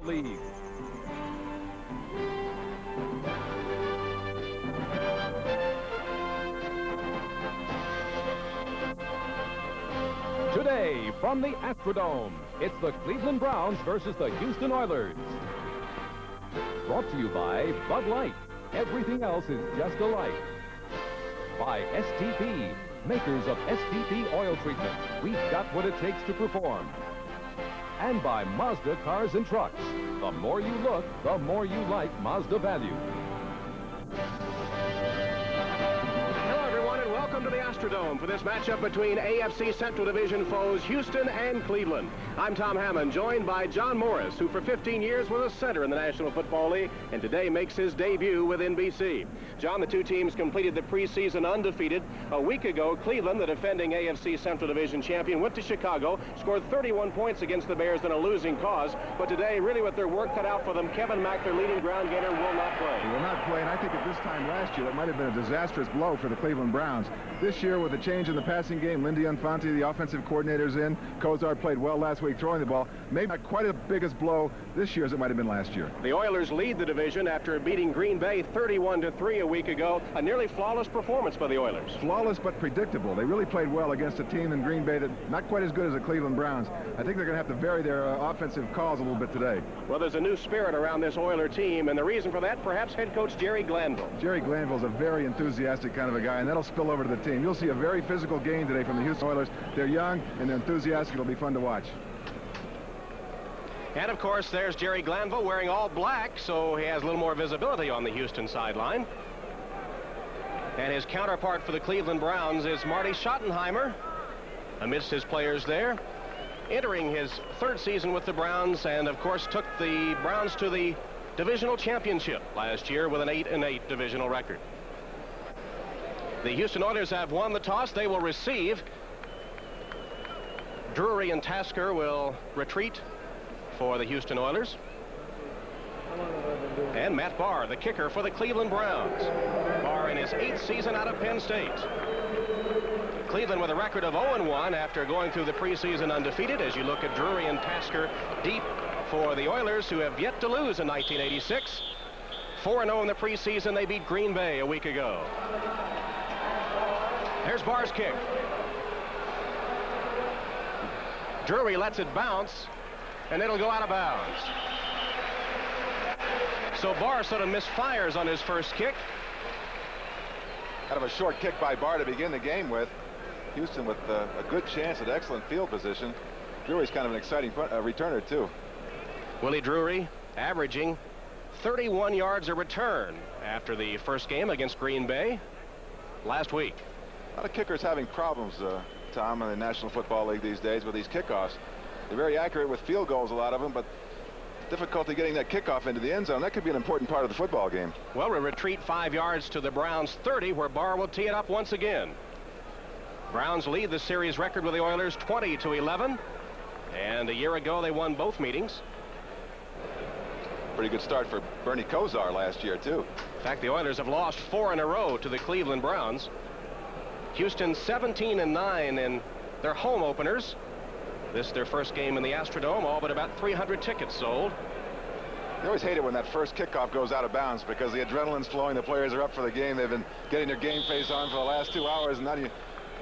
League. Today, from the Astrodome, it's the Cleveland Browns versus the Houston Oilers. Brought to you by Bud Light. Everything else is just a light. By STP, makers of STP oil treatment. We've got what it takes to perform. And by Mazda Cars and Trucks. The more you look, the more you like Mazda value. Welcome to the Astrodome for this matchup between AFC Central Division foes Houston and Cleveland. I'm Tom Hammond, joined by John Morris, who for 15 years was a center in the National Football League and today makes his debut with NBC. John, the two teams completed the preseason undefeated. A week ago, Cleveland, the defending AFC Central Division champion, went to Chicago, scored 31 points against the Bears in a losing cause. But today, really with their work cut out for them, Kevin Mack, their leading ground gainer, will not play. He will not play, and I think at this time last year, that might have been a disastrous blow for the Cleveland Browns. This year, with a change in the passing game, Lindy Infante, the offensive coordinator's in. Kosar played well last week throwing the ball. Maybe not quite as big a blow this year as it might have been last year. The Oilers lead the division after beating Green Bay 31-3 a week ago. A nearly flawless performance by the Oilers. Flawless but predictable. They really played well against a team in Green Bay that not quite as good as the Cleveland Browns. I think they're going to have to vary their offensive calls a little bit today. Well, there's a new spirit around this Oiler team, and the reason for that, perhaps head coach Jerry Glanville. Jerry Glanville's a very enthusiastic kind of a guy, and that'll spill over to the team. You'll see a very physical game today from the Houston Oilers. They're young and they're enthusiastic. It'll be fun to watch. And of course, there's Jerry Glanville wearing all black, so he has a little more visibility on the Houston sideline. And his counterpart for the Cleveland Browns is Marty Schottenheimer, amidst his players there, entering his third season with the Browns, and of course took the Browns to the divisional championship last year with an 8-8 divisional record. The Houston Oilers have won the toss. They will receive. Drury and Tasker will retreat for the Houston Oilers. And Matt Barr, the kicker for the Cleveland Browns. Barr in his 8th season out of Penn State. Cleveland with a record of 0-1 after going through the preseason undefeated. As you look at Drury and Tasker deep for the Oilers, who have yet to lose in 1986. 4-0 in the preseason. They beat Green Bay a week ago. There's Barr's kick. Drury lets it bounce, and it'll go out of bounds. So Barr sort of misfires on his first kick. Kind of a short kick by Barr to begin the game with. Houston with a good chance at excellent field position. Drury's kind of an exciting returner, too. Willie Drury averaging 31 yards a return after the first game against Green Bay last week. A lot of kickers having problems, Tom, in the National Football League these days with these kickoffs. They're very accurate with field goals, a lot of them, but difficulty getting that kickoff into the end zone. That could be an important part of the football game. Well, we retreat 5 yards to the Browns 30, where Barr will tee it up once again. Browns lead the series record with the Oilers 20-11, and a year ago they won both meetings. Pretty good start for Bernie Kosar last year, too. In fact, the Oilers have lost 4 in a row to the Cleveland Browns. Houston 17-9 in their home openers. This their first game in the Astrodome, all but about 300 tickets sold. You always hate it when that first kickoff goes out of bounds because the adrenaline's flowing, the players are up for the game, they've been getting their game face on for the last 2 hours, and now you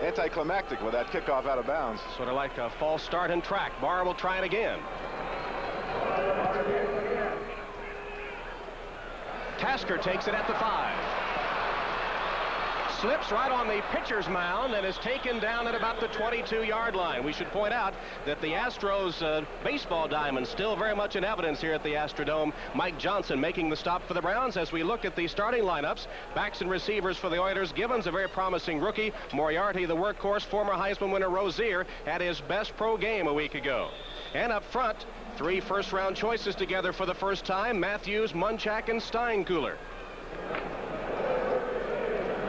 anticlimactic with that kickoff out of bounds. Sort of like a false start and track. Barr will try it again. Tasker takes it at the 5. Slips right on the pitcher's mound and is taken down at about the 22-yard line. We should point out that the Astros baseball diamond still very much in evidence here at the Astrodome. Mike Johnson making the stop for the Browns. As we look at the starting lineups, backs and receivers for the Oilers. Givens, a very promising rookie. Moriarty, the workhorse. Former Heisman winner Rozier had his best pro game a week ago. And up front, 3 first-round choices together for the first time. Matthews, Munchak, and Steinkühler.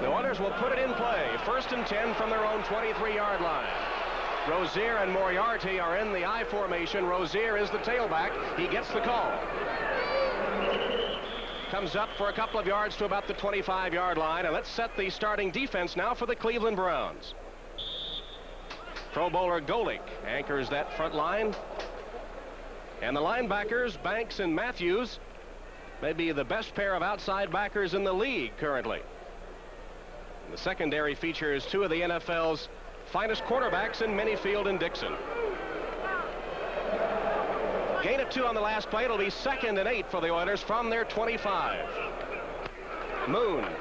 The Oilers will put it in play. 1st and 10 from their own 23-yard line. Rozier and Moriarty are in the I formation. Rozier is the tailback. He gets the call. Comes up for a couple of yards to about the 25-yard line. And let's set the starting defense now for the Cleveland Browns. Pro bowler Golick anchors that front line. And the linebackers, Banks and Matthews, may be the best pair of outside backers in the league currently. The secondary features two of the NFL's finest quarterbacks in Minifield and Dixon. Gain of 2 on the last play. It'll be 2nd and 8 for the Oilers from their 25. Moon. Complete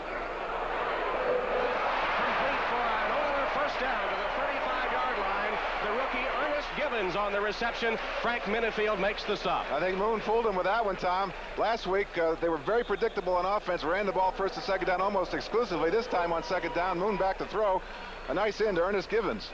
for an Oiler first down to the 35-yard line. The rookie Ernest Gibbons on the reception. Frank Minifield makes the stop. I think Moon fooled him with that one, Tom. Last week, they were very predictable on offense. Ran the ball first and second down almost exclusively. This time on second down, Moon back to throw. A nice end to Ernest Gibbons.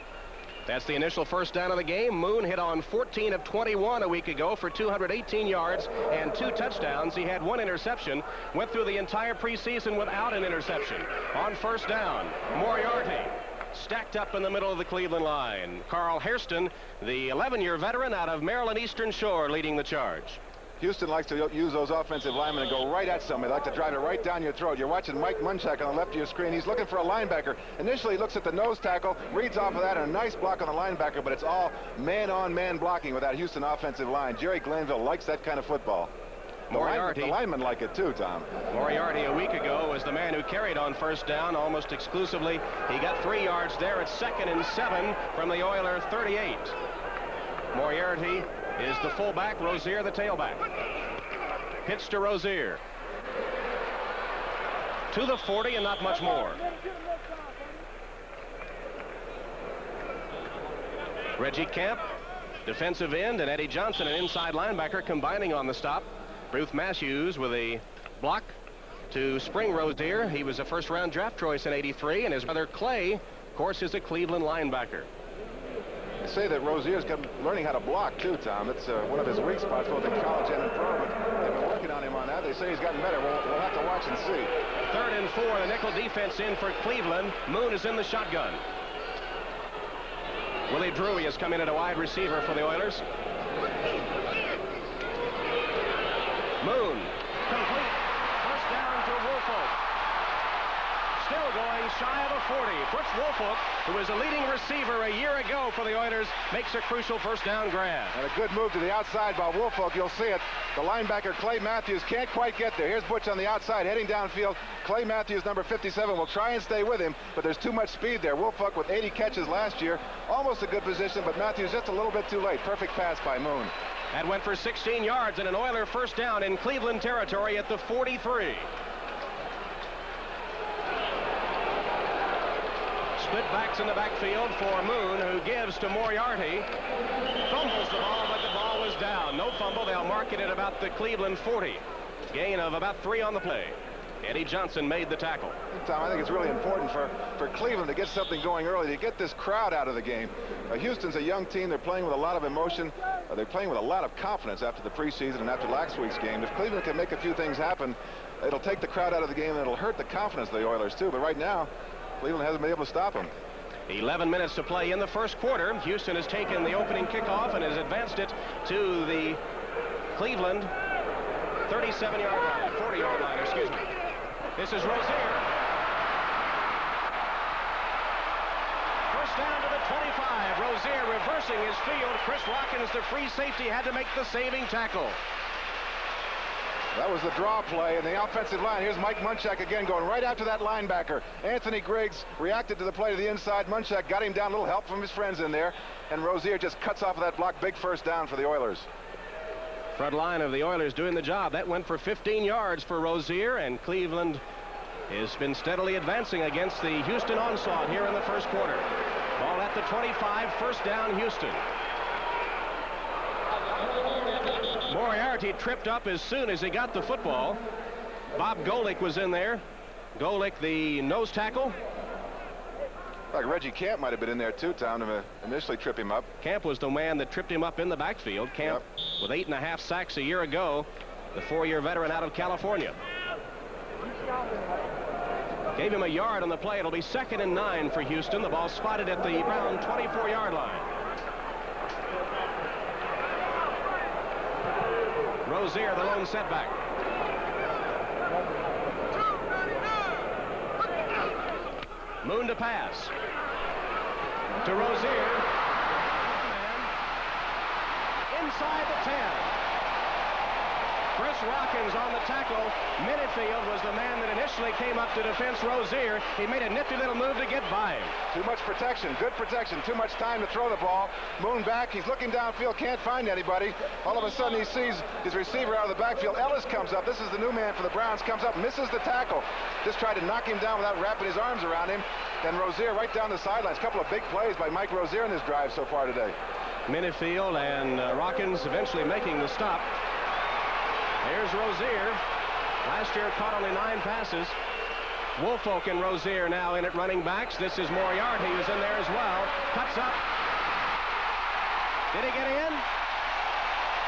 That's the initial first down of the game. Moon hit on 14 of 21 a week ago for 218 yards and 2 touchdowns. He had 1 interception. Went through the entire preseason without an interception. On first down, Moriarty stacked up in the middle of the Cleveland line. Carl Hairston, the 11-year veteran out of Maryland Eastern Shore, leading the charge. Houston likes to use those offensive linemen and go right at somebody. They like to drive it right down your throat. You're watching Mike Munchak on the left of your screen. He's looking for a linebacker. Initially, he looks at the nose tackle, reads off of that, and a nice block on the linebacker, but it's all man-on-man blocking with that Houston offensive line. Jerry Glanville likes that kind of football. The linemen like it too, Tom. Moriarty a week ago was the man who carried on first down almost exclusively. He got 3 yards there at 2nd and 7 from the Oiler 38. Moriarty is the fullback, Rozier the tailback. Pitch to Rozier. To the 40 and not much more. Reggie Camp, defensive end, and Eddie Johnson, an inside linebacker, combining on the stop. Ruth Matthews with a block to spring Rozier. He was a first-round draft choice in '83, and his brother Clay, of course, is a Cleveland linebacker. They say that Rozier's learning how to block too, Tom. It's one of his weak spots, both in college and in pro, but they've been working on him on that. They say he's gotten better. We'll have to watch and see. 3rd and 4, the nickel defense in for Cleveland. Moon is in the shotgun. Willie Drewy has come in at a wide receiver for the Oilers. Moon, complete. First down to Woolfolk. Still going shy of the 40. Fritz Woolfolk, who was a leading receiver a year ago for the Oilers, makes a crucial first down grab. And a good move to the outside by Woolfolk. You'll see it. The linebacker, Clay Matthews, can't quite get there. Here's Butch on the outside, heading downfield. Clay Matthews, number 57, will try and stay with him, but there's too much speed there. Woolfolk with 80 catches last year. Almost a good position, but Matthews just a little bit too late. Perfect pass by Moon. That went for 16 yards and an Oiler first down in Cleveland territory at the 43. Split backs in the backfield for Moon, who gives to Moriarty. Fumbles the ball, but the ball was down. No fumble. They'll mark it at about the Cleveland 40. Gain of about 3 on the play. Eddie Johnson made the tackle. Tom, I think it's really important for Cleveland to get something going early, to get this crowd out of the game. Houston's a young team. They're playing with a lot of emotion. They're playing with a lot of confidence after the preseason and after last week's game. If Cleveland can make a few things happen, it'll take the crowd out of the game, and it'll hurt the confidence of the Oilers, too. But right now, Cleveland hasn't been able to stop them. 11 minutes to play in the first quarter. Houston has taken the opening kickoff and has advanced it to the Cleveland 37-yard line, 40-yard line, excuse me. This is Rozier. First down to the 25. Rozier reversing his field. Chris Watkins, the free safety, had to make the saving tackle. That was the draw play, and the offensive line. Here's Mike Munchak again going right after that linebacker. Anthony Griggs reacted to the play to the inside. Munchak got him down, a little help from his friends in there, and Rozier just cuts off of that block. Big first down for the Oilers. Front line of the Oilers doing the job. That went for 15 yards for Rozier, and Cleveland has been steadily advancing against the Houston onslaught here in the first quarter. Ball at the 25, first down Houston. Moriarty tripped up as soon as he got the football. Bob Golick was in there. Golick, the nose tackle. Like Reggie Camp might have been in there too, Tom, to initially trip him up. Camp was the man that tripped him up in the backfield. Camp, with 8.5 sacks a year ago, the 4-year veteran out of California. Gave him a yard on the play. It'll be 2nd and 9 for Houston. The ball spotted at the Brown 24-yard line. Rozier, the lone setback. Moon to pass. To Rozier. Inside the 10. Rockins on the tackle. Minifield was the man that initially came up to defense Rozier. He made a nifty little move to get by him. Too much protection, good protection, too much time to throw the ball. Moon back, he's looking downfield, can't find anybody. All of a sudden he sees his receiver out of the backfield. Ellis comes up, this is the new man for the Browns, comes up, misses the tackle. Just tried to knock him down without wrapping his arms around him. Then Rozier right down the sidelines. A couple of big plays by Mike Rozier in this drive so far today. Minifield and Rockins eventually making the stop. Here's Rozier. Last year caught only 9 passes. Woolfolk and Rozier now in at running backs. This is Moriarty who's in there as well. Cuts up. Did he get in?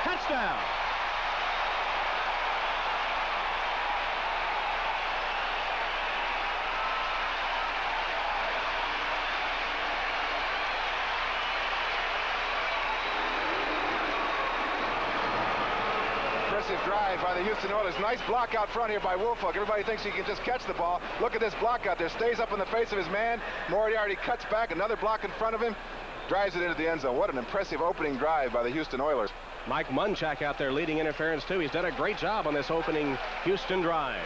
Touchdown. Drive by the Houston Oilers. Nice block out front here by Woolfolk. Everybody thinks he can just catch the ball. Look at this block out there. Stays up in the face of his man. Moriarty cuts back. Another block in front of him. Drives it into the end zone. What an impressive opening drive by the Houston Oilers. Mike Munchak out there leading interference too. He's done a great job on this opening Houston drive.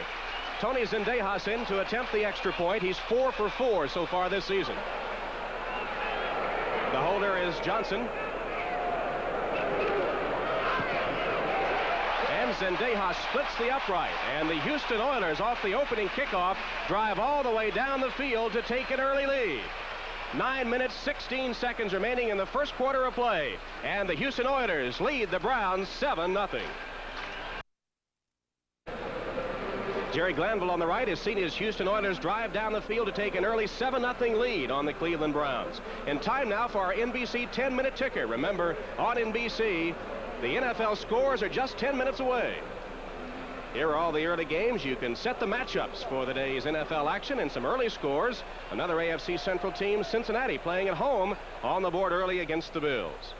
Tony Zendejas in to attempt the extra point. He's 4 for 4 so far this season. The holder is Johnson. Zendejas splits the upright, and the Houston Oilers off the opening kickoff drive all the way down the field to take an early lead. 9 minutes 16 seconds remaining in the first quarter of play, and the Houston Oilers lead the Browns 7-0. Jerry Glanville on the right has seen his Houston Oilers drive down the field to take an early 7-0 lead on the Cleveland Browns. In time now for our NBC 10-minute ticker. Remember, on NBC, the NFL scores are just 10 minutes away. Here are all the early games. You can set the matchups for the day's NFL action and some early scores. Another AFC Central team, Cincinnati, playing at home, on the board early against the Bills.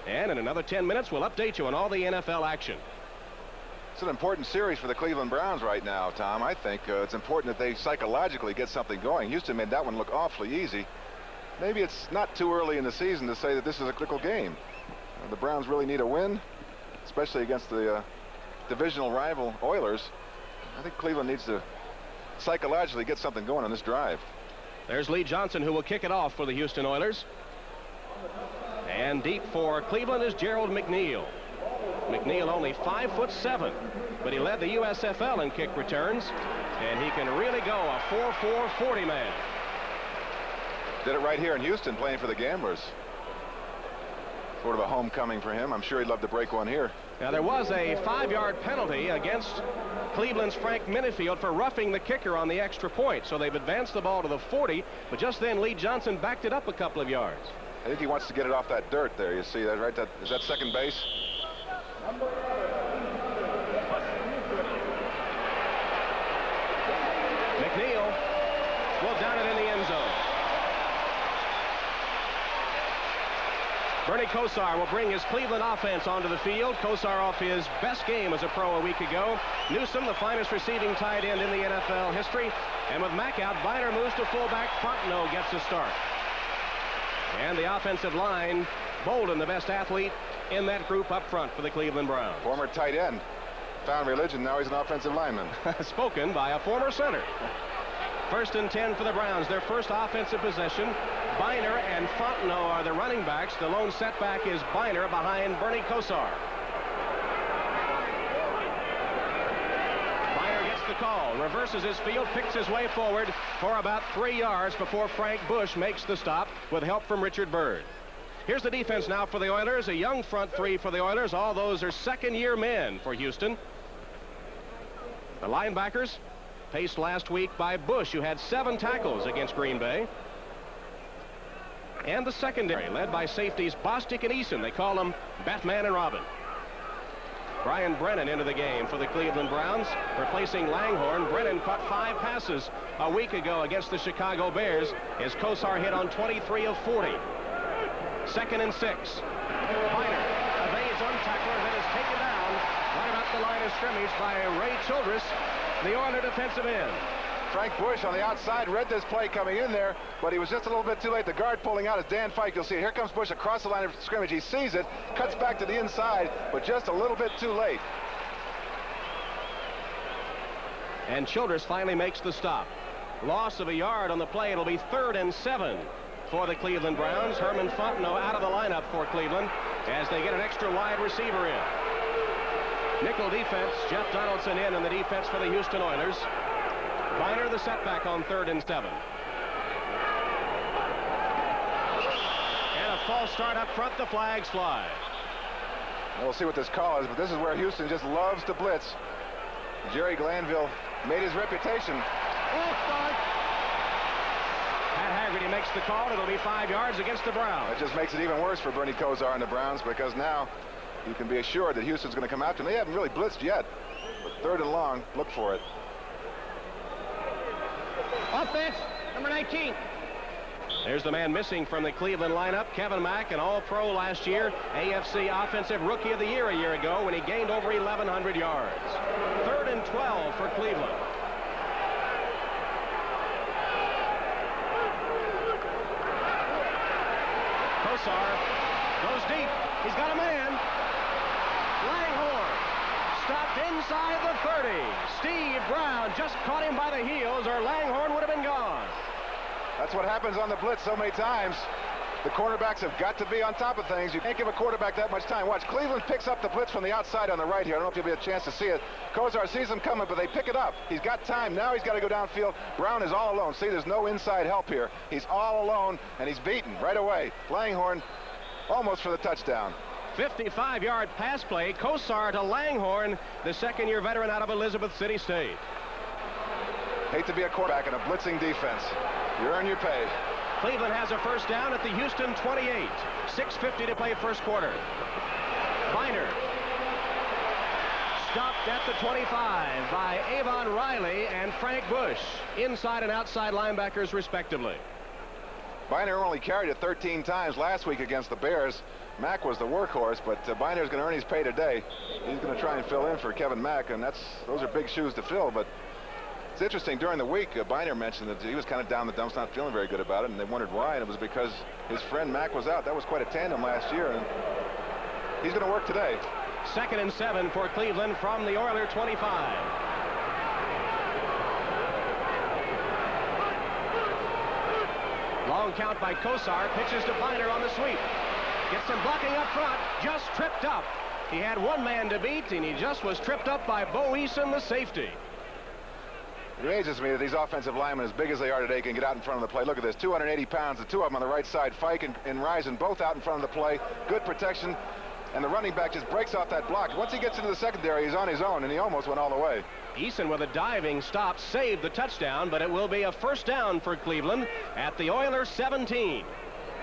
And in another 10 minutes, we'll update you on all the NFL action. It's an important series for the Cleveland Browns right now, Tom. I think it's important that they psychologically get something going. Houston made that one look awfully easy. Maybe it's not too early in the season to say that this is a critical game. The Browns really need a win, especially against the divisional rival Oilers. I think Cleveland needs to psychologically get something going on this drive. There's Lee Johnson, who will kick it off for the Houston Oilers. And deep for Cleveland is Gerald McNeil. McNeil only 5'7", but he led the USFL in kick returns, and he can really go a 4'4", 40 man. Did it right here in Houston, playing for the Gamblers. Sort of a homecoming for him. I'm sure he'd love to break one here. Now, there was a 5-yard penalty against Cleveland's Frank Minifield for roughing the kicker on the extra point. So they've advanced the ball to the 40, but just then Lee Johnson backed it up a couple of yards. I think he wants to get it off that dirt there. You see that, right? Is that second base? McNeil will down it in the end zone. Bernie Kosar will bring his Cleveland offense onto the field. Kosar off his best game as a pro a week ago. Newsom, the finest receiving tight end in the NFL history. And with Mack out, Biner moves to fullback. Fontenot gets a start. And the offensive line, Bolden, the best athlete in that group up front for the Cleveland Browns. Former tight end. Found religion, now he's an offensive lineman. Spoken by a former center. 1st and 10 for the Browns, their first offensive possession. Biner and Fontenot are the running backs. The lone setback is Biner behind Bernie Kosar. Biner gets the call, reverses his field, picks his way forward for about 3 yards before Frank Bush makes the stop with help from Richard Byrd. Here's the defense now for the Oilers, a young front three for the Oilers. All those are second-year men for Houston. The linebackers, paced last week by Bush, who had 7 tackles against Green Bay. And the secondary, led by safeties Bostic and Eason. They call them Batman and Robin. Brian Brennan into the game for the Cleveland Browns, replacing Langhorne. Brennan caught 5 passes a week ago against the Chicago Bears. His Kosar hit on 23 of 40. 2nd and 6. Biner evades one tackler and then is taken down right about the line of scrimmage by Ray Childress, the Oiler defensive end. Frank Bush on the outside read this play coming in there, but he was just a little bit too late. The guard pulling out is Dan Fike. You'll see it. Here comes Bush across the line of scrimmage. He sees it, cuts back to the inside, but just a little bit too late. And Childress finally makes the stop. Loss of a yard on the play. It'll be 3rd and 7 for the Cleveland Browns. Herman Fontenot out of the lineup for Cleveland as they get an extra wide receiver in. Nickel defense, Jeff Donaldson in the defense for the Houston Oilers. Biner the setback on 3rd and 7. And a false start up front. The flags fly. We'll see what this call is, but this is where Houston just loves to blitz. Jerry Glanville made his reputation. Pat Haggerty makes the call. It'll be 5 yards against the Browns. That just makes it even worse for Bernie Kosar and the Browns, because now you can be assured that Houston's going to come after them. They haven't really blitzed yet, but 3rd and long, look for it. Offense, number 19. There's the man missing from the Cleveland lineup, Kevin Mack, an All-Pro last year, AFC Offensive Rookie of the Year a year ago when he gained over 1,100 yards. 3rd and 12 for Cleveland. Kosar goes deep. He's got a man. Langhorne stopped inside the 30. Steve Brown just caught him by the heels, or Langhorne would have been gone. That's what happens on the blitz so many times. The cornerbacks have got to be on top of things. You can't give a quarterback that much time. Watch, Cleveland picks up the blitz from the outside on the right here. I don't know if you'll be a chance to see it. Kosar sees him coming, but they pick it up. He's got time. Now he's got to go downfield. Brown is all alone. See, there's no inside help here. He's all alone, and he's beaten right away. Langhorne almost for the touchdown. 55-yard pass play. Kosar to Langhorne, the second-year veteran out of Elizabeth City State. Hate to be a quarterback in a blitzing defense. You earn your pay. Cleveland has a first down at the Houston 28. 6:50 to play first quarter. Biner stopped at the 25 by Avon Riley and Frank Bush. Inside and outside linebackers, respectively. Biner only carried it 13 times last week against the Bears. Mack was the workhorse, but Biner's going to earn his pay today. He's going to try and fill in for Kevin Mack, and those are big shoes to fill, but it's interesting, during the week, Biner mentioned that he was kind of down the dumps, not feeling very good about it, and they wondered why, and it was because his friend Mack was out. That was quite a tandem last year, and he's going to work today. 2nd and 7 for Cleveland from the Oiler 25. Long count by Kosar, pitches to Biner on the sweep. Gets some blocking up front, just tripped up. He had one man to beat, and he just was tripped up by Bo Eason, the safety. It amazes me that these offensive linemen, as big as they are today, can get out in front of the play. Look at this, 280 pounds, the two of them on the right side, Fike and Risen, both out in front of the play. Good protection, and the running back just breaks off that block. Once he gets into the secondary, he's on his own, and he almost went all the way. Eason with a diving stop saved the touchdown, but it will be a first down for Cleveland at the Oilers 17.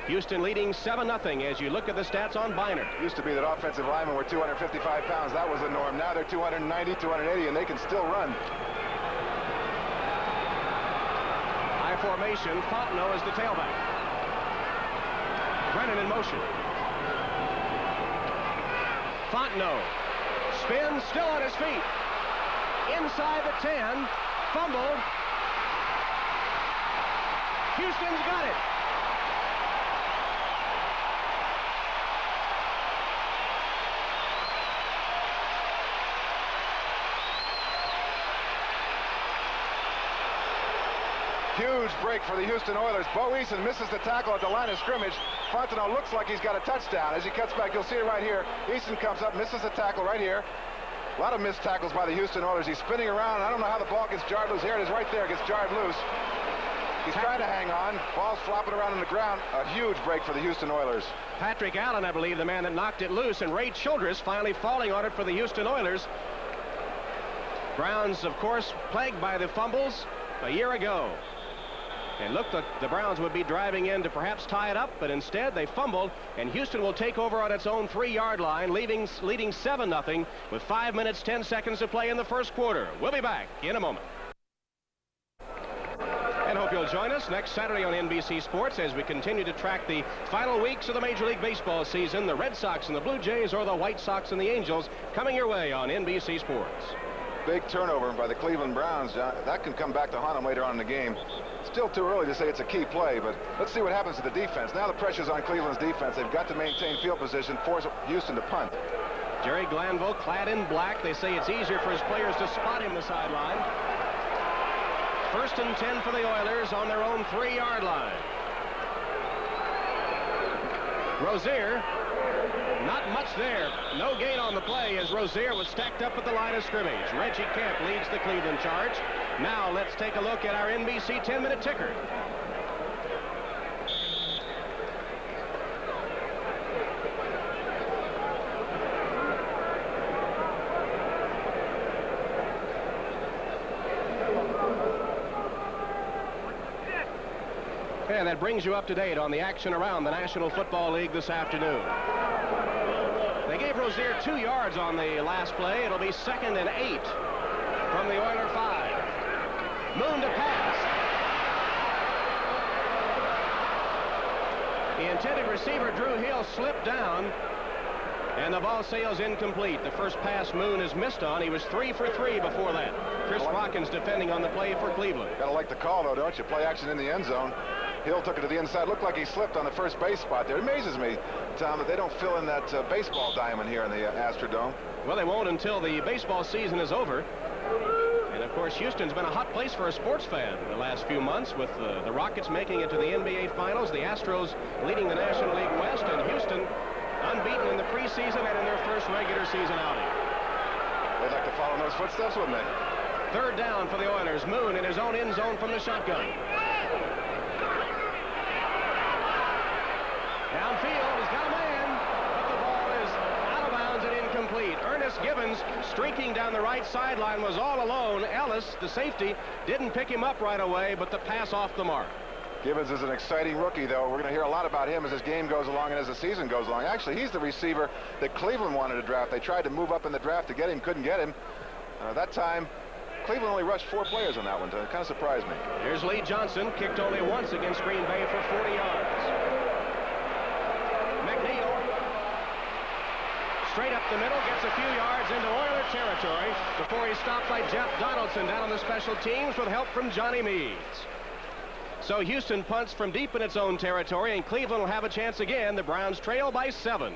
Houston leading 7-0 as you look at the stats on Biner. It used to be that offensive linemen were 255 pounds. That was the norm. Now they're 290, 280, and they can still run. High formation. Fontenot is the tailback. Brennan in motion. Fontenot spins, still on his feet. Inside the 10. Fumbled. Houston's got it. Huge break for the Houston Oilers. Bo Eason misses the tackle at the line of scrimmage. Fontenot looks like he's got a touchdown. As he cuts back, you'll see it right here. Eason comes up, misses the tackle right here. A lot of missed tackles by the Houston Oilers. He's spinning around. I don't know how the ball gets jarred loose. Here it is right there. Gets jarred loose. He's trying to hang on. Ball's flopping around on the ground. A huge break for the Houston Oilers. Patrick Allen, I believe, the man that knocked it loose, and Ray Childress finally falling on it for the Houston Oilers. Browns, of course, plagued by the fumbles a year ago. And looked like the Browns would be driving in to perhaps tie it up, but instead they fumbled, and Houston will take over on its own 3-yard line, leading 7-0 with 5 minutes, 10 seconds to play in the first quarter. We'll be back in a moment. And hope you'll join us next Saturday on NBC Sports as we continue to track the final weeks of the Major League Baseball season. The Red Sox and the Blue Jays, or the White Sox and the Angels, coming your way on NBC Sports. Big turnover by the Cleveland Browns. That can come back to haunt them later on in the game. Still too early to say it's a key play, but let's see what happens to the defense. Now the pressure's on Cleveland's defense. They've got to maintain field position, force Houston to punt. Jerry Glanville clad in black. They say it's easier for his players to spot him the sideline. First and 10 for the Oilers on their own 3-yard line. Rozier, not much there. No gain on the play as Rozier was stacked up at the line of scrimmage. Reggie Kemp leads the Cleveland charge. Now let's take a look at our NBC 10-minute ticker. And that brings you up to date on the action around the National Football League this afternoon. They gave Rozier 2 yards on the last play. It'll be 2nd and 8 from the Oiler 5. Moon to pass. The intended receiver, Drew Hill, slipped down, and the ball sails incomplete. The first pass Moon is missed on. He was 3 for 3 before that. Chris Watkins defending on the play for Cleveland. Gotta like the call, though, don't you? Play action in the end zone. Hill took it to the inside. Looked like he slipped on the first base spot there. It amazes me, Tom, that they don't fill in that baseball diamond here in the Astrodome. Well, they won't until the baseball season is over. And, of course, Houston's been a hot place for a sports fan the last few months, with the Rockets making it to the NBA Finals, the Astros leading the National League West, and Houston unbeaten in the preseason and in their first regular season outing. They'd like to follow in those footsteps, wouldn't they? 3rd down for the Oilers. Moon in his own end zone from the shotgun. Downfield, he's got a man, but the ball is out of bounds and incomplete. Ernest Gibbons, streaking down the right sideline, was all alone. Ellis, the safety, didn't pick him up right away, but the pass off the mark. Gibbons is an exciting rookie, though. We're going to hear a lot about him as this game goes along and as the season goes along. Actually, he's the receiver that Cleveland wanted to draft. They tried to move up in the draft to get him, couldn't get him. That time, Cleveland only rushed 4 players on that one. It kind of surprised me. Here's Lee Johnson, kicked only once against Green Bay for 40 yards. Straight up the middle, gets a few yards into Oiler territory before he's stopped by Jeff Donaldson down on the special teams with help from Johnny Meads. So Houston punts from deep in its own territory, and Cleveland will have a chance again. The Browns trail by 7.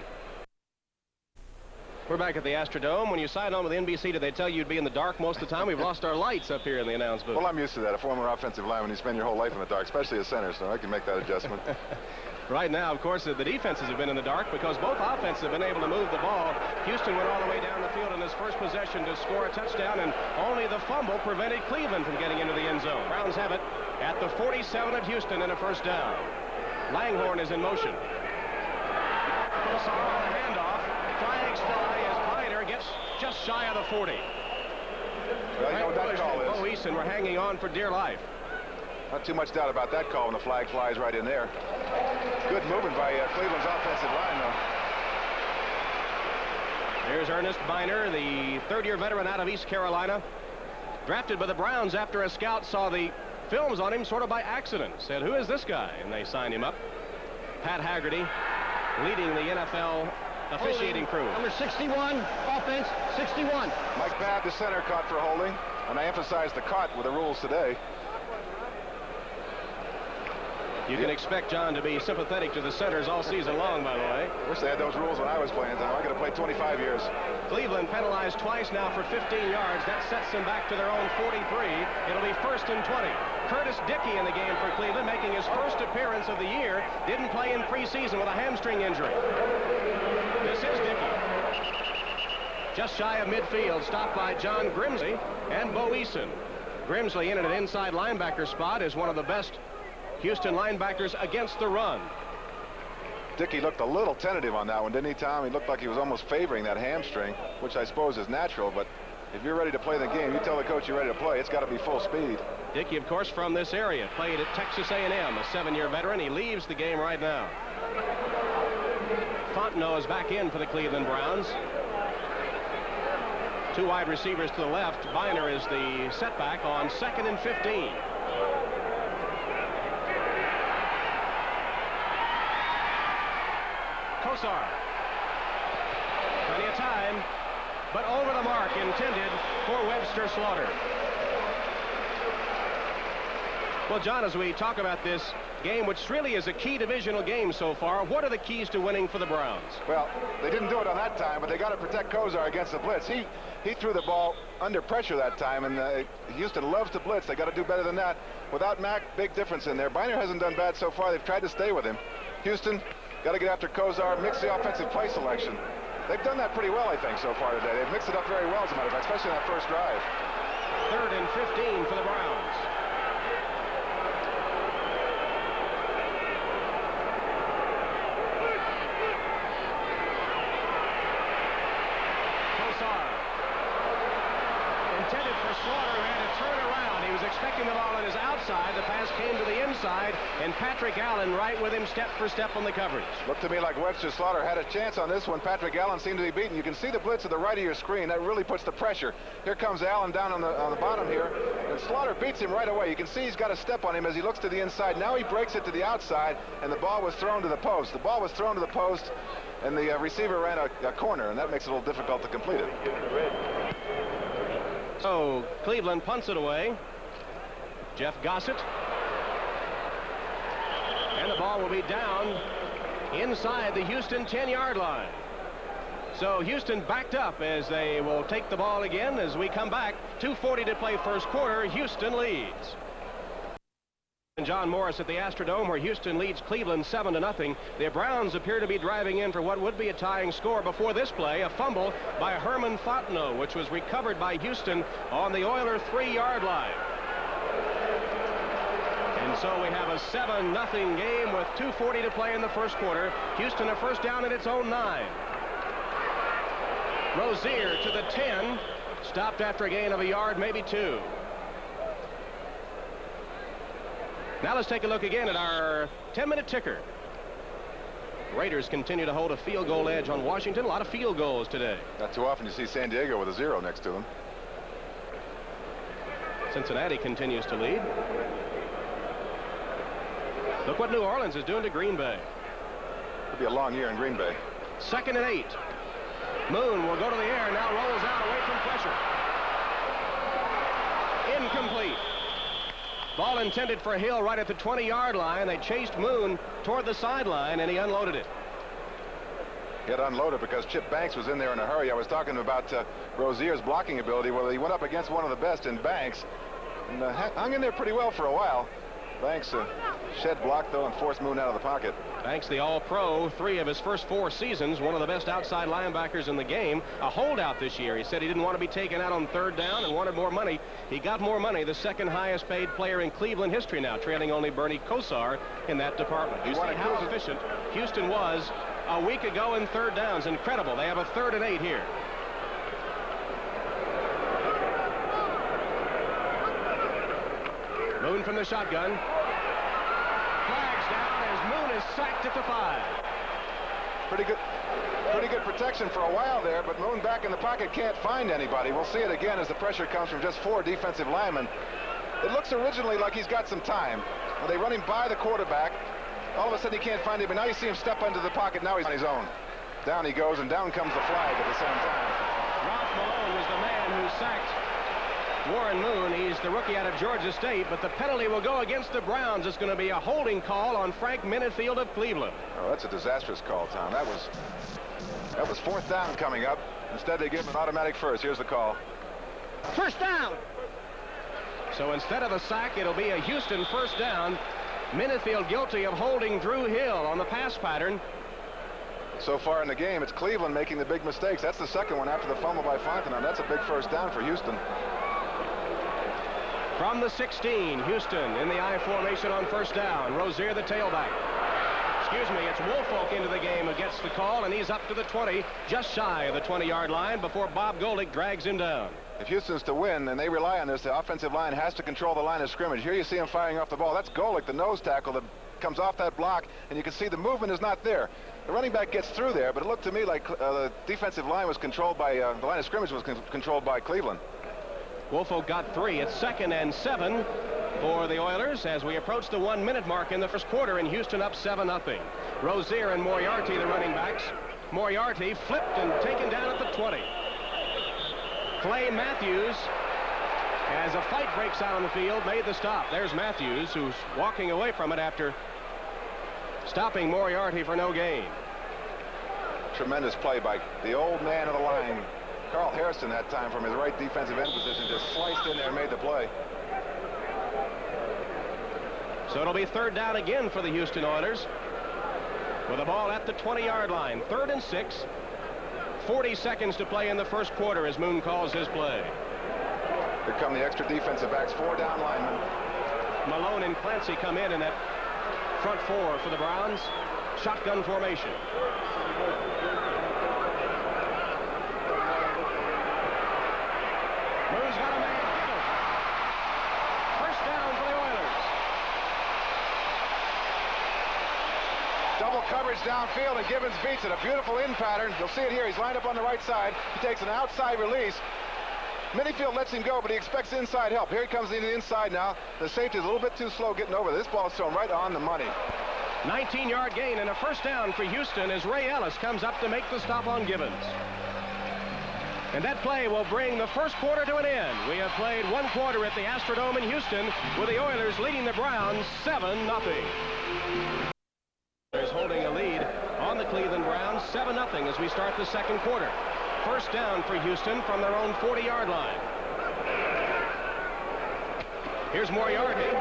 We're back at the Astrodome. When you signed on with NBC, did they tell you you'd be in the dark most of the time? We've lost our lights up here in the announce booth. Well, I'm used to that. A former offensive lineman, you spend your whole life in the dark, especially a center, so I can make that adjustment. Right now, of course, the defenses have been in the dark because both offenses have been able to move the ball. Houston went all the way down the field in his first possession to score a touchdown, and only the fumble prevented Cleveland from getting into the end zone. Browns have it at the 47 of Houston and a first down. Langhorne is in motion. Kosar on the handoff. Flags fly as Piner gets just shy of the 40. Well, you know what that call is. Bo Eason were hanging on for dear life. Not too much doubt about that call when the flag flies right in there. Good movement by Cleveland's offensive line, though. Here's Ernest Biner, the 3rd-year veteran out of East Carolina. Drafted by the Browns after a scout saw the films on him sort of by accident. Said, who is this guy? And they signed him up. Pat Haggerty leading the NFL officiating crew. Number 61, offense, 61. Mike Babb, the center, caught for holding. And I emphasize the caught with the rules today. You can expect John to be sympathetic to the centers all season long, by the way. Wish they had those rules when I was playing, Tom. I could have played 25 years. Cleveland penalized twice now for 15 yards. That sets them back to their own 43. It'll be 1st and 20. Curtis Dickey in the game for Cleveland, making his first appearance of the year. Didn't play in preseason with a hamstring injury. This is Dickey. Just shy of midfield, stopped by John Grimsley and Bo Eason. Grimsley in at an inside linebacker spot is one of the best Houston linebackers against the run. Dickey looked a little tentative on that one, didn't he, Tom? He looked like he was almost favoring that hamstring, which I suppose is natural, but if you're ready to play the game, you tell the coach you're ready to play, it's got to be full speed. Dickey, of course, from this area, played at Texas A&M, a 7-year veteran. He leaves the game right now. Fontenot is back in for the Cleveland Browns. 2 wide receivers to the left. Biner is the setback on 2nd and 15. Kosar. Plenty of time, but over the mark intended for Webster Slaughter. Well, John, as we talk about this game, which really is a key divisional game so far. What are the keys to winning for the Browns? Well, they didn't do it on that time, but they got to protect Kosar against the blitz. He threw the ball under pressure that time, and Houston loves to blitz. They got to do better than that. Without Mack, big difference in there. Biner hasn't done bad so far. They've tried to stay with him. Houston got to get after Kosar, mix the offensive play selection. They've done that pretty well, I think, so far today. They've mixed it up very well, as a matter of fact, especially in that first drive. 3rd and 15 for the Browns. Kosar. Intended for Slaughter, who had to turn around. He was expecting the ball on his outside. The pass came to the inside, and Patrick Allen right with him step for step on the coverage. Looked to me like Webster Slaughter had a chance on this one. Patrick Allen seemed to be beaten. You can see the blitz to the right of your screen. That really puts the pressure. Here comes Allen down on the bottom here, and Slaughter beats him right away. You can see he's got a step on him as he looks to the inside. Now he breaks it to the outside, and the ball was thrown to the post. The ball was thrown to the post, and the receiver ran a corner, and that makes it a little difficult to complete it. So Cleveland punts it away. Jeff Gossett. And the ball will be down inside the Houston 10-yard line. So Houston backed up as they will take the ball again as we come back. 2:40 to play first quarter. Houston leads. And John Morris at the Astrodome, where Houston leads Cleveland 7-0. The Browns appear to be driving in for what would be a tying score before this play. A fumble by Herman Fontenot, which was recovered by Houston on the Oiler 3-yard line. And so we have a 7-0 game with 2:40 to play in the first quarter. Houston a first down at its own 9. Rozier to the 10. Stopped after a gain of a yard, maybe 2. Now let's take a look again at our 10-minute ticker. Raiders continue to hold a field goal edge on Washington. A lot of field goals today. Not too often you see San Diego with a 0 next to them. Cincinnati continues to lead. Look what New Orleans is doing to Green Bay. It'll be a long year in Green Bay. 2nd and 8. Moon will go to the air, now rolls out away from pressure. Incomplete. Ball intended for Hill right at the 20-yard line. They chased Moon toward the sideline, and he unloaded it. He had unloaded because Chip Banks was in there in a hurry. I was talking about Rozier's blocking ability. Well, he went up against one of the best in Banks and hung in there pretty well for a while. Banks shed block, though, and forced Moon out of the pocket. Banks, the All-Pro, 3 of his first 4 seasons, one of the best outside linebackers in the game. A holdout this year. He said he didn't want to be taken out on 3rd down and wanted more money. He got more money, the 2nd highest paid player in Cleveland history now, trailing only Bernie Kosar in that department. You see how efficient Houston was a week ago in 3rd downs. Incredible. They have a 3rd and 8 here. Moon from the shotgun. Flags down as Moon is sacked at the 5. Pretty good protection for a while there, but Moon back in the pocket can't find anybody. We'll see it again as the pressure comes from just 4 defensive linemen. It looks originally like he's got some time. When they run him by the quarterback, all of a sudden he can't find him, but now you see him step into the pocket. Now he's on his own. Down he goes, and down comes the flag at the same time. Ralph Malone was the man who sacked Warren Moon. He's the rookie out of Georgia State, but the penalty will go against the Browns. It's going to be a holding call on Frank Minifield of Cleveland. Oh, that's a disastrous call, Tom. That was 4th down coming up. Instead, they give him an automatic first. Here's the call. First down. So instead of a sack, it'll be a Houston first down. Minifield guilty of holding Drew Hill on the pass pattern. So far in the game, it's Cleveland making the big mistakes. That's the second one after the fumble by Fontenot. That's a big first down for Houston. From the 16, Houston in the I formation on first down. Rozier, the tailback. Excuse me, it's Woolfolk into the game who gets the call, and he's up to the 20, just shy of the 20-yard line before Bob Golick drags him down. If Houston's to win, and they rely on this, the offensive line has to control the line of scrimmage. Here you see him firing off the ball. That's Golick, the nose tackle that comes off that block, and you can see the movement is not there. The running back gets through there, but it looked to me like the defensive line was controlled by, the line of scrimmage was controlled by Cleveland. Woolfolk got 3. It's 2nd and 7 for the Oilers as we approach the 1-minute mark in the first quarter, and Houston up 7-0. Rozier and Moriarty, the running backs. Moriarty flipped and taken down at the 20. Clay Matthews, as a fight breaks out on the field, made the stop. There's Matthews, who's walking away from it after stopping Moriarty for no gain. Tremendous play by the old man of the line, Carl Harrison, that time from his right defensive end position, just sliced in there and made the play. So it'll be third down again for the Houston Oilers, with the ball at the 20-yard line. 3rd and 6. 40 seconds to play in the first quarter as Moon calls his play. Here come the extra defensive backs, 4 down linemen. Malone and Clancy come in that front 4 for the Browns. Shotgun formation. Moon's got a man. First down for the Oilers. Double coverage downfield, and Gibbons beats it. A beautiful in pattern. You'll see it here. He's lined up on the right side. He takes an outside release. Minifield lets him go, but he expects inside help. Here he comes into the inside now. The safety is a little bit too slow getting over. This ball is thrown right on the money. 19-yard gain and a first down for Houston as Ray Ellis comes up to make the stop on Gibbons. And that play will bring the first quarter to an end. We have played 1 quarter at the Astrodome in Houston, with the Oilers leading the Browns 7-0. Oilers holding a lead on the Cleveland Browns 7-0 as we start the second quarter. First down for Houston from their own 40-yard line. Here's Moriarty.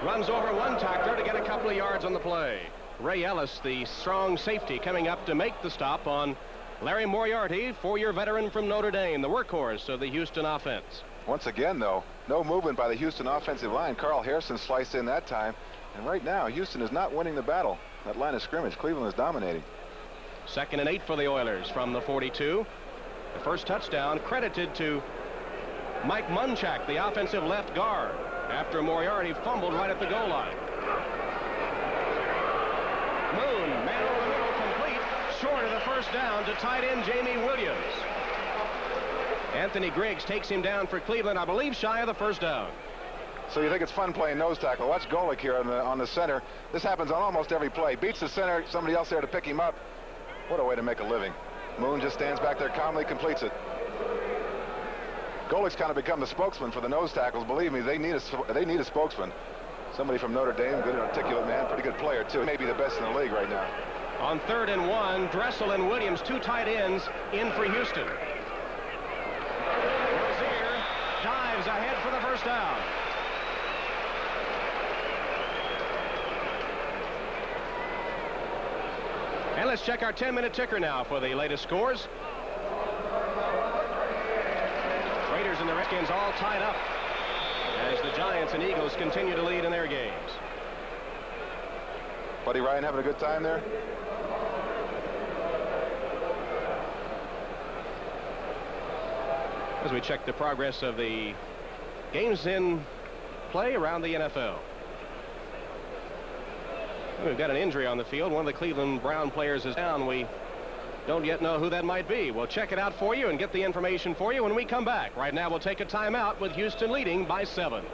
Runs over one tackler to get a couple of yards on the play. Ray Ellis, the strong safety, coming up to make the stop on Larry Moriarty, 4-year veteran from Notre Dame, the workhorse of the Houston offense. Once again, though, no movement by the Houston offensive line. Carl Harrison sliced in that time. And right now, Houston is not winning the battle. That line of scrimmage, Cleveland is dominating. 2nd and 8 for the Oilers from the 42. The first touchdown credited to Mike Munchak, the offensive left guard, after Moriarty fumbled right at the goal line. Moon, man over the middle, complete, short of the first down to tight end Jamie Williams. Anthony Griggs takes him down for Cleveland, I believe shy of the first down. So you think it's fun playing nose tackle. Watch Golick here on the center. This happens on almost every play. Beats the center, somebody else there to pick him up. What a way to make a living. Moon just stands back there calmly, completes it. Golick's kind of become the spokesman for the nose tackles. Believe me, they need a spokesman. Somebody from Notre Dame, good articulate man, pretty good player too. Maybe the best in the league right now. On 3rd and 1, Dressel and Williams, 2 tight ends, in for Houston. Rozier dives ahead for the first down. And let's check our 10-minute ticker now for the latest scores. Raiders and the Redskins all tied up as the Giants and Eagles continue to lead in their games. Buddy Ryan having a good time there? As we check the progress of the games in play around the NFL. We've got an injury on the field. One of the Cleveland Brown players is down. We don't yet know who that might be. We'll check it out for you and get the information for you when we come back. Right now, we'll take a timeout with Houston leading by 7.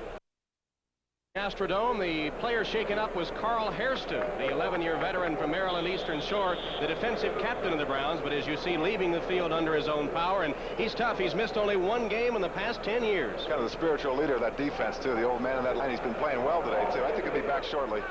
Astrodome, the player shaken up was Carl Hairston, the 11-year veteran from Maryland Eastern Shore, the defensive captain of the Browns, but as you see, leaving the field under his own power, and he's tough. He's missed only 1 game in the past 10 years. Kind of the spiritual leader of that defense, too. The old man in that line. He's been playing well today, too. I think he'll be back shortly.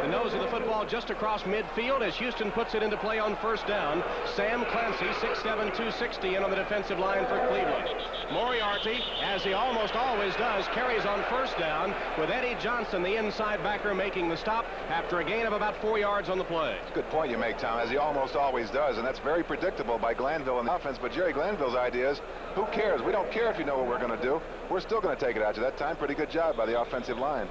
The nose of the football just across midfield as Houston puts it into play on first down. Sam Clancy, 6'7", 260, in on the defensive line for Cleveland. Moriarty, as he almost always does, carries on first down with Eddie Johnson, the inside backer, making the stop after a gain of about 4 yards on the play. It's a good point you make, Tom, as he almost always does, and that's very predictable by Glanville in the offense. But Jerry Glanville's idea is, who cares? We don't care if you know what we're going to do. We're still going to take it at you. That time, pretty good job by the offensive line.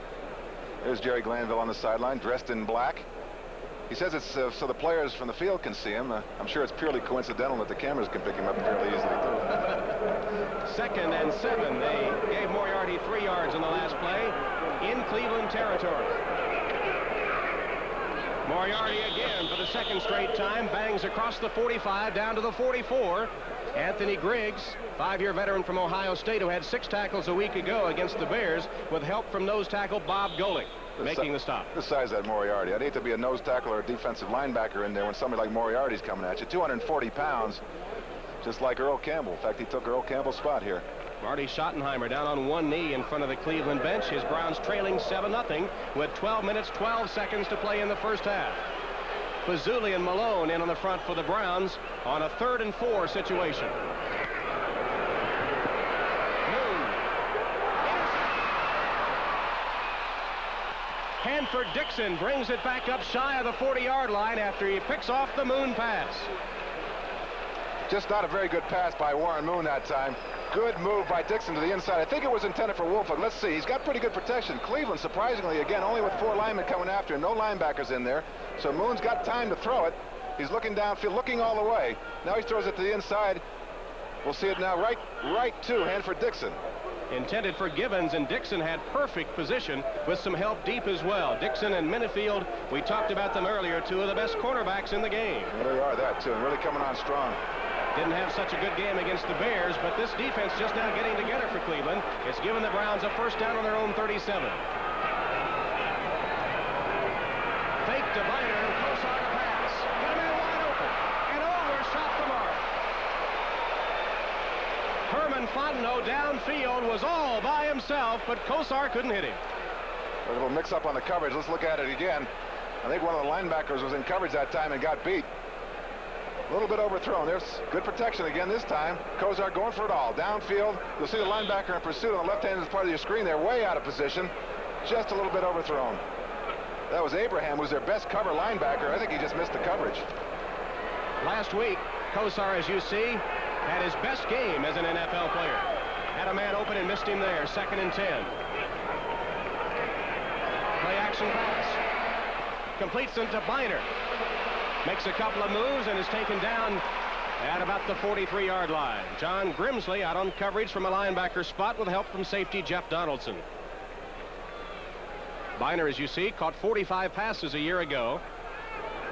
There's Jerry Glanville on the sideline, dressed in black. He says it's so the players from the field can see him. I'm sure it's purely coincidental that the cameras can pick him up fairly easily, too. 2nd and 7. They gave Moriarty 3 yards in the last play in Cleveland territory. Moriarty again for the 2nd straight time bangs across the 45 down to the 44. Anthony Griggs, 5-year veteran from Ohio State, who had 6 tackles a week ago against the Bears with help from nose tackle Bob Golick, making the stop. The size of that Moriarty. I'd hate to be a nose tackle or a defensive linebacker in there when somebody like Moriarty's coming at you. 240 pounds, just like Earl Campbell. In fact, he took Earl Campbell's spot here. Marty Schottenheimer down on one knee in front of the Cleveland bench. His Browns trailing 7-0 with 12 minutes, 12 seconds to play in the first half. Fazuli and Malone in on the front for the Browns on a 3rd and 4 situation. Hanford Dixon brings it back up shy of the 40-yard line after he picks off the Moon pass. Just not a very good pass by Warren Moon that time. Good move by Dixon to the inside. I think it was intended for Wolf. Let's see. He's got pretty good protection. Cleveland, surprisingly, again, only with 4 linemen coming after him. No linebackers in there. So Moon's got time to throw it. He's looking downfield, looking all the way. Now he throws it to the inside. We'll see it now right to Hanford Dixon. Intended for Gibbons, and Dixon had perfect position with some help deep as well. Dixon and Minifield, we talked about them earlier, 2 of the best cornerbacks in the game. Well, they are that, too, and really coming on strong. Didn't have such a good game against the Bears, but this defense just now getting together for Cleveland. It's given the Browns a first down on their own 37. Fake to Biner, and Kosar to pass. Get a man wide open, and overshot the mark. Herman Fontenot downfield was all by himself, but Kosar couldn't hit him. A little mix-up on the coverage. Let's look at it again. I think one of the linebackers was in coverage that time and got beat. A little bit overthrown. There's good protection again this time. Kosar going for it all. Downfield. You'll see the linebacker in pursuit on the left hand as part of your screen. They're way out of position. Just a little bit overthrown. That was Abraham, who's their best cover linebacker. I think he just missed the coverage. Last week, Kosar, as you see, had his best game as an NFL player. Had a man open and missed him there. 2nd and 10. Play action pass. Completes it to Biner. Makes a couple of moves and is taken down at about the 43-yard line. John Grimsley out on coverage from a linebacker spot with help from safety Jeff Donaldson. Biner, as you see, caught 45 passes a year ago.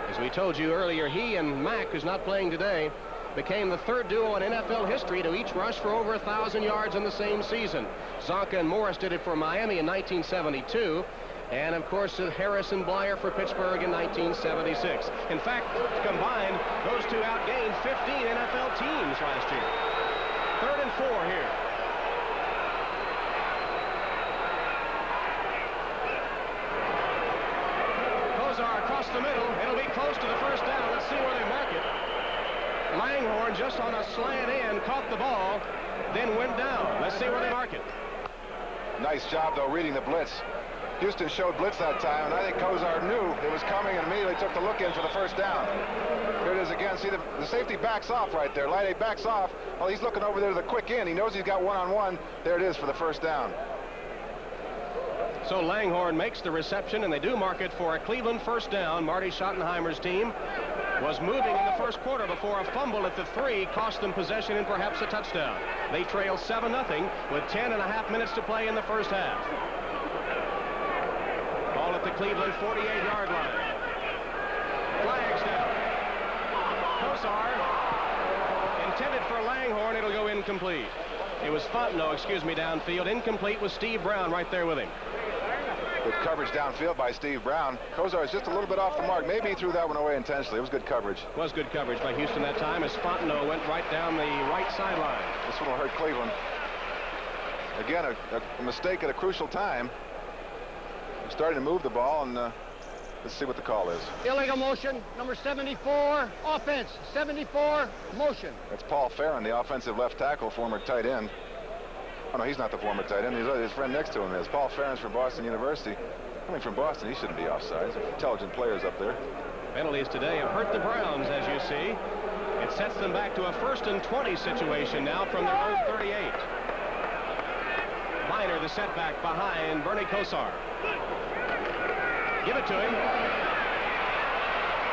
As we told you earlier, he and Mack, who's not playing today, became the 3rd duo in NFL history to each rush for over 1,000 yards in the same season. Zonka and Morris did it for Miami in 1972. And, of course, Harris and Blyer for Pittsburgh in 1976. In fact, combined, those 2 outgained 15 NFL teams last year. 3rd and 4 here. Kosar across the middle. It'll be close to the first down. Let's see where they mark it. Langhorne just on a slant in, caught the ball, then went down. Let's see where they mark it. Nice job, though, reading the blitz. Houston showed blitz that time, and I think Kosar knew it was coming and immediately took the look in for the first down. Here it is again. See, the safety backs off right there. Lide backs off. Well, he's looking over there to the quick in. He knows he's got one-on-one. There it is for the first down. So Langhorne makes the reception, and they do mark it for a Cleveland first down. Marty Schottenheimer's team was moving in the first quarter before a fumble at the 3 cost them possession and perhaps a touchdown. They trail 7-0 with 10.5 minutes to play in the first half. Ball at the Cleveland 48-yard line. Flags down. Kosar intended for Langhorne. It'll go incomplete. It was Fontenot, downfield. Incomplete with Steve Brown right there with him. Good coverage downfield by Steve Brown. Kosar is just a little bit off the mark. Maybe he threw that one away intentionally. It was good coverage. Was good coverage by Houston that time as Fontenot went right down the right sideline. This one will hurt Cleveland. Again, a mistake at a crucial time. He's starting to move the ball, and let's see what the call is. Illegal motion, number 74, offense, 74, motion. That's Paul Farron, the offensive left tackle, former tight end. Oh, no, he's not the former tight end. His friend next to him is. Paul Farron's from Boston University. Coming from Boston, he shouldn't be offside. Intelligent players up there. Penalties today have hurt the Browns, as you see. It sets them back to a 1st and 20 situation now from their own 38. Biner, the setback behind Bernie Kosar. Give it to him.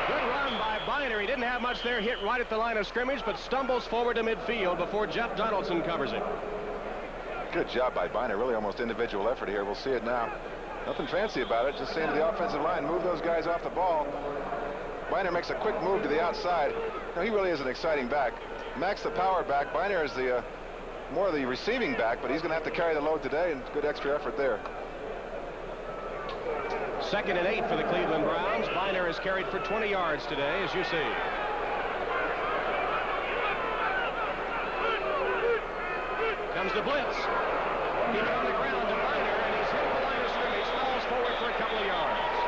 Good run by Biner. He didn't have much there. Hit right at the line of scrimmage, but stumbles forward to midfield before Jeff Donaldson covers him. Good job by Biner. Really almost individual effort here. We'll see it now. Nothing fancy about it. Just saying to the offensive line, move those guys off the ball. Biner makes a quick move to the outside. No, he really is an exciting back. Max the power back. Biner is the more the receiving back, but he's going to have to carry the load today, and good extra effort there. 2nd and 8 for the Cleveland Browns. Biner has carried for 20 yards today, as you see. Comes comes the blitz. He's on the ground to Minor, and he's hit the line of scrimmage, falls forward for a couple of yards.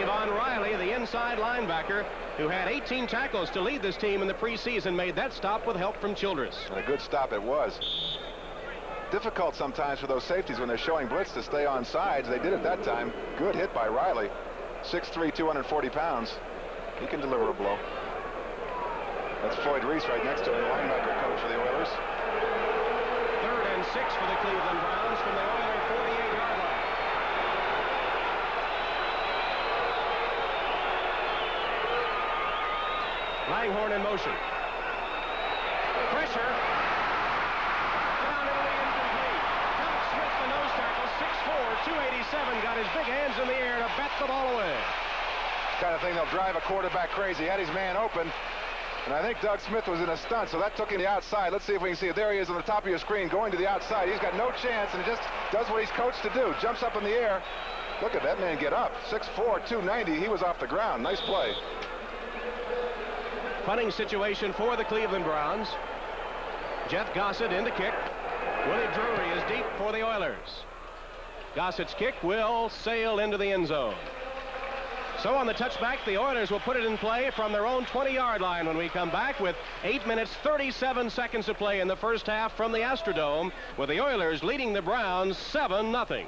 Avon Riley, the inside linebacker, who had 18 tackles to lead this team in the preseason, made that stop with help from Childress. And a good stop it was. Difficult sometimes for those safeties when they're showing blitz to stay on sides. They did it that time. Good hit by Riley. 6'3", 240 pounds. He can deliver a blow. That's Floyd Reese right next to him, the linebacker coach for the Oilers. 3rd and 6 for the Cleveland Browns from the Oiler 48-yard line. Langhorne in motion. Pressure. Down into the incomplete. Doug Smith, the nose tackle, 6'4", 287, got his big hands in the air to bat the ball away. Kind of thing that'll drive a quarterback crazy. Had his man open, and I think Doug Smith was in a stunt, so that took him to the outside. Let's see if we can see it. There he is on the top of your screen going to the outside. He's got no chance, and he just does what he's coached to do. Jumps up in the air. Look at that man get up. 6'4", 290. He was off the ground. Nice play. Punting situation for the Cleveland Browns. Jeff Gossett in to kick. Willie Drury is deep for the Oilers. Gossett's kick will sail into the end zone. So on the touchback, the Oilers will put it in play from their own 20-yard line when we come back with 8 minutes, 37 seconds to play in the first half from the Astrodome, with the Oilers leading the Browns 7-0.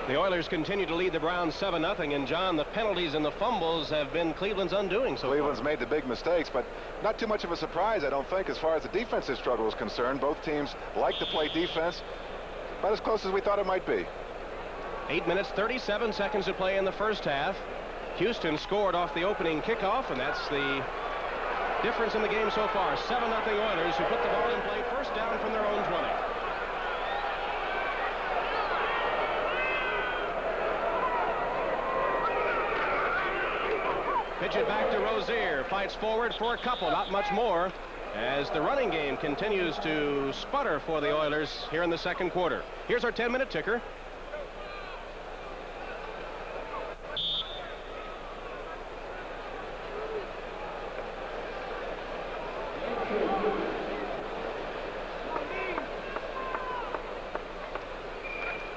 The Oilers continue to lead the Browns 7-0, and John, the penalties and the fumbles have been Cleveland's undoing so Cleveland's far. made the big mistakes, but not too much of a surprise, I don't think, as far as the defensive struggle is concerned. Both teams like to play defense, about as close as we thought it might be. 8 minutes, 37 seconds to play in the first half. Houston scored off the opening kickoff, and that's the difference in the game so far. 7-0 Oilers, who put the ball in play first down from their own 20. Pitch it back to Rozier. Fights forward for a couple, not much more, as the running game continues to sputter for the Oilers here in the second quarter. Here's our 10-minute ticker.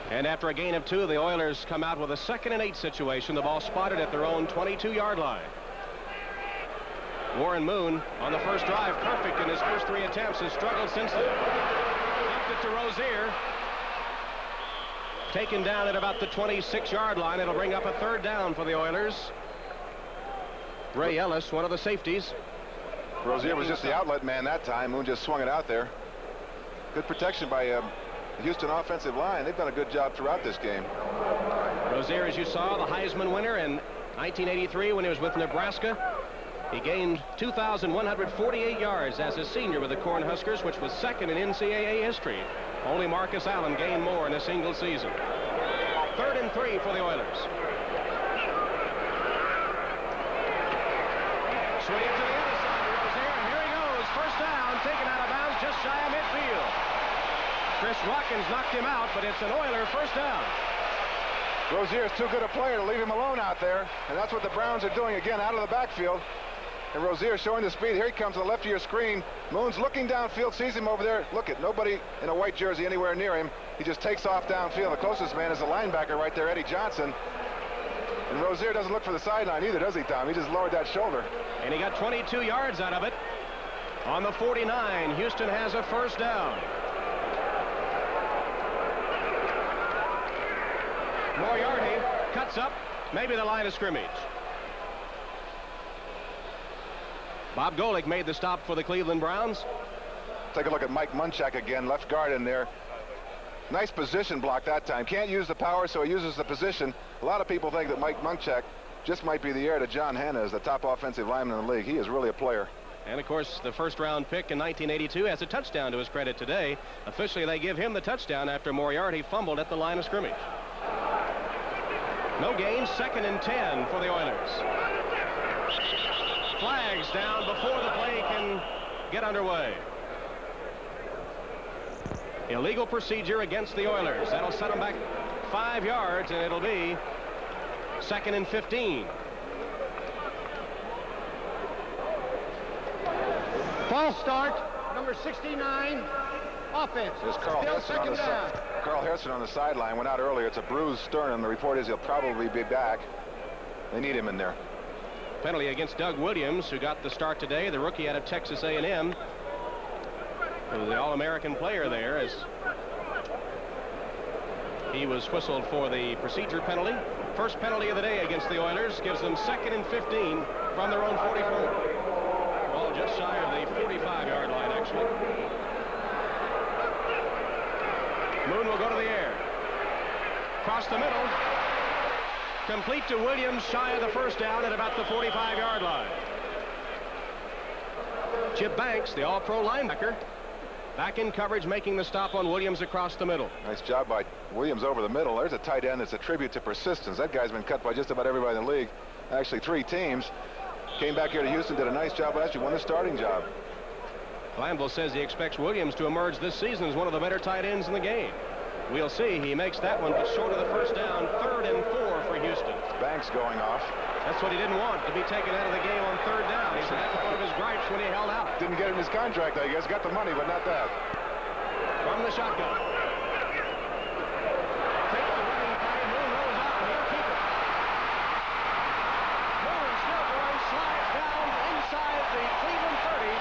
And after a gain of 2, the Oilers come out with a 2nd and 8 situation. The ball spotted at their own 22-yard line. Warren Moon on the first drive, perfect in his first 3 attempts, has struggled since then. Left it to Rozier. Taken down at about the 26-yard line. It'll bring up a 3rd down for the Oilers. Ray Ellis, one of the safeties. Rozier was just the outlet man that time. Moon just swung it out there. Good protection by the Houston offensive line. They've done a good job throughout this game. Rozier, as you saw, the Heisman winner in 1983 when he was with Nebraska. He gained 2,148 yards as a senior with the Cornhuskers, which was 2nd in NCAA history. Only Marcus Allen gained more in a single season. 3rd and 3 for the Oilers. Swing it to the other side of Rozier, and here he goes. First down, taken out of bounds just shy of midfield. Chris Watkins knocked him out, but it's an Oiler first down. Rozier's too good a player to leave him alone out there, and that's what the Browns are doing again out of the backfield. And Rozier showing the speed. Here he comes to the left of your screen. Moon's looking downfield, sees him over there. Look at nobody in a white jersey anywhere near him. He just takes off downfield. The closest man is the linebacker right there, Eddie Johnson. And Rozier doesn't look for the sideline either, does he, Tom? He just lowered that shoulder. And he got 22 yards out of it. On the 49, Houston has a first down. Moriarty cuts up, maybe the line of scrimmage. Bob Golick made the stop for the Cleveland Browns. Take a look at Mike Munchak again, left guard in there. Nice position block that time. Can't use the power, so he uses the position. A lot of people think that Mike Munchak just might be the heir to John Hanna as the top offensive lineman in the league. He is really a player. And, of course, the first-round pick in 1982 has a touchdown to his credit today. Officially, they give him the touchdown after Moriarty fumbled at the line of scrimmage. No gain, 2nd and 10 for the Oilers. Flags down before the play can get underway. Illegal procedure against the Oilers. That'll set them back 5 yards, and it'll be 2nd and 15. False start, number 69, offense. There's Carl Still Harrison on second the down. Carl Harrison on the sideline went out earlier. It's a bruised sternum. The report is he'll probably be back. They need him in there. Penalty against Doug Williams, who got the start today, the rookie out of Texas A&M. The All-American player there, as he was whistled for the procedure penalty. First penalty of the day against the Oilers gives them 2nd and 15 from their own 44. Ball just shy of the 45-yard line, actually. Moon will go to the air. Across the middle. Complete to Williams, shy of the first down at about the 45-yard line. Chip Banks, the all-pro linebacker, back in coverage, making the stop on Williams across the middle. Nice job by Williams over the middle. There's a tight end that's a tribute to persistence. That guy's been cut by just about everybody in the league. Actually, 3 teams. Came back here to Houston, did a nice job last year, won the starting job. Glanville says he expects Williams to emerge this season as one of the better tight ends in the game. We'll see. He makes that one, but short of the first down. 3rd and 4 for Houston. Banks going off. That's what he didn't want, to be taken out of the game on 3rd down. He said that was one of his gripes when he held out. Didn't get in his contract, I guess. Got the money, but not that. From the shotgun. Takes the running play. Moon rolls out. He'll keep it. Moon still going. Slides down inside the Cleveland 30.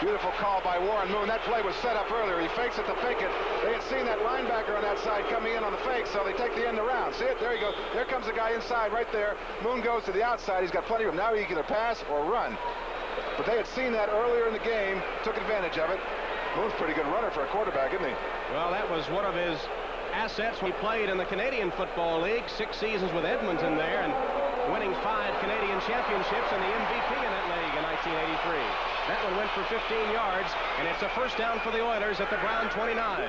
Beautiful call by Warren Moon. That play was set up earlier. He fakes it to Pickett. They had seen that linebacker on that side coming in on the fake, so they take the end around. See it? There you go. There comes the guy inside right there. Moon goes to the outside. He's got plenty of room. Now he can either pass or run. But they had seen that earlier in the game, took advantage of it. Moon's a pretty good runner for a quarterback, isn't he? Well, that was one of his assets when he played in the Canadian Football League. 6 seasons with Edmonton there and winning 5 Canadian championships and the MVP in that league in 1983. That one went for 15 yards, and it's a first down for the Oilers at the Brown 29.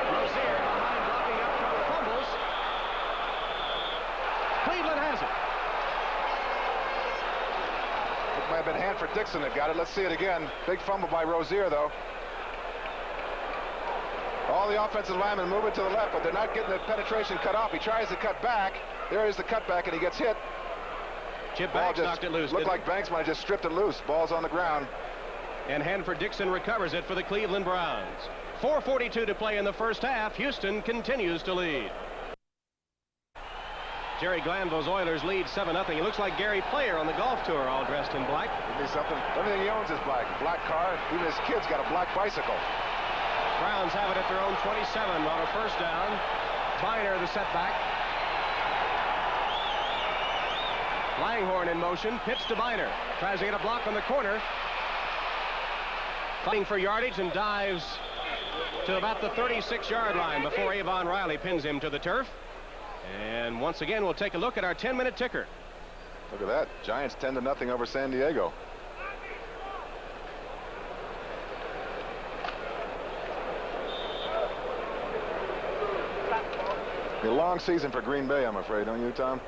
Rozier behind, blocking up trouble, fumbles. Cleveland has it. It might have been Hanford Dixon that got it. Let's see it again. Big fumble by Rozier, though. All the offensive linemen moving to the left, but they're not getting the penetration cut off. He tries to cut back. There is the cutback, and he gets hit. Chip Banks knocked it loose. Looked like Banks might have just stripped it loose. Ball's on the ground. And Hanford Dixon recovers it for the Cleveland Browns. 4:42 to play in the first half. Houston continues to lead. Jerry Glanville's Oilers lead 7-0. He looks like Gary Player on the golf tour, all dressed in black. Give me something. Everything he owns is black. Black car. Even his kid's got a black bicycle. Browns have it at their own 27 on a first down. Biner the setback. Langhorn in motion, pitch to Biner. Tries to get a block on the corner. Fighting for yardage and dives to about the 36-yard line before Avon Riley pins him to the turf. And once again, we'll take a look at our 10-minute ticker. Look at that. Giants 10-0 over San Diego. A long season for Green Bay, I'm afraid, don't you, Tom?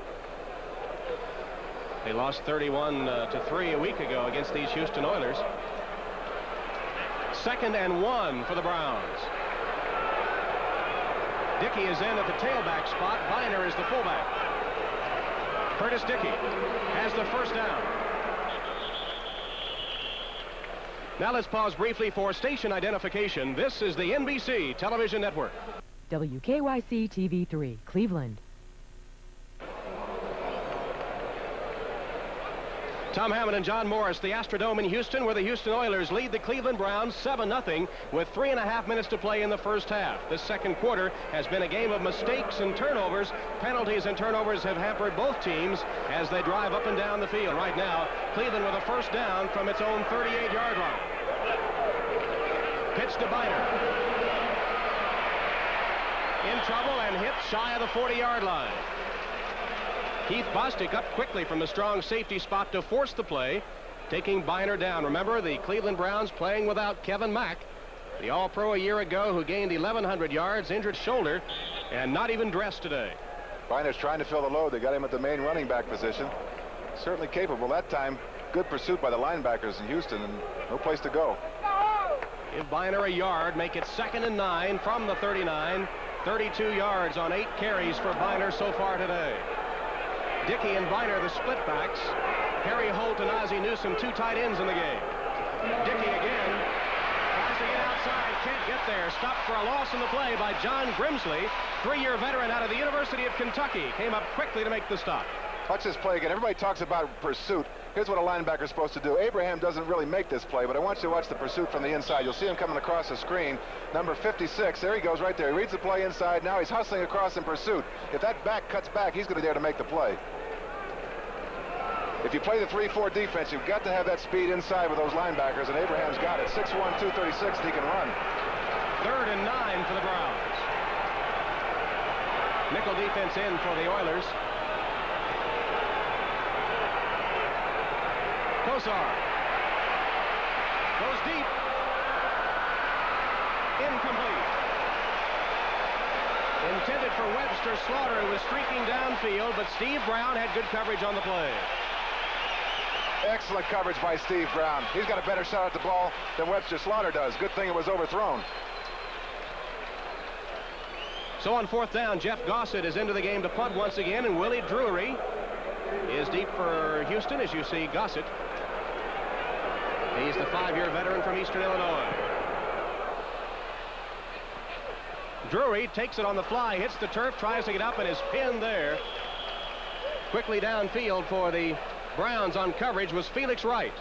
They lost 31-3 a week ago against these Houston Oilers. 2nd and 1 for the Browns. Dickey is in at the tailback spot. Biner is the fullback. Curtis Dickey has the first down. Now let's pause briefly for station identification. This is the NBC Television Network. WKYC TV3, Cleveland. Tom Hammond and John Morris, the Astrodome in Houston, where the Houston Oilers lead the Cleveland Browns 7-0 with 3.5 minutes to play in the first half. This second quarter has been a game of mistakes and turnovers. Penalties and turnovers have hampered both teams as they drive up and down the field. Right now, Cleveland with a first down from its own 38-yard line. Pitch to Biner. In trouble and hit shy of the 40-yard line. Keith Bostic up quickly from a strong safety spot to force the play, taking Biner down. Remember, the Cleveland Browns playing without Kevin Mack, the All-Pro a year ago who gained 1,100 yards, injured shoulder, and not even dressed today. Biner's trying to fill the load. They got him at the main running back position. Certainly capable that time. Good pursuit by the linebackers in Houston, and no place to go. Give Biner a yard, make it 2nd and 9 from the 39. 32 yards on 8 carries for Biner so far today. Dickey and Biner, the split backs. Harry Holt and Ozzie Newsome, 2 tight ends in the game. Dickey again. Tries to get outside. Can't get there. Stopped for a loss in the play by John Grimsley, 3-year veteran out of the University of Kentucky. Came up quickly to make the stop. Watch this play again. Everybody talks about pursuit. Here's what a linebacker is supposed to do. Abraham doesn't really make this play, but I want you to watch the pursuit from the inside. You'll see him coming across the screen. Number 56. There he goes right there. He reads the play inside. Now he's hustling across in pursuit. If that back cuts back, he's going to be there to make the play. If you play the 3-4 defense, you've got to have that speed inside with those linebackers, and Abraham's got it. 6'1", 236, and he can run. 3rd and 9 for the Browns. Nickel defense in for the Oilers. Kosar goes deep. Incomplete. Intended for Webster. Slaughter, who was streaking downfield, but Steve Brown had good coverage on the play. Excellent coverage by Steve Brown. He's got a better shot at the ball than Webster. Slaughter does. Good thing it was overthrown. So on 4th down, Jeff Gossett is into the game to punt once again, and Willie Drury is deep for Houston, as you see Gossett. He's the 5-year veteran from Eastern Illinois. Drury takes it on the fly, hits the turf, tries to get up, and is pinned there. Quickly downfield for the Browns on coverage was Felix Wright.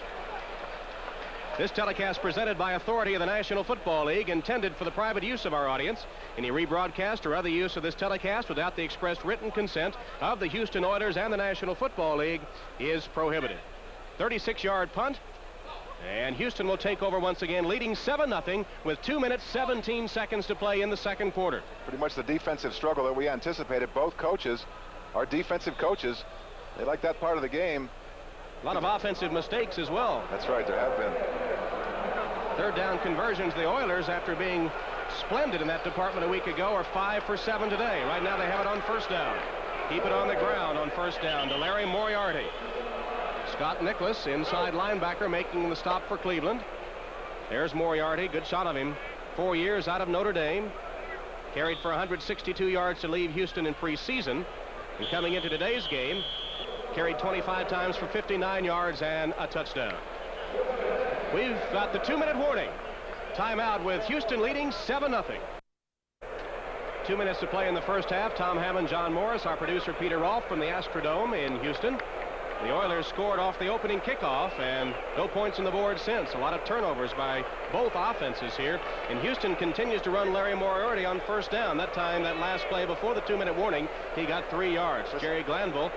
This telecast presented by authority of the National Football League, intended for the private use of our audience. Any rebroadcast or other use of this telecast without the expressed written consent of the Houston Oilers and the National Football League is prohibited. 36-yard punt, and Houston will take over once again, leading 7-0 with 2 minutes, 17 seconds to play in the second quarter. Pretty much the defensive struggle that we anticipated. Both coaches are defensive coaches. They like that part of the game. A lot of offensive mistakes as well. That's right, there have been. 3rd down conversions. The Oilers, after being splendid in that department a week ago, are 5 for 7 today. Right now they have it on 1st down. Keep it on the ground on 1st down to Larry Moriarty. Scott Nicholas, inside linebacker, making the stop for Cleveland. There's Moriarty. Good shot of him. 4 years out of Notre Dame. Carried for 162 yards to leave Houston in preseason. And coming into today's game, carried 25 times for 59 yards and a touchdown. We've got the 2-minute warning. Timeout with Houston leading 7-0. 2 minutes to play in the first half. Tom Hammond, John Morris, our producer Peter Rolfe from the Astrodome in Houston. The Oilers scored off the opening kickoff, and no points on the board since. A lot of turnovers by both offenses here. And Houston continues to run Larry Moriarty on 1st down. That time, that last play before the 2-minute warning, he got 3 yards. Jerry Glanville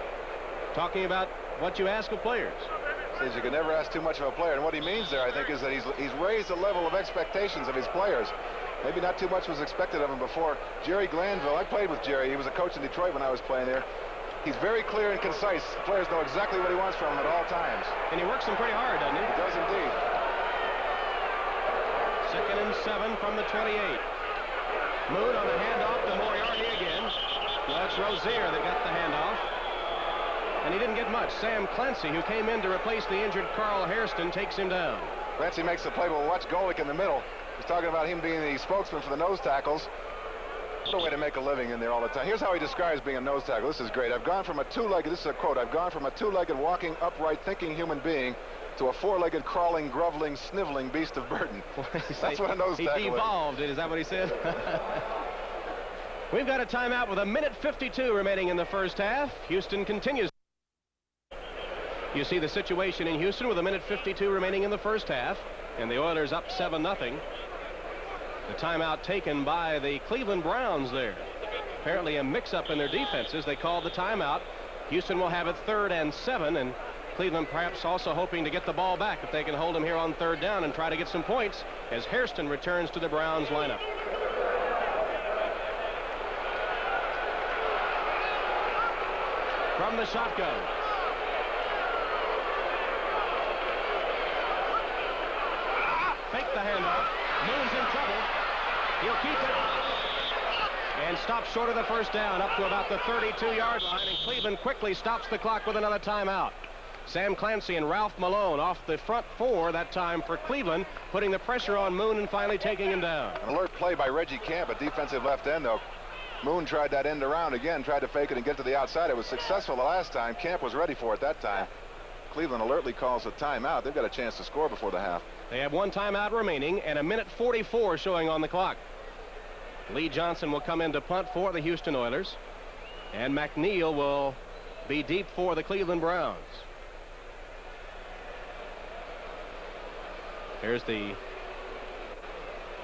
talking about what you ask of players. Says you can never ask too much of a player, and what he means there, I think, is that he's raised the level of expectations of his players. Maybe not too much was expected of him before. Jerry Glanville, I played with Jerry. He was a coach in Detroit when I was playing there. He's very clear and concise. Players know exactly what he wants from him at all times. And he works them pretty hard, doesn't he? He does indeed. 2nd and 7 from the 28. Moon on the handoff to Moriarty again. That's Rozier that got the handoff. And he didn't get much. Sam Clancy, who came in to replace the injured Carl Hairston, takes him down. Clancy makes the play, but watch Golick in the middle. He's talking about him being the spokesman for the nose tackles. What a way to make a living in there all the time. Here's how he describes being a nose tackle. This is great. I've gone from a two-legged, this is a quote, I've gone from a two-legged, walking, upright, thinking human being to a four-legged, crawling, groveling, sniveling beast of burden. That's what a nose tackle is. He devolved, is that what he said? We've got a timeout with 1:52 remaining in the first half. Houston continues. You see the situation in Houston with 1:52 remaining in the first half, and the Oilers up 7-0. The timeout taken by the Cleveland Browns there. Apparently a mix-up in their defenses. They called the timeout. Houston will have it 3rd and 7, and Cleveland perhaps also hoping to get the ball back if they can hold them here on 3rd down and try to get some points as Hairston returns to the Browns lineup. From the shotgun. Fake the handoff. Moon's in trouble. He'll keep it. And stops short of the first down, up to about the 32-yard line, and Cleveland quickly stops the clock with another timeout. Sam Clancy and Ralph Malone off the front four that time for Cleveland, putting the pressure on Moon and finally taking him down. An alert play by Reggie Camp, a defensive left end, though. Moon tried that end around again, tried to fake it and get to the outside. It was successful the last time. Camp was ready for it that time. Cleveland alertly calls a timeout. They've got a chance to score before the half. They have one timeout remaining and 1:44 showing on the clock. Lee Johnson will come in to punt for the Houston Oilers, and McNeil will be deep for the Cleveland Browns. Here's the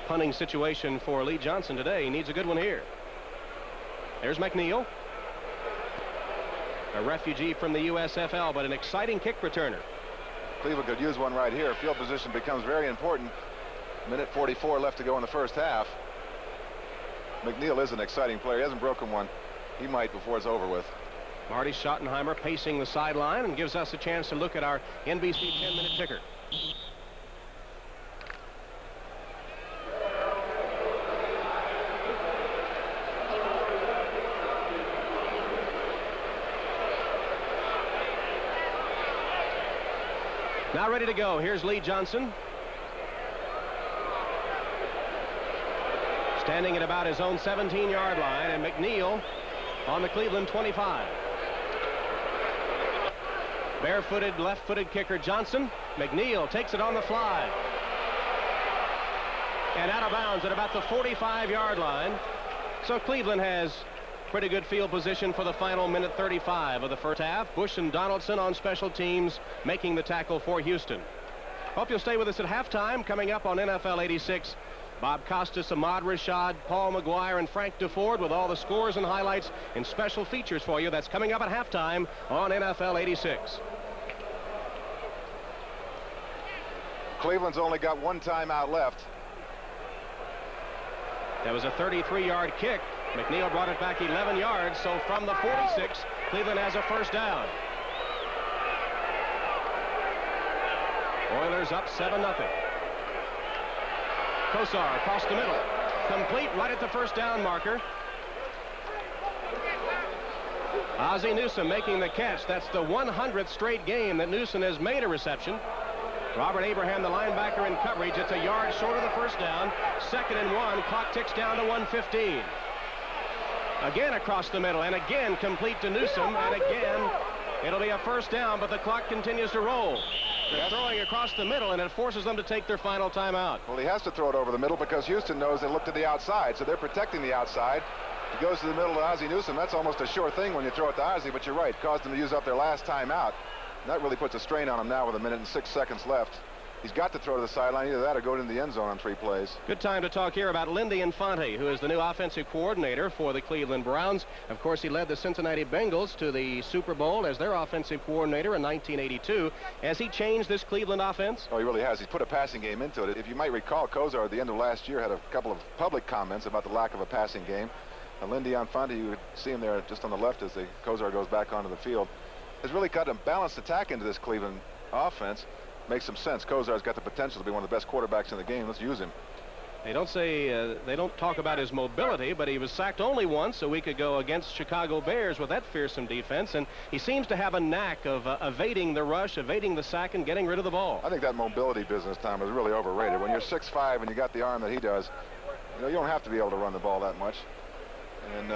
punting situation for Lee Johnson today. He needs a good one here. There's McNeil, a refugee from the USFL, but an exciting kick returner. Cleveland could use one right here. Field position becomes very important. 1:44 left to go in the first half. McNeil is an exciting player. He hasn't broken one. He might before it's over with. Marty Schottenheimer pacing the sideline and gives us a chance to look at our NBC 10-minute ticker. Now ready to go. Here's Lee Johnson. Standing at about his own 17-yard line, and McNeil on the Cleveland 25. Barefooted, left-footed kicker Johnson. McNeil takes it on the fly. And out of bounds at about the 45-yard line. So Cleveland has pretty good field position for the final 1:35 of the first half. Bush and Donaldson on special teams making the tackle for Houston. Hope you'll stay with us at halftime. Coming up on NFL 86, Bob Costas, Ahmad Rashad, Paul McGuire, and Frank DeFord with all the scores and highlights and special features for you. That's coming up at halftime on NFL 86. Cleveland's only got one timeout left. That was a 33-yard kick. McNeil brought it back 11 yards, so from the 46, Cleveland has a first down. Oilers up 7-0. Kosar across the middle. Complete right at the first down marker. Ozzie Newsome making the catch. That's the 100th straight game that Newsome has made a reception. Robert Abraham, the linebacker, in coverage. It's a yard short of the first down. 2nd and 1. Clock ticks down to 1:15. Again across the middle, and again complete to Newsome, and again it'll be a first down, but the clock continues to roll. They're throwing across the middle, and it forces them to take their final timeout. Well, he has to throw it over the middle because Houston knows they look to the outside, so they're protecting the outside. He goes to the middle to Ozzie Newsome. That's almost a sure thing when you throw it to Ozzie, but you're right. Caused them to use up their last timeout. And that really puts a strain on him now with 1 minute and 6 seconds left. He's got to throw to the sideline, either that or go into the end zone on 3 plays. Good time to talk here about Lindy Infante, who is the new offensive coordinator for the Cleveland Browns. Of course, he led the Cincinnati Bengals to the Super Bowl as their offensive coordinator in 1982. Has he changed this Cleveland offense? Oh, he really has. He's put a passing game into it. If you might recall, Kosar at the end of last year had a couple of public comments about the lack of a passing game. And Lindy Infante, you would see him there just on the left as the Kosar goes back onto the field, has really got a balanced attack into this Cleveland offense. Makes some sense. Kosar's got the potential to be one of the best quarterbacks in the game. Let's use him. They don't talk about his mobility, but he was sacked only once a week ago against Chicago Bears with that fearsome defense, and he seems to have a knack of evading the rush, evading the sack, and getting rid of the ball. I think that mobility business, Tom, is really overrated. When you're 6'5" and you got the arm that he does, you don't have to be able to run the ball that much. And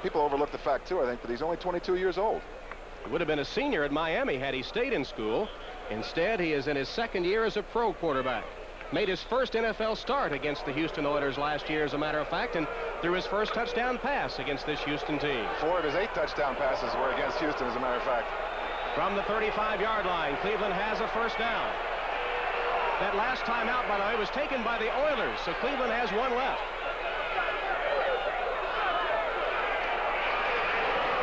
people overlook the fact, too, I think, that he's only 22 years old. He would have been a senior at Miami had he stayed in school. Instead, he is in his 2nd year as a pro quarterback. Made his first NFL start against the Houston Oilers last year, as a matter of fact, and threw his first touchdown pass against this Houston team. 4 of his 8 touchdown passes were against Houston, as a matter of fact. From the 35-yard line, Cleveland has a first down. That last time out, by the way, was taken by the Oilers, so Cleveland has one left.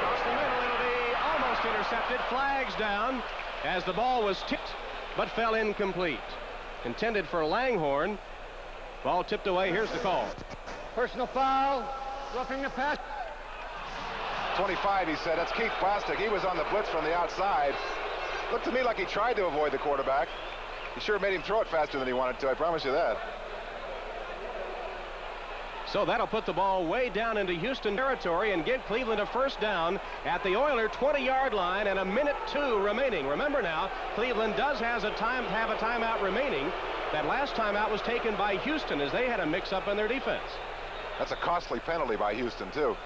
Across the middle, it'll be almost intercepted. Flags down as the ball was tipped but fell incomplete. Intended for Langhorne. Ball tipped away. Here's the call. Personal foul. Roughing the pass. 25, he said. That's Keith Plastic. He was on the blitz from the outside. Looked to me like he tried to avoid the quarterback. He sure made him throw it faster than he wanted to. I promise you that. So that'll put the ball way down into Houston territory and give Cleveland a first down at the Oiler 20-yard line, and 1:02 remaining. Remember now, Cleveland does have a timeout remaining. That last timeout was taken by Houston as they had a mix-up in their defense. That's a costly penalty by Houston, too.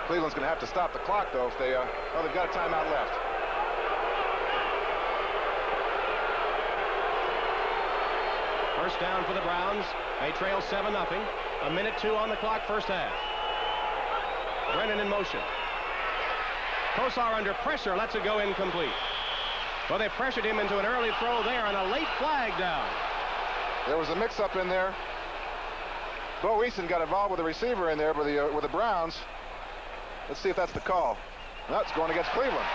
Cleveland's going to have to stop the clock, though, if they, well, they've got a timeout left. First down for the Browns. They trail 7-0. 1:02 on the clock, first half. Brennan in motion. Kosar under pressure, lets it go incomplete. Well, they pressured him into an early throw there and a late flag down. There was a mix-up in there. Bo Eason got involved with the receiver in there with the Browns. Let's see if that's the call. No, it's going against Cleveland.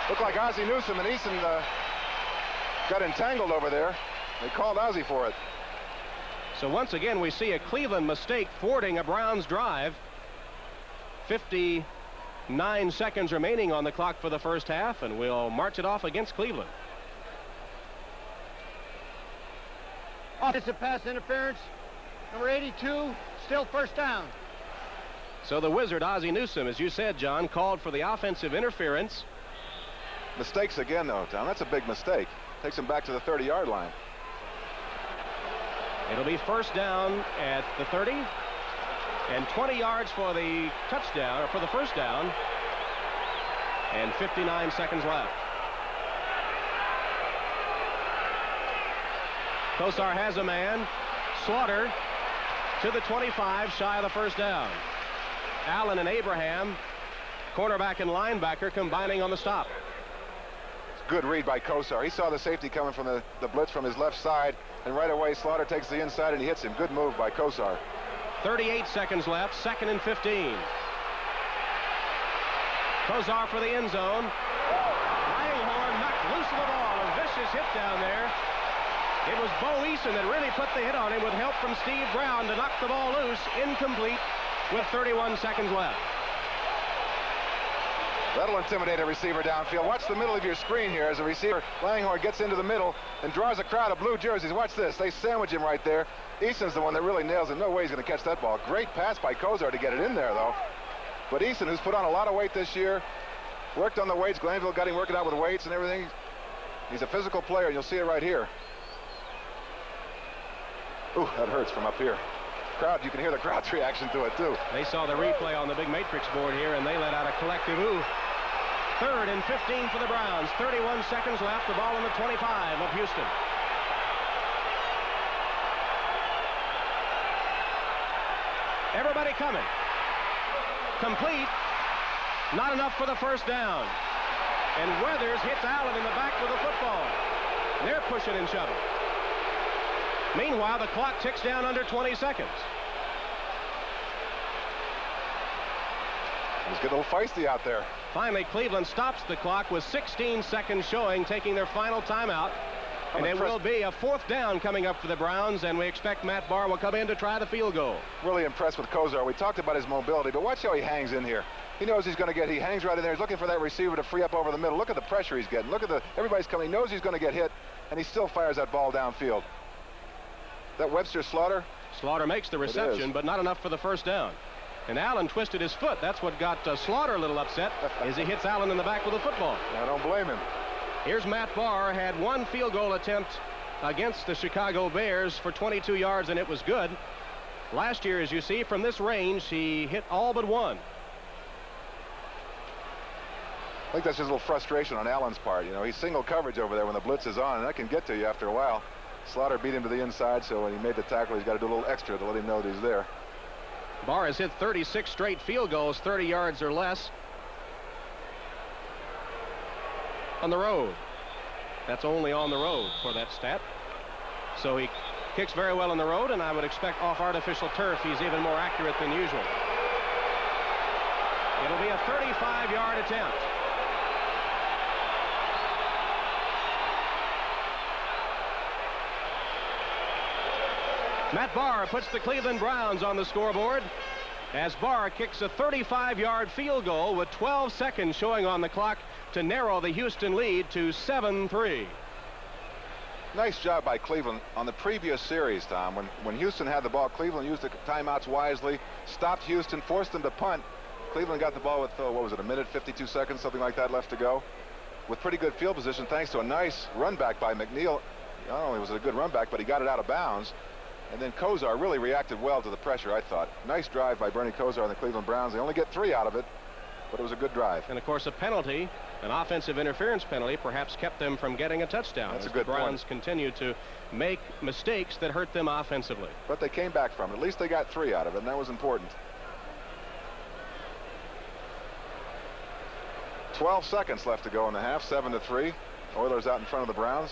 Looked like Ozzie Newsome and Eason got entangled over there. They called Ozzie for it. So once again, we see a Cleveland mistake thwarting a Browns drive. 59 seconds remaining on the clock for the first half, and we'll march it off against Cleveland. Offensive pass interference. Number 82, still first down. So the wizard, Ozzie Newsome, as you said, John, called for the offensive interference. Mistakes again, though, Tom. That's a big mistake. Takes him back to the 30-yard line. It'll be first down at the 30 and 20 yards for the touchdown, or for the first down, and 59 seconds left. Kosar has a man. Slaughter to the 25, shy of the first down. Allen and Abraham, cornerback and linebacker, combining on the stop. Good read by Kosar. He saw the safety coming from the blitz from his left side, and right away Slaughter takes the inside and he hits him. Good move by Kosar. 38 seconds left, 2nd and 15. Kosar for the end zone. Langhorn knocked loose of the ball. A vicious hit down there. It was Bo Eason that really put the hit on him with help from Steve Brown to knock the ball loose. Incomplete with 31 seconds left. That'll intimidate a receiver downfield. Watch the middle of your screen here as a receiver. Langhorn gets into the middle and draws a crowd of blue jerseys. Watch this. They sandwich him right there. Eason's the one that really nails him. No way he's going to catch that ball. Great pass by Kosar to get it in there, though. But Eason, who's put on a lot of weight this year, worked on the weights. Glanville got him working out with weights and everything. He's a physical player, and you'll see it right here. Ooh, that hurts from up here. Crowd, you can hear the crowd's reaction to it, too. They saw the replay on the big matrix board here, and they let out a collective ooh. 3rd and 15 for the Browns. 31 seconds left. The ball in the 25 of Houston. Everybody coming. Complete. Not enough for the first down. And Weathers hits Allen in the back with the football. They're pushing and shoving. Meanwhile, the clock ticks down under 20 seconds. It's getting a little feisty out there. Finally, Cleveland stops the clock with 16 seconds showing, taking their final timeout. And it will be a 4th down coming up for the Browns, and we expect Matt Barr will come in to try the field goal. Really impressed with Kosar. We talked about his mobility, but watch how he hangs in here. He knows he's going to get, he hangs right in there. He's looking for that receiver to free up over the middle. Look at the pressure he's getting. Look at everybody's coming. He knows he's going to get hit, and he still fires that ball downfield. That Webster Slaughter? Slaughter makes the reception, but not enough for the first down. And Allen twisted his foot. That's what got Slaughter a little upset, as he hits Allen in the back with a football. I don't blame him. Here's Matt Barr, had one field goal attempt against the Chicago Bears for 22 yards, and it was good. Last year, as you see, from this range, he hit all but one. I think that's just a little frustration on Allen's part. You know, he's single coverage over there when the blitz is on, and that can get to you after a while. Slaughter beat him to the inside, so when he made the tackle, he's got to do a little extra to let him know that he's there. Barr has hit 36 straight field goals, 30 yards or less, on the road. That's only on the road for that stat. So he kicks very well on the road, and I would expect off artificial turf he's even more accurate than usual. It'll be a 35-yard attempt. Matt Barr puts the Cleveland Browns on the scoreboard as Barr kicks a 35-yard field goal with 12 seconds showing on the clock to narrow the Houston lead to 7-3. Nice job by Cleveland on the previous series, Tom. When Houston had the ball, Cleveland used the timeouts wisely, stopped Houston, forced them to punt. Cleveland got the ball with, what was it, a minute, 52 seconds, something like that left to go, with pretty good field position thanks to a nice run back by McNeil. Not only was it a good run back, but he got it out of bounds. And then Kosar really reacted well to the pressure, I thought. Nice drive by Bernie Kosar on the Cleveland Browns. They only get 3 out of it, but it was a good drive. And, of course, a penalty, an offensive interference penalty, perhaps kept them from getting a touchdown. That's a good point. The Browns continue to make mistakes that hurt them offensively. But they came back from it. At least they got 3 out of it, and that was important. 12 seconds left to go in the half, 7-3. Oilers out in front of the Browns.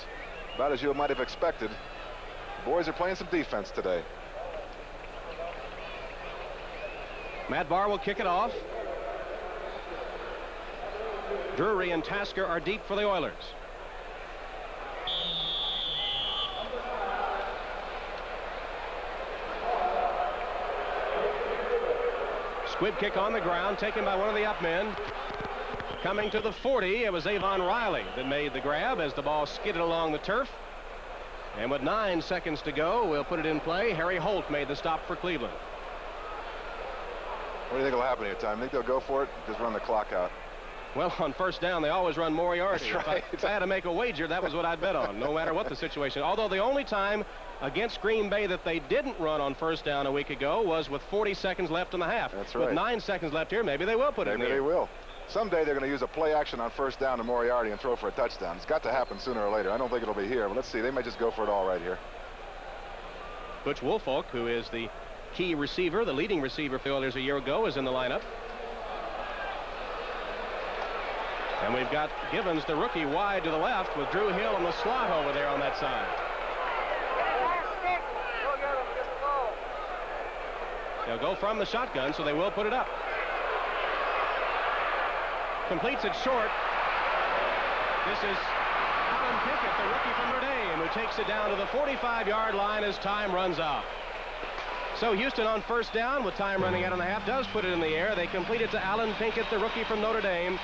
About as you might have expected. The boys are playing some defense today. Matt Barr will kick it off. Drury and Tasker are deep for the Oilers. Squib kick on the ground, taken by one of the up men. Coming to the 40, it was Avon Riley that made the grab as the ball skidded along the turf. And with 9 seconds to go, we'll put it in play. Harry Holt made the stop for Cleveland. What do you think will happen here, Tom? Think they'll go for it? Just run the clock out. Well, on first down, they always run Moriarty. That's right. If I had to make a wager, that was what I'd bet on, no matter what the situation. Although the only time against Green Bay that they didn't run on first down a week ago was with 40 seconds left in the half. That's right. With 9 seconds left here, maybe they will put it in. Maybe they will. Someday they're going to use a play action on first down to Moriarty and throw for a touchdown. It's got to happen sooner or later. I don't think it'll be here, but let's see. They might just go for it all right here. Butch Woolfolk, who is the key receiver, the leading receiver for the Oilers a year ago, is in the lineup. And we've got Givens, the rookie, wide to the left with Drew Hill in the slot over there on that side. They'll go from the shotgun, so they will put it up. Completes it short. This is Alan Pinkett, the rookie from Notre Dame, who takes it down to the 45-yard line as time runs out. So Houston on first down with time running out on the half does put it in the air. They complete it to Alan Pinkett, the rookie from Notre Dame.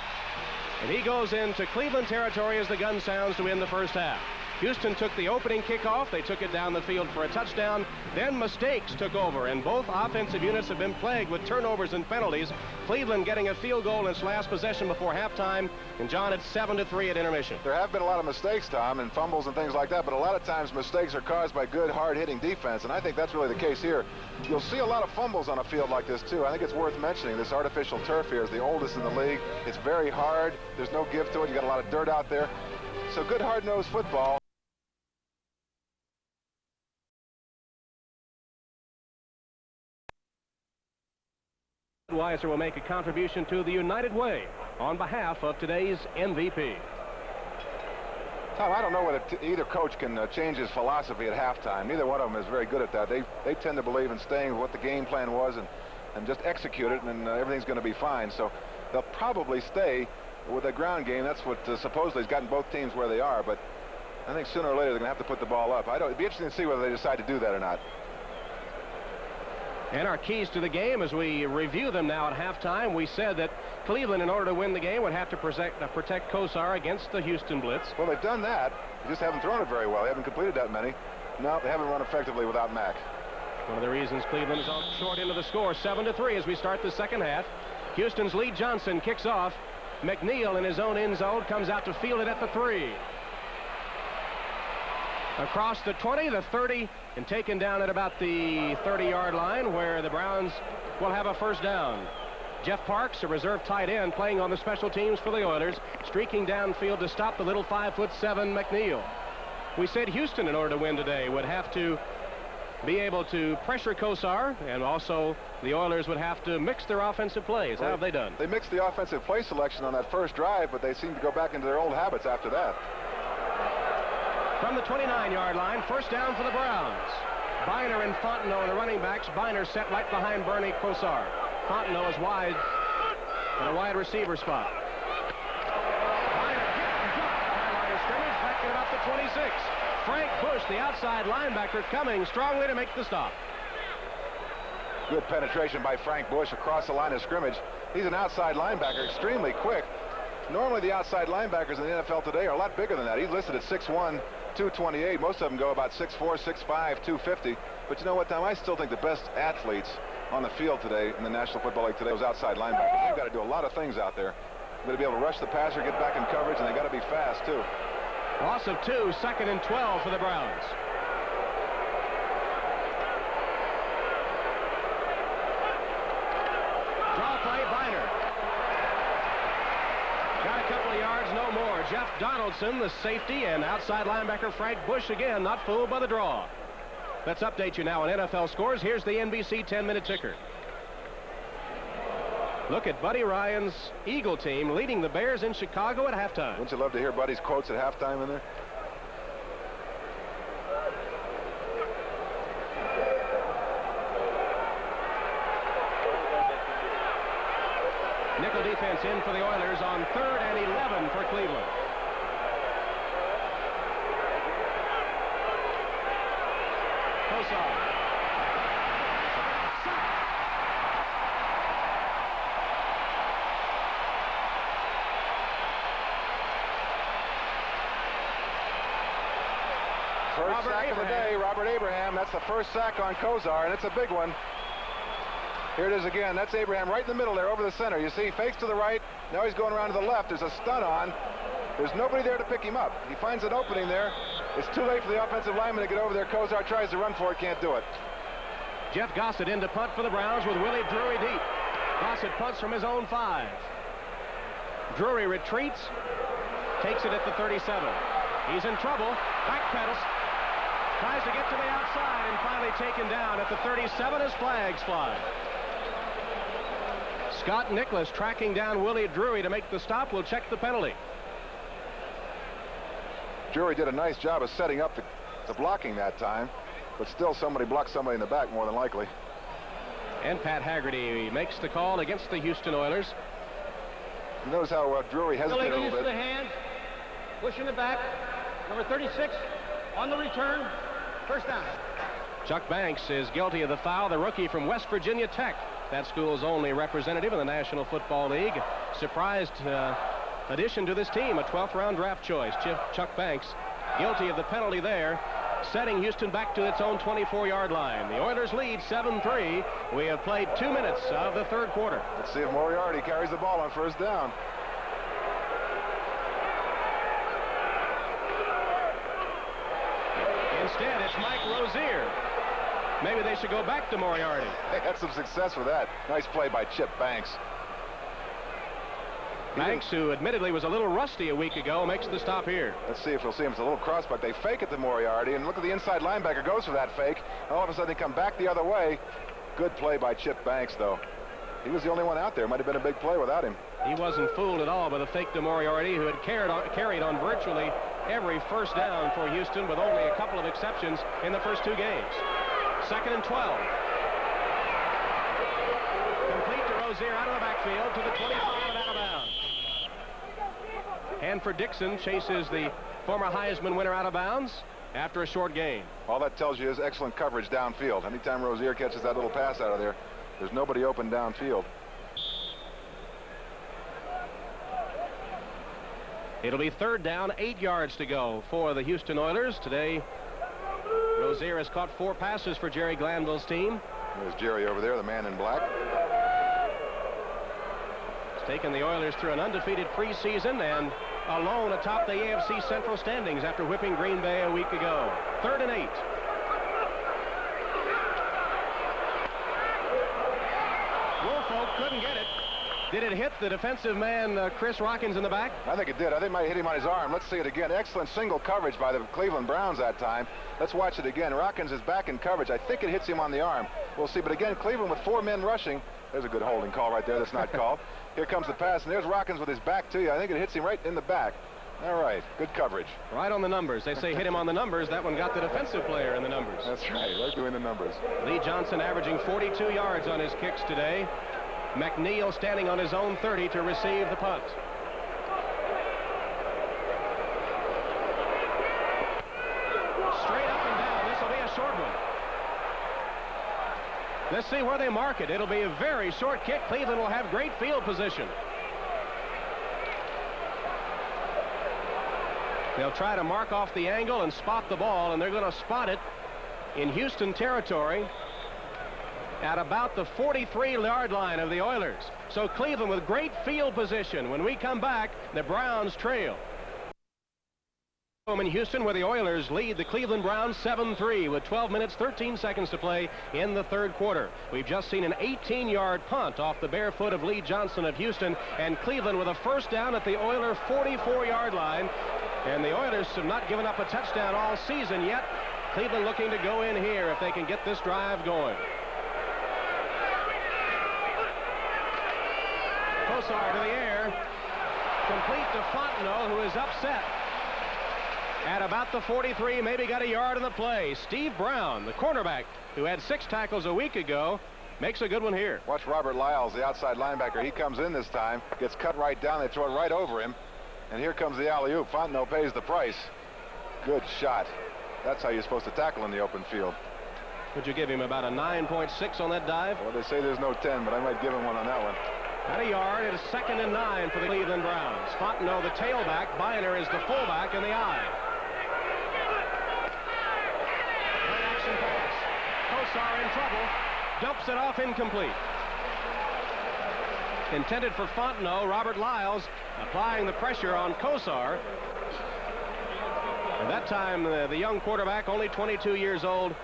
And he goes into Cleveland territory as the gun sounds to win the first half. Houston took the opening kickoff. They took it down the field for a touchdown. Then mistakes took over, and both offensive units have been plagued with turnovers and penalties. Cleveland getting a field goal in its last possession before halftime. And, John, it's 7-3 at intermission. There have been a lot of mistakes, Tom, and fumbles and things like that, but a lot of times mistakes are caused by good, hard-hitting defense, and I think that's really the case here. You'll see a lot of fumbles on a field like this, too. I think it's worth mentioning this artificial turf here is the oldest in the league. It's very hard. There's no give to it. You got a lot of dirt out there. So good, hard-nosed football. Weiser will make a contribution to the United Way on behalf of today's MVP. Tom, I don't know whether either coach can change his philosophy at halftime. Neither one of them is very good at that. They tend to believe in staying with what the game plan was and just execute it, and everything's going to be fine. So they'll probably stay with a ground game. That's what supposedly has gotten both teams where they are. But I think sooner or later they're going to have to put the ball up. It'd be interesting to see whether they decide to do that or not. And our keys to the game, as we review them now at halftime, we said that Cleveland, in order to win the game, would have to protect Kosar against the Houston blitz. Well, they've done that. They just haven't thrown it very well. They haven't completed that many. No, they haven't run effectively without Mack. One of the reasons Cleveland is on short into the score, 7-3 as we start the second half. Houston's Lee Johnson kicks off. McNeil in his own end zone comes out to field it at the 3. Across the 20, the 30, and taken down at about the 30-yard line where the Browns will have a first down. Jeff Parks, a reserve tight end, playing on the special teams for the Oilers, streaking downfield to stop the little 5'7" McNeil. We said Houston, in order to win today, would have to be able to pressure Kosar, and also the Oilers would have to mix their offensive plays. How have they done? They mixed the offensive play selection on that first drive, but they seem to go back into their old habits after that. From the 29-yard line, first down for the Browns. Biner and Fontenot are the running backs. Biner set right behind Bernie Kosar. Fontenot is wide in a wide receiver spot. Biner line of scrimmage back at about the 26. Frank Bush, the outside linebacker, coming strongly to make the stop. Good penetration by Frank Bush across the line of scrimmage. He's an outside linebacker, extremely quick. Normally the outside linebackers in the NFL today are a lot bigger than that. He's listed at 6'1", 228. Most of them go about 6'4", 6'5", 250. But you know what, Tom? I still think the best athletes on the field today in the National Football League today was outside linebackers. They've got to do a lot of things out there. They've got to be able to rush the passer, get back in coverage, and they got to be fast too. Loss of 2, 2nd and 12 for the Browns. Draw play, Biner. Got a couple of yards, no more. Jeff Donaldson, the safety, and outside linebacker Frank Bush again, not fooled by the draw. Let's update you now on NFL scores. Here's the NBC 10-minute ticker. Look at Buddy Ryan's Eagle team leading the Bears in Chicago at halftime. Wouldn't you love to hear Buddy's quotes at halftime in there? Nickel defense in for the Oilers on 3rd and 11 for Cleveland. Kosar. First sack of the day, Robert Abraham. That's the first sack on Kosar, and it's a big one. Here it is again. That's Abraham right in the middle there, over the center. You see, fakes to the right. Now he's going around to the left. There's a stun on. There's nobody there to pick him up. He finds an opening there. It's too late for the offensive lineman to get over there. Kosar tries to run for it, can't do it. Jeff Gossett in to punt for the Browns with Willie Drury deep. Gossett punts from his own 5. Drury retreats, takes it at the 37. He's in trouble. Backpedals. Tries to get to the outside and finally taken down at the 37 as flags fly. Scott Nicholas tracking down Willie Drury to make the stop. Will check the penalty. Drury did a nice job of setting up the blocking that time, but still somebody blocked somebody in the back more than likely. And Pat Haggerty makes the call against the Houston Oilers. You notice how Drury hesitated a little bit. The hand, pushing it back. Number 36 on the return. First down. Chuck Banks is guilty of the foul. The rookie from West Virginia Tech, that school's only representative in the National Football League. Surprised addition to this team, a 12th round draft choice. Chuck Banks guilty of the penalty there, setting Houston back to its own 24-yard line. The Oilers lead 7-3. We have played 2 minutes of the third quarter. Let's see if Moriarty carries the ball on first down. Instead, it's Mike Rozier. Maybe they should go back to Moriarty. They had some success with that. Nice play by Chip Banks. Banks, who admittedly was a little rusty a week ago, makes the stop here. Let's see if we'll see him. It's a little crossback. They fake it to Moriarty, and look at the inside linebacker goes for that fake. All of a sudden, they come back the other way. Good play by Chip Banks, though. He was the only one out there. Might have been a big play without him. He wasn't fooled at all by the fake to Moriarty, who had carried on virtually every first down for Houston, with only a couple of exceptions in the first 2 games. 2nd and 12. Complete to Rozier out of the backfield to the 25 and out of bounds. Hanford Dixon chases the former Heisman winner out of bounds after a short gain. All that tells you is excellent coverage downfield. Anytime Rozier catches that little pass out of there, there's nobody open downfield. It'll be 3rd down, 8 yards to go for the Houston Oilers. Today, Rozier has caught 4 passes for Jerry Glanville's team. There's Jerry over there, the man in black. It's taken the Oilers through an undefeated preseason and alone atop the AFC Central standings after whipping Green Bay a week ago. 3rd and 8. Woolfolk couldn't get it. Did it hit the defensive man, Chris Rockins, in the back? I think it did. I think it might hit him on his arm. Let's see it again. Excellent single coverage by the Cleveland Browns that time. Let's watch it again. Rockins is back in coverage. I think it hits him on the arm. We'll see. But again, Cleveland with 4 men rushing. There's a good holding call right there. That's not called. Here comes the pass, and there's Rockins with his back to you. I think it hits him right in the back. All right. Good coverage. Right on the numbers. They say hit him on the numbers. That one got the defensive player in the numbers. That's right. Right doing the numbers. Lee Johnson averaging 42 yards on his kicks today. McNeil standing on his own 30 to receive the punt. Straight up and down. This will be a short one. Let's see where they mark it. It'll be a very short kick. Cleveland will have great field position. They'll try to mark off the angle and spot the ball, and they're going to spot it in Houston territory at about the 43-yard line of the Oilers. So Cleveland with great field position. When we come back, the Browns trail. In Houston, where the Oilers lead the Cleveland Browns 7-3 with 12 minutes 13 seconds to play in the third quarter. We've just seen an 18-yard punt off the bare foot of Lee Johnson of Houston, and Cleveland with a first down at the Oiler 44-yard line. And the Oilers have not given up a touchdown all season yet. Cleveland looking to go in here if they can get this drive going. Kosar to the air, complete to Fontenot, who is upset at about the 43, maybe got a yard in the play. Steve Brown, the cornerback, who had 6 tackles a week ago, makes a good one here. Watch Robert Lyles, the outside linebacker. He comes in this time, gets cut right down. They throw it right over him. And here comes the alley-oop. Fontenot pays the price. Good shot. That's how you're supposed to tackle in the open field. Would you give him about a 9.6 on that dive? Well, they say there's no 10, but I might give him one on that one. At a yard, it is 2nd and 9 for the Cleveland Browns. Fontenot, the tailback. Biner is the fullback in the eye. Play-action pass. Kosar in trouble. Dumps it off incomplete. Intended for Fontenot. Robert Lyles applying the pressure on Kosar. At that time, the young quarterback, only 22 years old,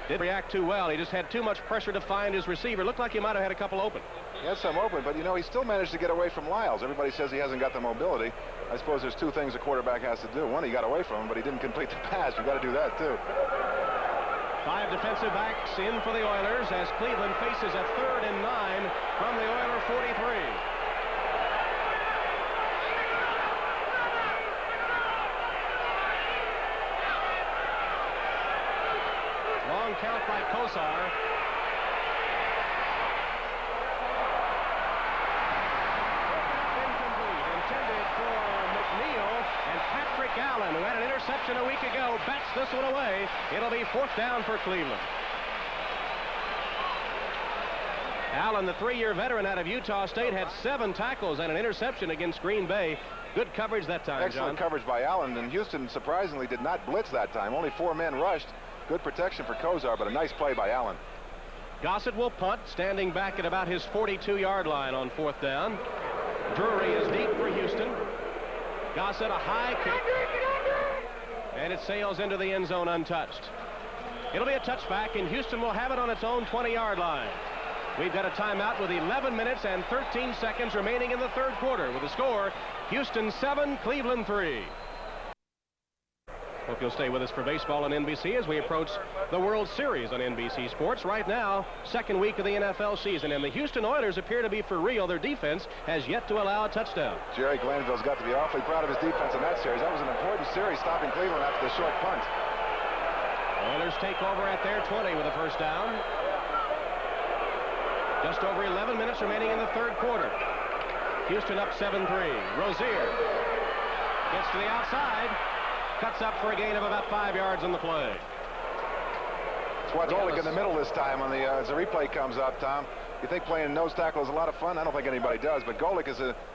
didn't react too well. He just had too much pressure to find his receiver. Looked like he might have had a couple open. He had some open, but, you know, he still managed to get away from Lyles. Everybody says he hasn't got the mobility. I suppose there's 2 things a quarterback has to do. One, he got away from him, but he didn't complete the pass. You got to do that, too. 5 defensive backs in for the Oilers as Cleveland faces a 3rd and 9 from the Oiler 43. Long count by Kosar. Incomplete. Intended for McNeil, and Patrick Allen, who had an interception a week ago, bats this one away. It'll be 4th down for Cleveland. Allen, the 3-year veteran out of Utah State, had 7 tackles and an interception against Green Bay. Good coverage that time, Excellent John. coverage by Allen, and Houston surprisingly did not blitz that time. Only 4 men rushed. Good protection for Kosar, but a nice play by Allen. Gossett will punt, standing back at about his 42-yard line on 4th down. Drury is deep for Houston. Gossett, a high kick, and it sails into the end zone untouched. It'll be a touchback, and Houston will have it on its own 20-yard line. We've got a timeout with 11 minutes and 13 seconds remaining in the third quarter. With the score, Houston 7, Cleveland 3. Hope you'll stay with us for baseball on NBC as we approach the World Series on NBC Sports. Right now, 2nd week of the NFL season, and the Houston Oilers appear to be for real. Their defense has yet to allow a touchdown. Jerry Glanville's got to be awfully proud of his defense in that series. That was an important series, stopping Cleveland after the short punt. Oilers take over at their 20 with a first down. Just over 11 minutes remaining in the third quarter. Houston up 7-3. Rozier gets to the outside. Cuts up for a gain of about 5 yards on the play. Let's watch Golick in the middle this time on the as the replay comes up, Tom. You think playing nose tackle is a lot of fun? I don't think anybody does, but Golick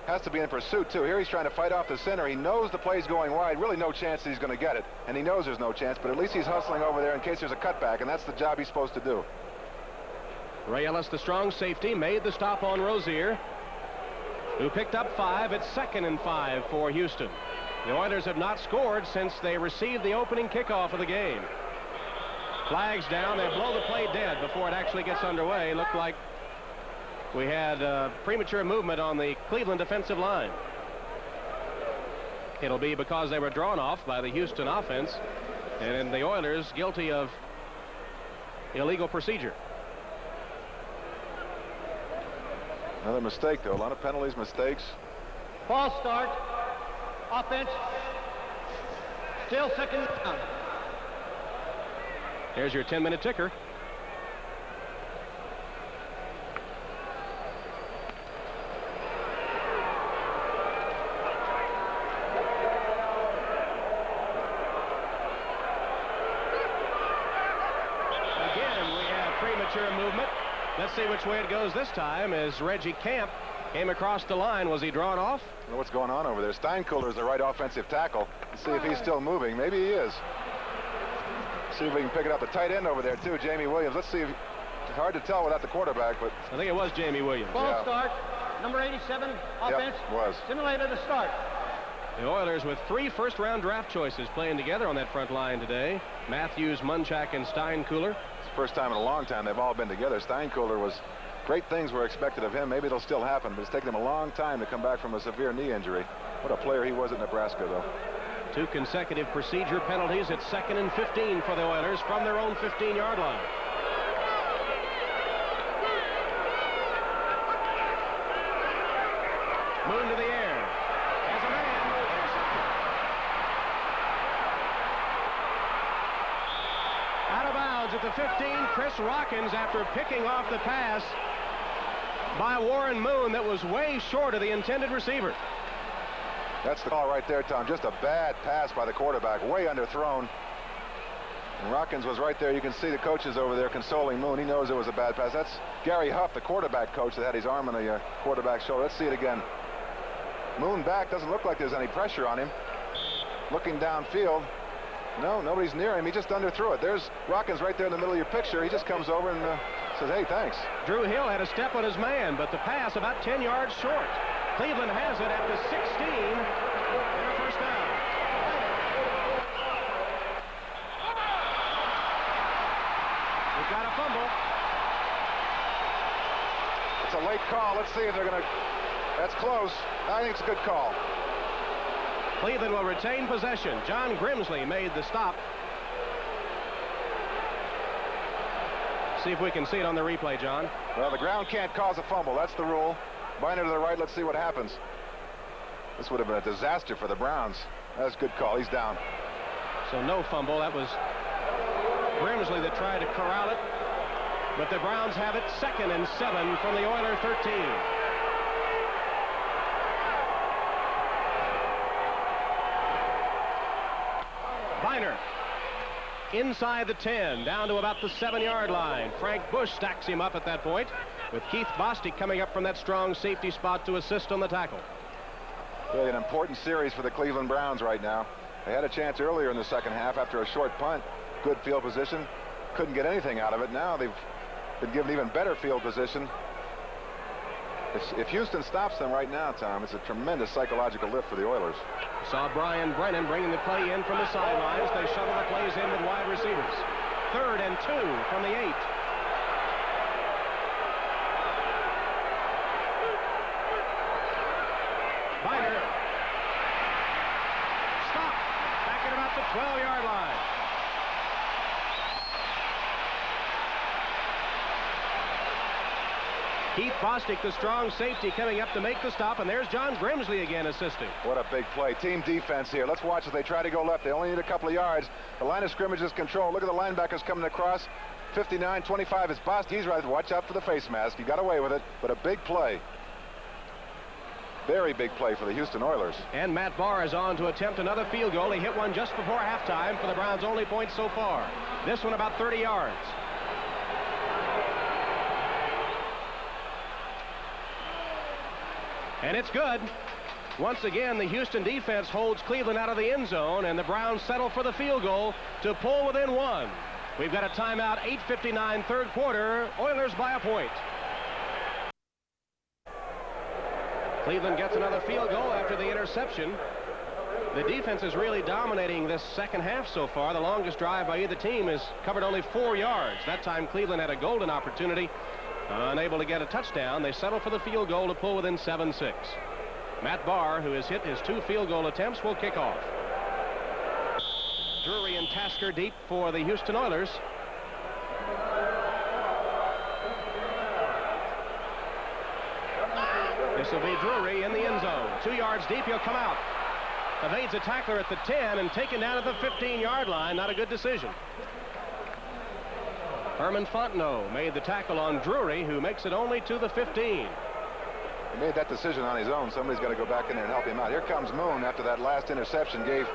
has to be in pursuit, too. Here he's trying to fight off the center. He knows the play's going wide. Really no chance that he's going to get it, and he knows there's no chance, but at least he's hustling over there in case there's a cutback, and that's the job he's supposed to do. Ray Ellis, the strong safety, made the stop on Rozier, who picked up 5. It's 2nd and 5 for Houston. The Oilers have not scored since they received the opening kickoff of the game. Flags down. They blow the play dead before it actually gets underway. Looked like we had premature movement on the Cleveland defensive line. It'll be because they were drawn off by the Houston offense, and the Oilers guilty of illegal procedure. Another mistake, though. A lot of penalties, mistakes. False start. Offense. Still 2nd down. Here's your 10-minute ticker. Again, we have premature movement. Let's see which way it goes this time as Reggie Camp came across the line. Was he drawn off? I don't know what's going on over there. Steinkuller's the right offensive tackle. Let's see if he's still moving. Maybe he is. See if we can pick it up. The tight end over there, too, Jamie Williams. Let's see. It's hard to tell without the quarterback, but I think it was Jamie Williams. False start. Number 87, offense. Yep, was. Simulated the start. The Oilers with 3 first-round draft choices playing together on that front line today. Matthews, Munchak, and Steinkuhler. It's the first time in a long time they've all been together. Steinkuhler was great things were expected of him. Maybe it'll still happen, but it's taken him a long time to come back from a severe knee injury. What a player he was at Nebraska, though. 2 consecutive procedure penalties at 2nd and 15 for the Oilers from their own 15-yard line. Moon to the air. Has a man. Out of bounds at the 15. Chris Rockins, after picking off the pass by Warren Moon that was way short of the intended receiver. That's the call right there, Tom. Just a bad pass by the quarterback, way underthrown. And Rockins was right there. You can see the coaches over there consoling Moon. He knows it was a bad pass. That's Gary Huff, the quarterback coach, that had his arm on the quarterback's shoulder. Let's see it again. Moon back. Doesn't look like there's any pressure on him. Looking downfield. No, nobody's near him. He just underthrew it. There's Rockins right there in the middle of your picture. He just comes over and says, hey, thanks. Drew Hill had a step on his man, but the pass about 10 yards short. Cleveland has it at the 16. Their first down. We've got a fumble. It's a late call. Let's see if they're going to... That's close. I think it's a good call. Cleveland will retain possession. John Grimsley made the stop. See if we can see it on the replay, John. Well, the ground can't cause a fumble. That's the rule. Binder to the right. Let's see what happens. This would have been a disaster for the Browns. That's a good call. He's down. So no fumble. That was Grimsley that tried to corral it. But the Browns have it 2nd and 7 from the Oiler 13. Biner inside the 10, down to about the 7-yard line. Frank Bush stacks him up at that point, with Keith Bostic coming up from that strong safety spot to assist on the tackle. Really an important series for the Cleveland Browns right now. They had a chance earlier in the second half after a short punt. Good field position. Couldn't get anything out of it. Now they've been given even better field position. If Houston stops them right now, Tom, it's a tremendous psychological lift for the Oilers. Saw Brian Brennan bringing the play in from the sidelines. They shuttle the plays in with wide receivers. 3rd and 2 from the 8. Biner. Stop. Back at about the 12-yard line. Keith Bostic, the strong safety, coming up to make the stop, and there's John Grimsley again assisting. What a big play. Team defense here. Let's watch as they try to go left. They only need a couple of yards. The line of scrimmage is controlled. Look at the linebackers coming across. 59-25 is Bostic. He's right. Watch out for the face mask. He got away with it, but a big play. Very big play for the Houston Oilers. And Matt Barr is on to attempt another field goal. He hit one just before halftime for the Browns' only point so far. This one about 30 yards. And it's good. Once again, the Houston defense holds Cleveland out of the end zone, and the Browns settle for the field goal to pull within 1. We've got a timeout, 8:59, third quarter. Oilers by a point. Cleveland gets another field goal after the interception. The defense is really dominating this second half so far. The longest drive by either team has covered only 4 yards. That time Cleveland had a golden opportunity. Unable to get a touchdown, they settle for the field goal to pull within 7-6. Matt Barr, who has hit his 2 field goal attempts, will kick off. Drury and Tasker deep for the Houston Oilers. This will be Drury in the end zone. 2 yards deep, he'll come out. Evades a tackler at the 10 and taken down at the 15-yard line. Not a good decision. Herman Fontenot made the tackle on Drury, who makes it only to the 15. He made that decision on his own. Somebody's got to go back in there and help him out. Here comes Moon after that last interception. Gave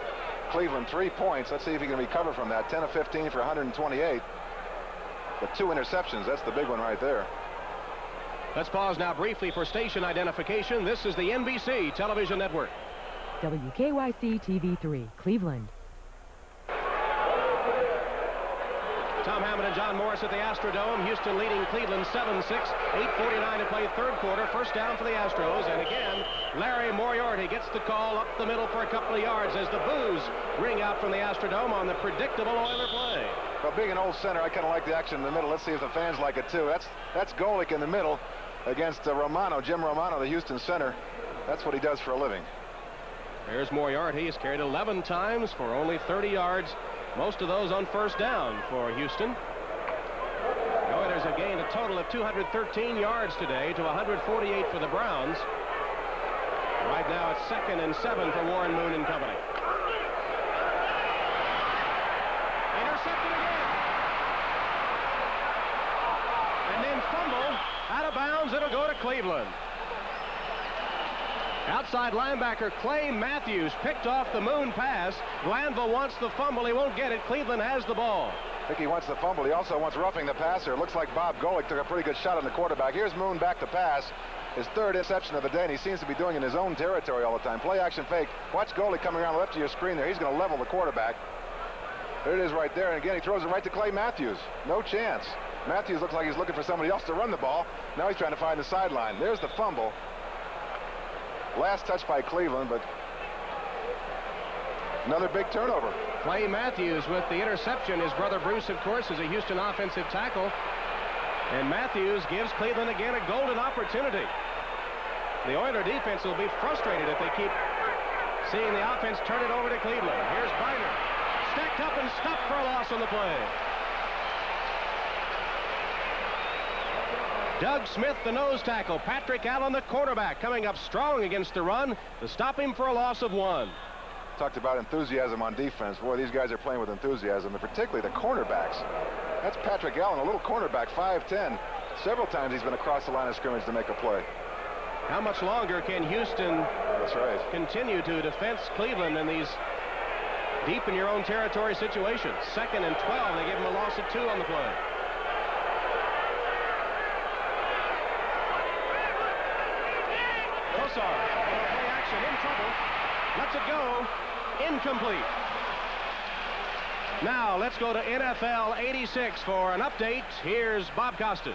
Cleveland 3 points. Let's see if he can recover from that. 10 of 15 for 128. But 2 interceptions. That's the big one right there. Let's pause now briefly for station identification. This is the NBC television network. WKYC TV3, Cleveland. Tom Hammond and John Morris at the Astrodome. Houston leading Cleveland 7-6. 8:49 to play third quarter. First down for the Astros. And again, Larry Moriarty gets the call up the middle for a couple of yards as the boos ring out from the Astrodome on the predictable Oiler play. Well, being an old center, I kind of like the action in the middle. Let's see if the fans like it too. That's Golick in the middle against Romano, Jim Romano, the Houston center. That's what he does for a living. There's Moriarty. He's carried 11 times for only 30 yards. Most of those on first down for Houston. The Oilers have gained a total of 213 yards today to 148 for the Browns. Right now it's 2nd and 7 for Warren Moon and company. Intercepted again. And then fumble out of bounds. It'll go to Cleveland. Outside linebacker Clay Matthews picked off the Moon pass. Glanville wants the fumble. He won't get it. Cleveland has the ball. I think he wants the fumble. He also wants roughing the passer. It looks like Bob Golick took a pretty good shot on the quarterback. Here's Moon back to pass. His third interception of the day, and he seems to be doing it in his own territory all the time. Play action fake. Watch Golick coming around the left of your screen there. He's going to level the quarterback. There it is right there. And again, he throws it right to Clay Matthews. No chance. Matthews looks like he's looking for somebody else to run the ball. Now he's trying to find the sideline. There's the fumble. Last touch by Cleveland, but another big turnover. Clay Matthews with the interception. His brother Bruce, of course, is a Houston offensive tackle. And Matthews gives Cleveland again a golden opportunity. The Oiler defense will be frustrated if they keep seeing the offense turn it over to Cleveland. Here's Biner. Stacked up and stopped for a loss on the play. Doug Smith, the nose tackle. Patrick Allen, the quarterback, coming up strong against the run to stop him for a loss of 1. Talked about enthusiasm on defense. Boy, these guys are playing with enthusiasm, and particularly the cornerbacks. That's Patrick Allen, a little cornerback, 5'10". Several times he's been across the line of scrimmage to make a play. How much longer can Houston That's right. continue to defense Cleveland in these deep in your own territory situations? 2nd and 12. They give him a loss of 2 on the play. Kosar, play action, in trouble. Lets it go. Incomplete. Now let's go to NFL 86 for an update. Here's Bob Costas.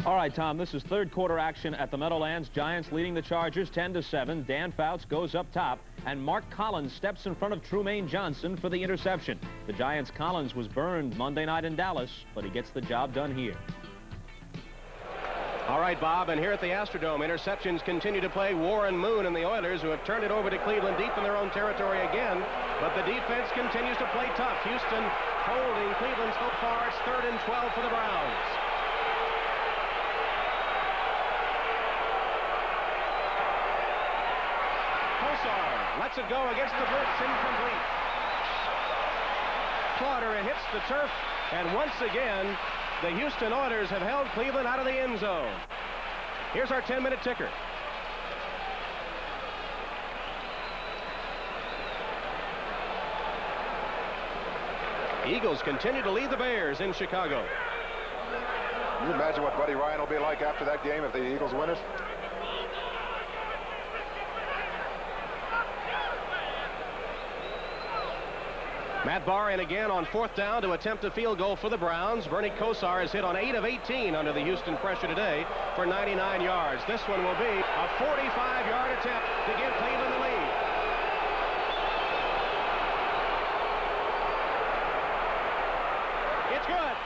All right, Tom, this is third quarter action at the Meadowlands. Giants leading the Chargers 10-7. Dan Fouts goes up top, and Mark Collins steps in front of Trumaine Johnson for the interception. The Giants' Collins was burned Monday night in Dallas, but he gets the job done here. All right, Bob, and here at the Astrodome, interceptions continue to play Warren Moon and the Oilers, who have turned it over to Cleveland deep in their own territory again, but the defense continues to play tough. Houston holding Cleveland so far. It's 3rd and 12 for the Browns. Kosar lets it go against the blitz, incomplete. Slaughter, it hits the turf, and once again, the Houston Oilers have held Cleveland out of the end zone. Here's our 10-minute ticker. Eagles continue to lead the Bears in Chicago. Can you imagine what Buddy Ryan will be like after that game if the Eagles win it? Matt Barr in again on 4th down to attempt a field goal for the Browns. Bernie Kosar has hit on 8 of 18 under the Houston pressure today for 99 yards. This one will be a 45-yard attempt to give Cleveland the lead. It's good.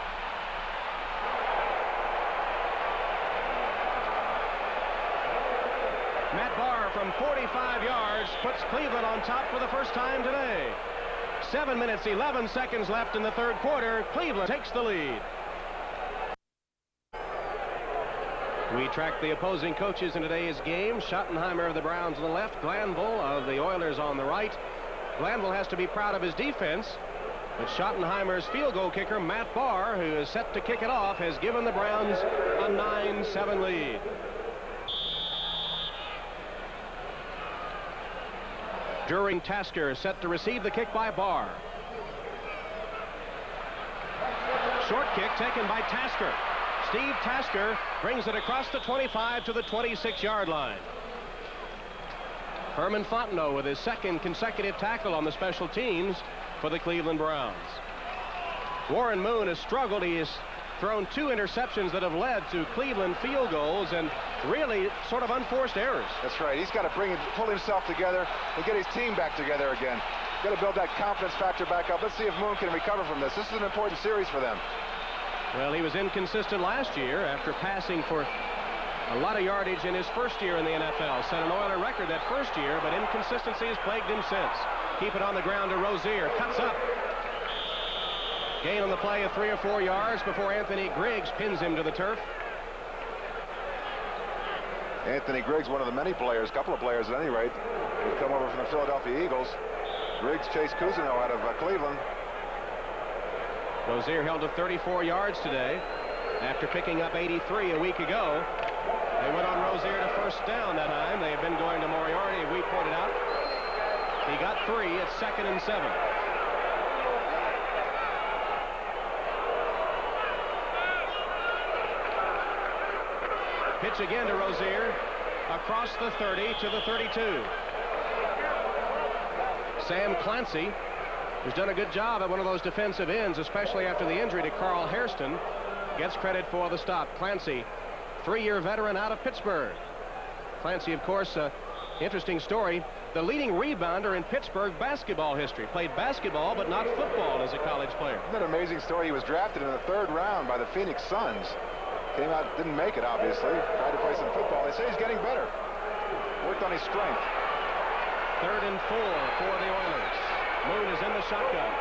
Matt Barr from 45 yards puts Cleveland on top for the first time today. 7 minutes, 11 seconds left in the third quarter. Cleveland takes the lead. We track the opposing coaches in today's game. Schottenheimer of the Browns on the left, Glanville of the Oilers on the right. Glanville has to be proud of his defense, but Schottenheimer's field goal kicker, Matt Barr, who is set to kick it off, has given the Browns a 9-7 lead. During Tasker set to receive the kick by Barr. Short kick taken by Tasker. Steve Tasker brings it across the 25 to the 26-yard line. Herman Fontenot with his 2nd consecutive tackle on the special teams for the Cleveland Browns. Warren Moon has struggled. He has thrown 2 interceptions that have led to Cleveland field goals and really sort of unforced errors. That's right. He's got to pull himself together and get his team back together again. Got to build that confidence factor back up. Let's see if Moon can recover from this. This is an important series for them. Well, he was inconsistent last year after passing for a lot of yardage in his first year in the NFL. Set an Oiler record that first year, but inconsistency has plagued him since. Keep it on the ground to Rozier. Cuts up. Gain on the play of 3 or 4 yards before Anthony Griggs pins him to the turf. Anthony Griggs, one of the many players, couple of players at any rate, who've come over from the Philadelphia Eagles. Griggs chased Cousineau out of Cleveland. Rozier held to 34 yards today after picking up 83 a week ago. They went on Rozier to first down that time. They have been going to Moriarty, we pointed out. He got 3 at 2nd and 7. Pitch again to Rozier across the 30 to the 32. Sam Clancy, who's done a good job at one of those defensive ends, especially after the injury to Carl Hairston, gets credit for the stop. Clancy, 3-year veteran out of Pittsburgh. Clancy, of course, interesting story, the leading rebounder in Pittsburgh basketball history. Played basketball, but not football as a college player. Isn't that an amazing story? He was drafted in the 3rd round by the Phoenix Suns. Came out, didn't make it, obviously. Tried to play some football. They say he's getting better. Worked on his strength. 3rd and 4 for the Oilers. Moon is in the shotgun.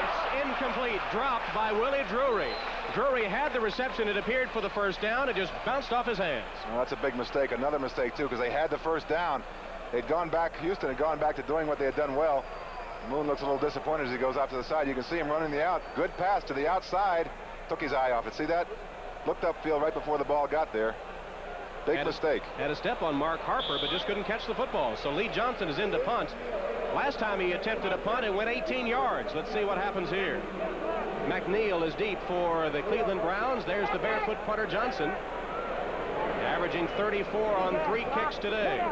It's incomplete. Dropped by Willie Drury. Drury had the reception. It appeared for the first down. It just bounced off his hands. Well, that's a big mistake. Another mistake, too, because they had the first down. They'd gone back, Houston had gone back to doing what they had done well. Moon looks a little disappointed as he goes out to the side. You can see him running the out. Good pass to the outside. Took his eye off it. See that? Looked upfield right before the ball got there. Big mistake. Had a step on Mark Harper, but just couldn't catch the football. So Lee Johnson is in to punt. Last time he attempted a punt, it went 18 yards. Let's see what happens here. McNeil is deep for the Cleveland Browns. There's the barefoot punter Johnson, averaging 34 on 3 kicks today.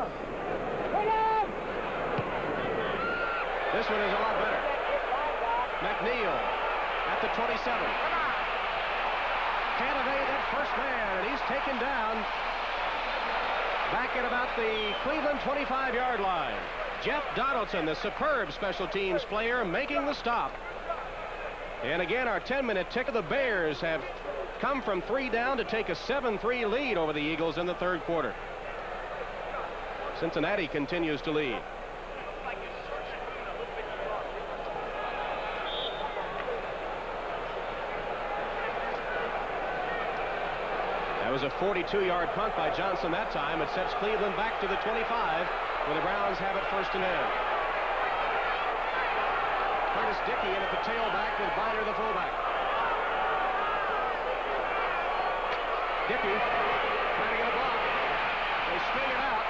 This one is a lot better. McNeil at the 27. Can't evade that first man, and he's taken down back at about the Cleveland 25-yard line. Jeff Donaldson, the superb special teams player, making the stop. And again, our 10-minute tick of the Bears have come from 3 down to take a 7-3 lead over the Eagles in the 3rd quarter. Cincinnati continues to lead. That was a 42-yard punt by Johnson that time. It sets Cleveland back to the 25, where the Browns have it 1st and 10. Curtis Dickey in at the tailback with Biner the fullback. Dickey trying to get a block. They string it out.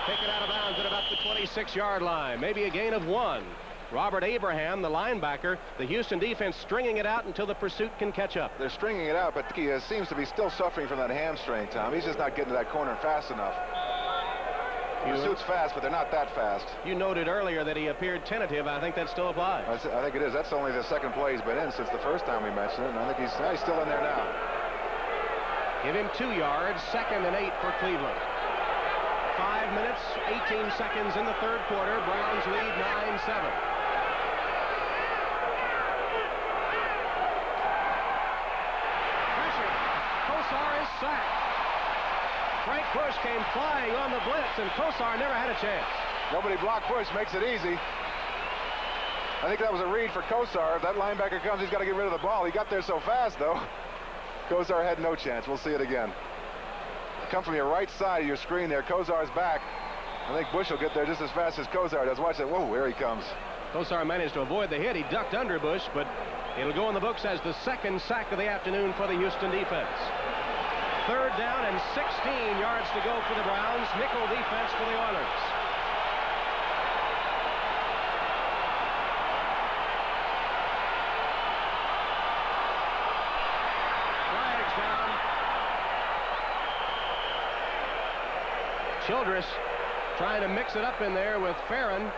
Take it out of bounds at about the 26-yard line. Maybe a gain of 1. Robert Abraham, the linebacker, the Houston defense stringing it out until the pursuit can catch up. They're stringing it out, but he seems to be still suffering from that hamstring, Tom. He's just not getting to that corner fast enough. Pursuit's fast, but they're not that fast. You noted earlier that he appeared tentative. I think that still applies. I think it is. That's only the 2nd play he's been in since the first time we mentioned it, and I think he's still in there now. Give him 2 yards, 2nd and 8 for Cleveland. 5 minutes, 18 seconds in the 3rd quarter. Browns lead 9-7. Kosar is sacked. Frank Bush came flying on the blitz, and Kosar never had a chance. Nobody blocked Bush, makes it easy. I think that was a read for Kosar. If that linebacker comes, he's got to get rid of the ball. He got there so fast, though. Kosar had no chance. We'll see it again. Come from your right side of your screen there. Kosar's back. I think Bush will get there just as fast as Kosar does. Watch it. Whoa, here he comes. Kosar managed to avoid the hit. He ducked under Bush, but it'll go in the books as the 2nd sack of the afternoon for the Houston defense. 3rd down and 16 yards to go for the Browns. Nickel defense for the Oilers. Flags down. Childress trying to mix it up in there with Farron.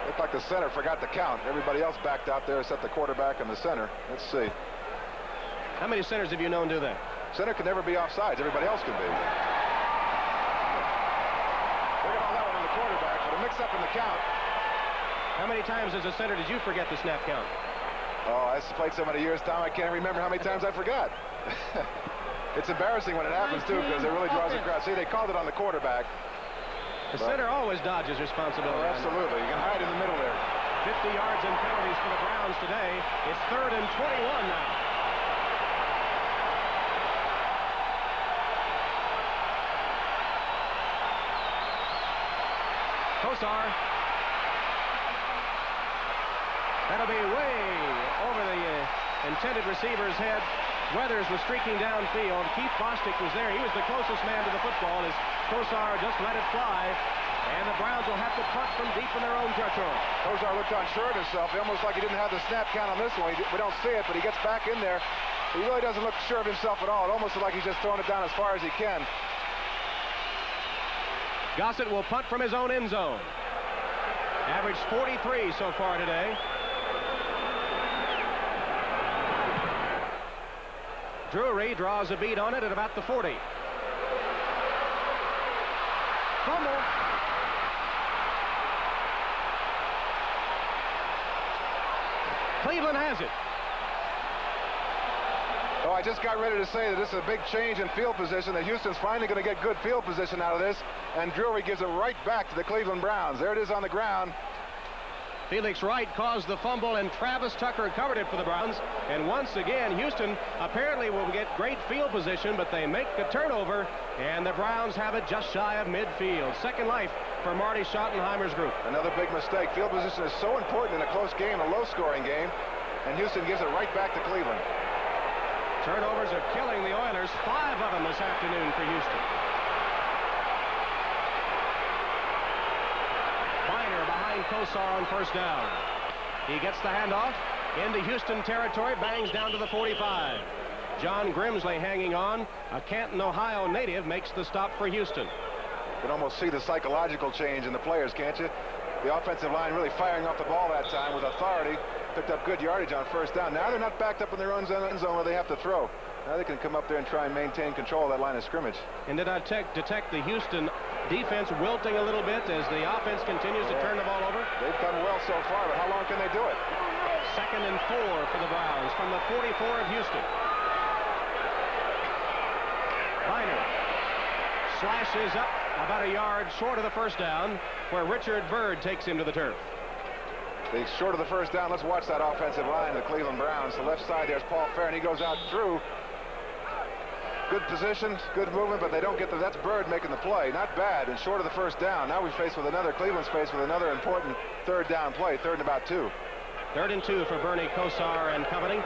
Looked like the center forgot to count. Everybody else backed out there except the quarterback and the center. Let's see. How many centers have you known do that? Center can never be offsides. Everybody else can be. Look at all that one on the quarterback, but a mix-up in the count. How many times as a center did you forget the snap count? Oh, I played so many years, Tom, I can't remember how many times I forgot. It's embarrassing when it happens, too, because it really draws the crowd. See, they called it on the quarterback. The center always dodges responsibility. Oh, absolutely. You can hide in the middle there. 50 yards and penalties for the Browns today. It's 3rd and 21 now. Kosar. That'll be way over the intended receiver's head. Weathers was streaking downfield. Keith Bostic was there. He was the closest man to the football as Kosar just let it fly. And the Browns will have to punt from deep in their own territory. Kosar looked unsure of himself, almost like he didn't have the snap count on this one. We don't see it, but he gets back in there. He really doesn't look sure of himself at all. It almost looks like he's just throwing it down as far as he can. Gossett will punt from his own end zone. Averaged 43 so far today. Drury draws a beat on it at about the 40. Fumble. Cleveland has it. Oh, I just got ready to say that this is a big change in field position, that Houston's finally going to get good field position out of this, and Drury gives it right back to the Cleveland Browns. There it is on the ground. Felix Wright caused the fumble, and Travis Tucker covered it for the Browns. And once again, Houston apparently will get great field position, but they make a turnover, and the Browns have it just shy of midfield. Second life for Marty Schottenheimer's group. Another big mistake. Field position is so important in a close game, a low-scoring game, and Houston gives it right back to Cleveland. Turnovers are killing the Oilers. 5 of them this afternoon for Houston. Biner behind Kosar on first down. He gets the handoff into Houston territory, bangs down to the 45. John Grimsley hanging on. A Canton, Ohio native makes the stop for Houston. You can almost see the psychological change in the players, can't you? The offensive line really firing off the ball that time with authority. Picked up good yardage on first down. Now they're not backed up in their own end zone where they have to throw. Now they can come up there and try and maintain control of that line of scrimmage. And did I detect the Houston defense wilting a little bit as the offense continues to turn the ball over? They've done well so far, but how long can they do it? 2nd and 4 for the Browns from the 44 of Houston. Biner slashes up about a yard short of the first down, where Richard Byrd takes him to the turf. He's short of the first down. Let's watch that offensive line of the Cleveland Browns. The left side, there's Paul Farron. He goes out through. Good position, good movement, but they don't get the... That's Byrd making the play. Not bad, and short of the first down. Now we're faced with another... Cleveland's faced with another important third down play. 3rd and about 2. 3rd and 2 for Bernie Kosar and company.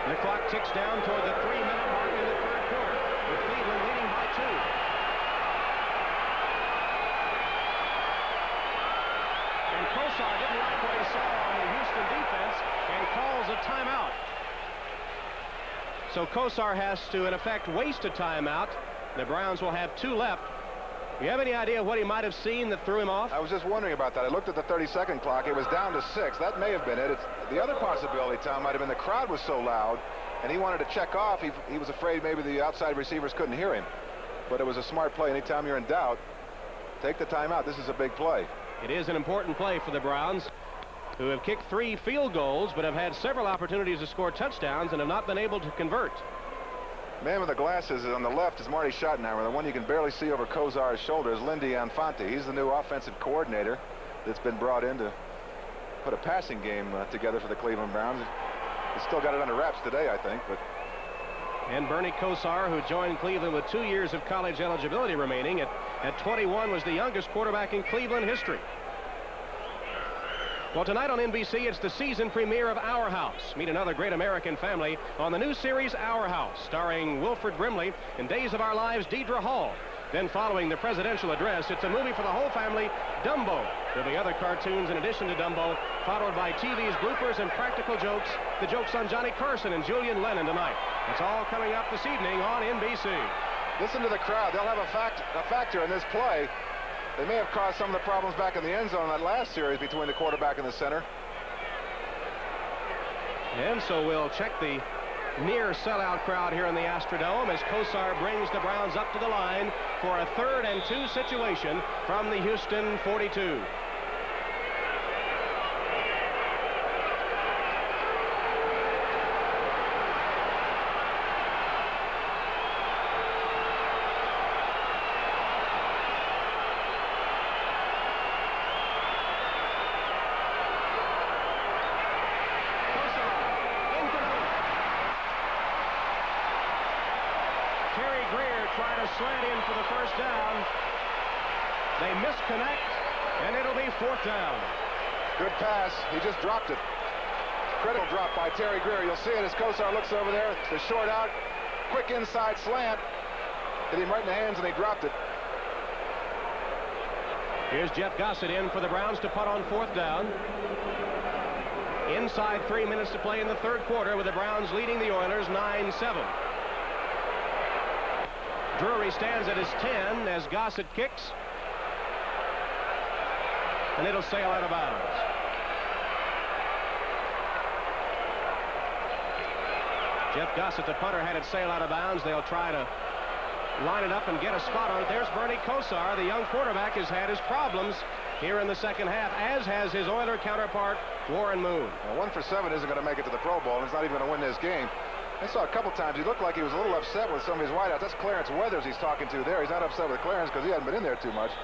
The clock ticks down toward the 3-minute mark in the 3rd quarter, with Cleveland leading by 2. And Kosar didn't like what he saw on the Houston defense and calls a timeout. So Kosar has to, in effect, waste a timeout. The Browns will have 2 left. Do you have any idea what he might have seen that threw him off? I was just wondering about that. I looked at the 30-second clock. It was down to 6. That may have been it. The other possibility, Tom, might have been the crowd was so loud, and he wanted to check off. He was afraid maybe the outside receivers couldn't hear him. But it was a smart play. Anytime you're in doubt, take the timeout. This is a big play. It is an important play for the Browns, who have kicked 3 field goals, but have had several opportunities to score touchdowns and have not been able to convert. Man with the glasses on the left is Marty Schottenheimer. The one you can barely see over Kosar's shoulder is Lindy Infante. He's the new offensive coordinator that's been brought in to put a passing game together for the Cleveland Browns. He's still got it under wraps today, I think. But And Bernie Kosar, who joined Cleveland with 2 years of college eligibility remaining, at 21 was the youngest quarterback in Cleveland history. Well, tonight on NBC, it's the season premiere of Our House. Meet another great American family on the new series Our House, starring Wilford Brimley and Days of Our Lives' Deidre Hall. Then following the presidential address, it's a movie for the whole family, Dumbo. There'll be other cartoons in addition to Dumbo, followed by TV's bloopers and practical jokes, the jokes on Johnny Carson and Julian Lennon tonight. It's all coming up this evening on NBC. Listen to the crowd. They'll have a factor in this play. They may have caused some of the problems back in the end zone in that last series between the quarterback and the center. And so we'll check the near sellout crowd here in the Astrodome as Kosar brings the Browns up to the line for a 3rd and 2 situation from the Houston 42. Trying to slant in for the first down. They misconnect, and it'll be 4th down. Good pass. He just dropped it. Critical drop by Terry Greer. You'll see it as Kosar looks over there. The short out. Quick inside slant. Hit him right in the hands, and he dropped it. Here's Jeff Gossett in for the Browns to punt on 4th down. Inside 3 minutes to play in the 3rd quarter with the Browns leading the Oilers 9-7. Drury stands at his 10 as Gossett kicks. And it'll sail out of bounds. Jeff Gossett, the punter, had it sail out of bounds. They'll try to line it up and get a spot on it. There's Bernie Kosar. The young quarterback has had his problems here in the second half, as has his Oiler counterpart, Warren Moon. Well, 1 for 7 isn't going to make it to the Pro Bowl, and he's not even going to win this game. I saw a couple times he looked like he was a little upset with some of his wideouts. That's Clarence Weathers he's talking to there. He's not upset with Clarence because he hasn't been in there too much.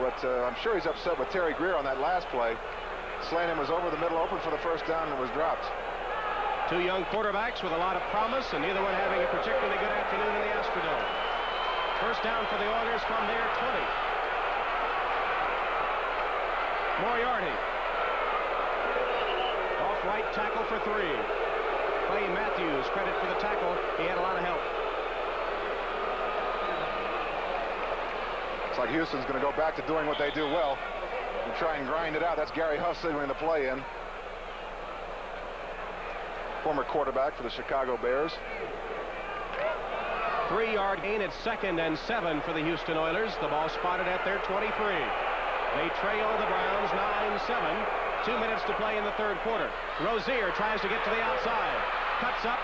But I'm sure he's upset with Terry Greer on that last play. Slanton was over the middle, open for the first down, and was dropped. 2 young quarterbacks with a lot of promise, and neither one having a particularly good afternoon in the Astrodome. First down for the Oilers from their 20. Moriarty. Off right tackle for 3. Clay Matthews, credit for the tackle. He had a lot of help. Looks like Houston's going to go back to doing what they do well and try and grind it out. That's Gary Huff signaling the play in. Former quarterback for the Chicago Bears. 3-yard gain at 2nd and 7 for the Houston Oilers. The ball spotted at their 23. They trail the Browns 9-7. 2 minutes to play in the 3rd quarter. Rozier tries to get to the outside. Cuts up.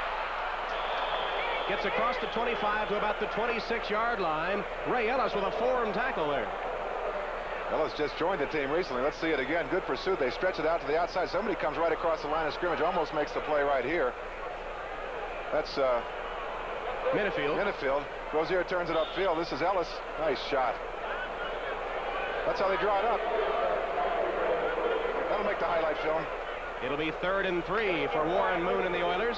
Gets across the 25 to about the 26-yard line. Ray Ellis with a form tackle there. Ellis just joined the team recently. Let's see it again. Good pursuit. They stretch it out to the outside. Somebody comes right across the line of scrimmage. Almost makes the play right here. That's Minifield. Rozier turns it upfield. This is Ellis. Nice shot. That's how they draw it up. That'll make the highlight film. It'll be 3rd and 3 for Warren Moon and the Oilers.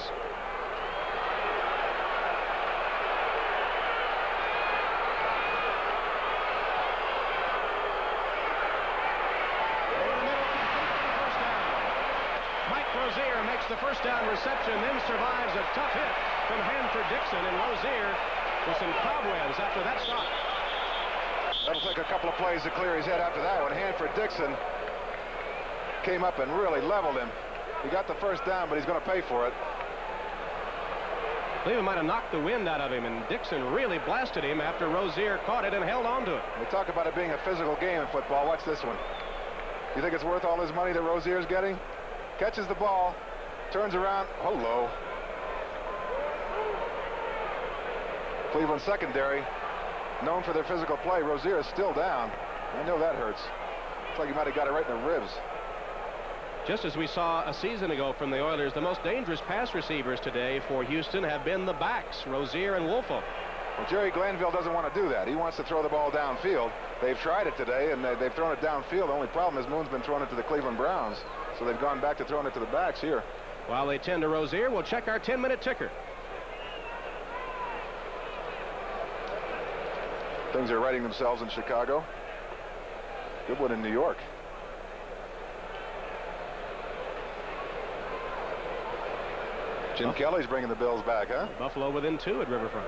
Mike Rozier makes the first down reception, then survives a tough hit from Hanford Dixon, and Rozier with some cobwebs after that stop. That'll take a couple of plays to clear his head after that one. Hanford Dixon came up and really leveled him. He got the first down, but he's going to pay for it. Cleveland might have knocked the wind out of him, and Dixon really blasted him after Rozier caught it and held on to it. We talk about it being a physical game in football. Watch this one. You think it's worth all this money that Rozier's getting? Catches the ball, turns around. Oh, low. Cleveland secondary, known for their physical play. Rozier is still down. I know that hurts. Looks like he might have got it right in the ribs. Just as we saw a season ago from the Oilers, the most dangerous pass receivers today for Houston have been the backs, Rozier and Wolfo. Well, Jerry Glanville doesn't want to do that. He wants to throw the ball downfield. They've tried it today, and they've thrown it downfield. The only problem is Moon's been throwing it to the Cleveland Browns, so they've gone back to throwing it to the backs here. While they tend to Rozier, we'll check our 10-minute ticker. Things are righting themselves in Chicago. Good one in New York. Jim Kelly's bringing the Bills back, huh? Buffalo within 2 at Riverfront.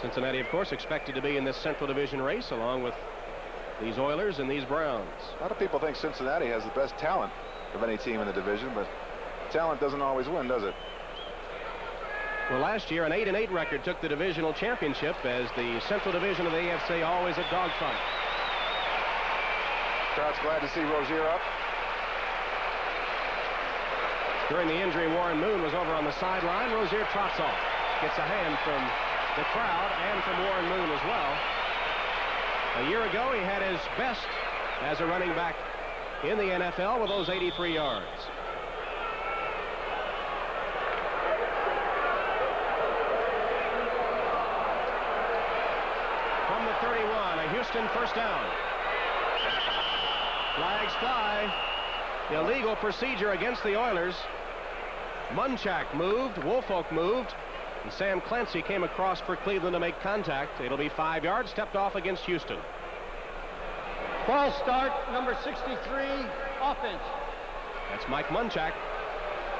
Cincinnati, of course, expected to be in this Central Division race along with these Oilers and these Browns. A lot of people think Cincinnati has the best talent of any team in the division, but talent doesn't always win, does it? Well, last year, an 8-8 record took the divisional championship as the Central Division of the AFC always a dogfight. Crowd's glad to see Rozier up. During the injury, Warren Moon was over on the sideline. Rozier trots off. Gets a hand from the crowd and from Warren Moon as well. A year ago, he had his best as a running back in the NFL with those 83 yards. From the 31, a Houston first down. Flags fly. Illegal procedure against the Oilers. Munchak moved, Woolfolk moved, and Sam Clancy came across for Cleveland to make contact. It'll be 5 yards, stepped off against Houston. Ball start, number 63, offense. That's Mike Munchak.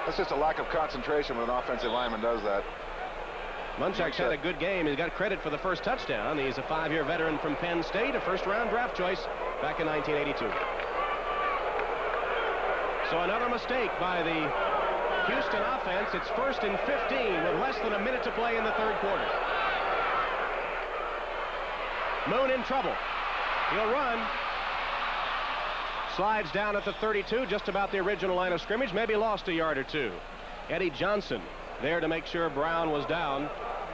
That's just a lack of concentration when an offensive lineman does that. Munchak's had a good game. He's got credit for the first touchdown. He's a 5-year veteran from Penn State, a first-round draft choice back in 1982. So another mistake by the Houston offense. It's 1st and 15 with less than a minute to play in the third quarter. Moon in trouble. He'll run. Slides down at the 32, just about the original line of scrimmage, maybe lost a yard or two. Eddie Johnson there to make sure Brown was down,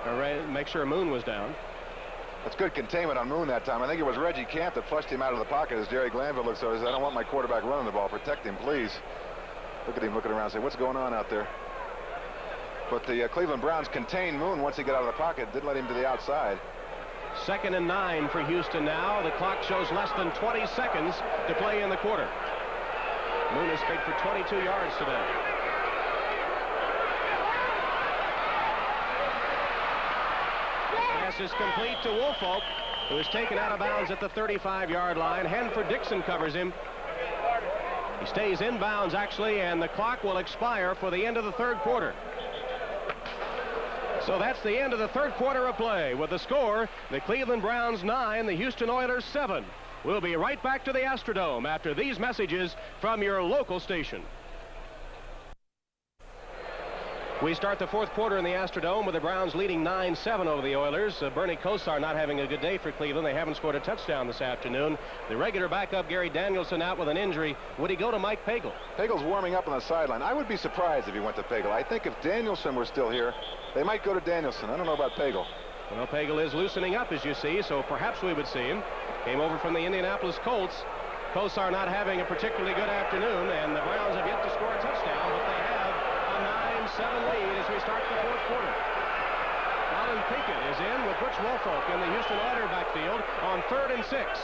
or make sure Moon was down. That's good containment on Moon that time. I think it was Reggie Camp that flushed him out of the pocket as Jerry Glanville looks over. He said, I don't want my quarterback running the ball. Protect him, please. Look at him looking around saying, what's going on out there? But the Cleveland Browns contained Moon once he got out of the pocket. Didn't let him to the outside. 2nd and 9 for Houston now. The clock shows less than 20 seconds to play in the quarter. Moon is paid for 22 yards today. Pass is complete to Woolfolk, who is taken out of bounds at the 35-yard line. Hanford Dixon covers him. He stays in bounds, actually, and the clock will expire for the end of the third quarter. So that's the end of the third quarter of play. With the score, the Cleveland Browns 9, the Houston Oilers 7. We'll be right back to the Astrodome after these messages from your local station. We start the fourth quarter in the Astrodome with the Browns leading 9-7 over the Oilers. Bernie Kosar not having a good day for Cleveland. They haven't scored a touchdown this afternoon. The regular backup, Gary Danielson, out with an injury. Would he go to Mike Pagel? Pagel's warming up on the sideline. I would be surprised if he went to Pagel. I think if Danielson were still here, they might go to Danielson. I don't know about Pagel. Well, Pagel is loosening up, as you see, so perhaps we would see him. Came over from the Indianapolis Colts. Kosar not having a particularly good afternoon, and the Browns have yet to score a touchdown, but they have a 9-7 lead as we start the fourth quarter. Alan Pinkett is in with Butch Woolfolk in the Houston Oilers backfield on 3rd and 6.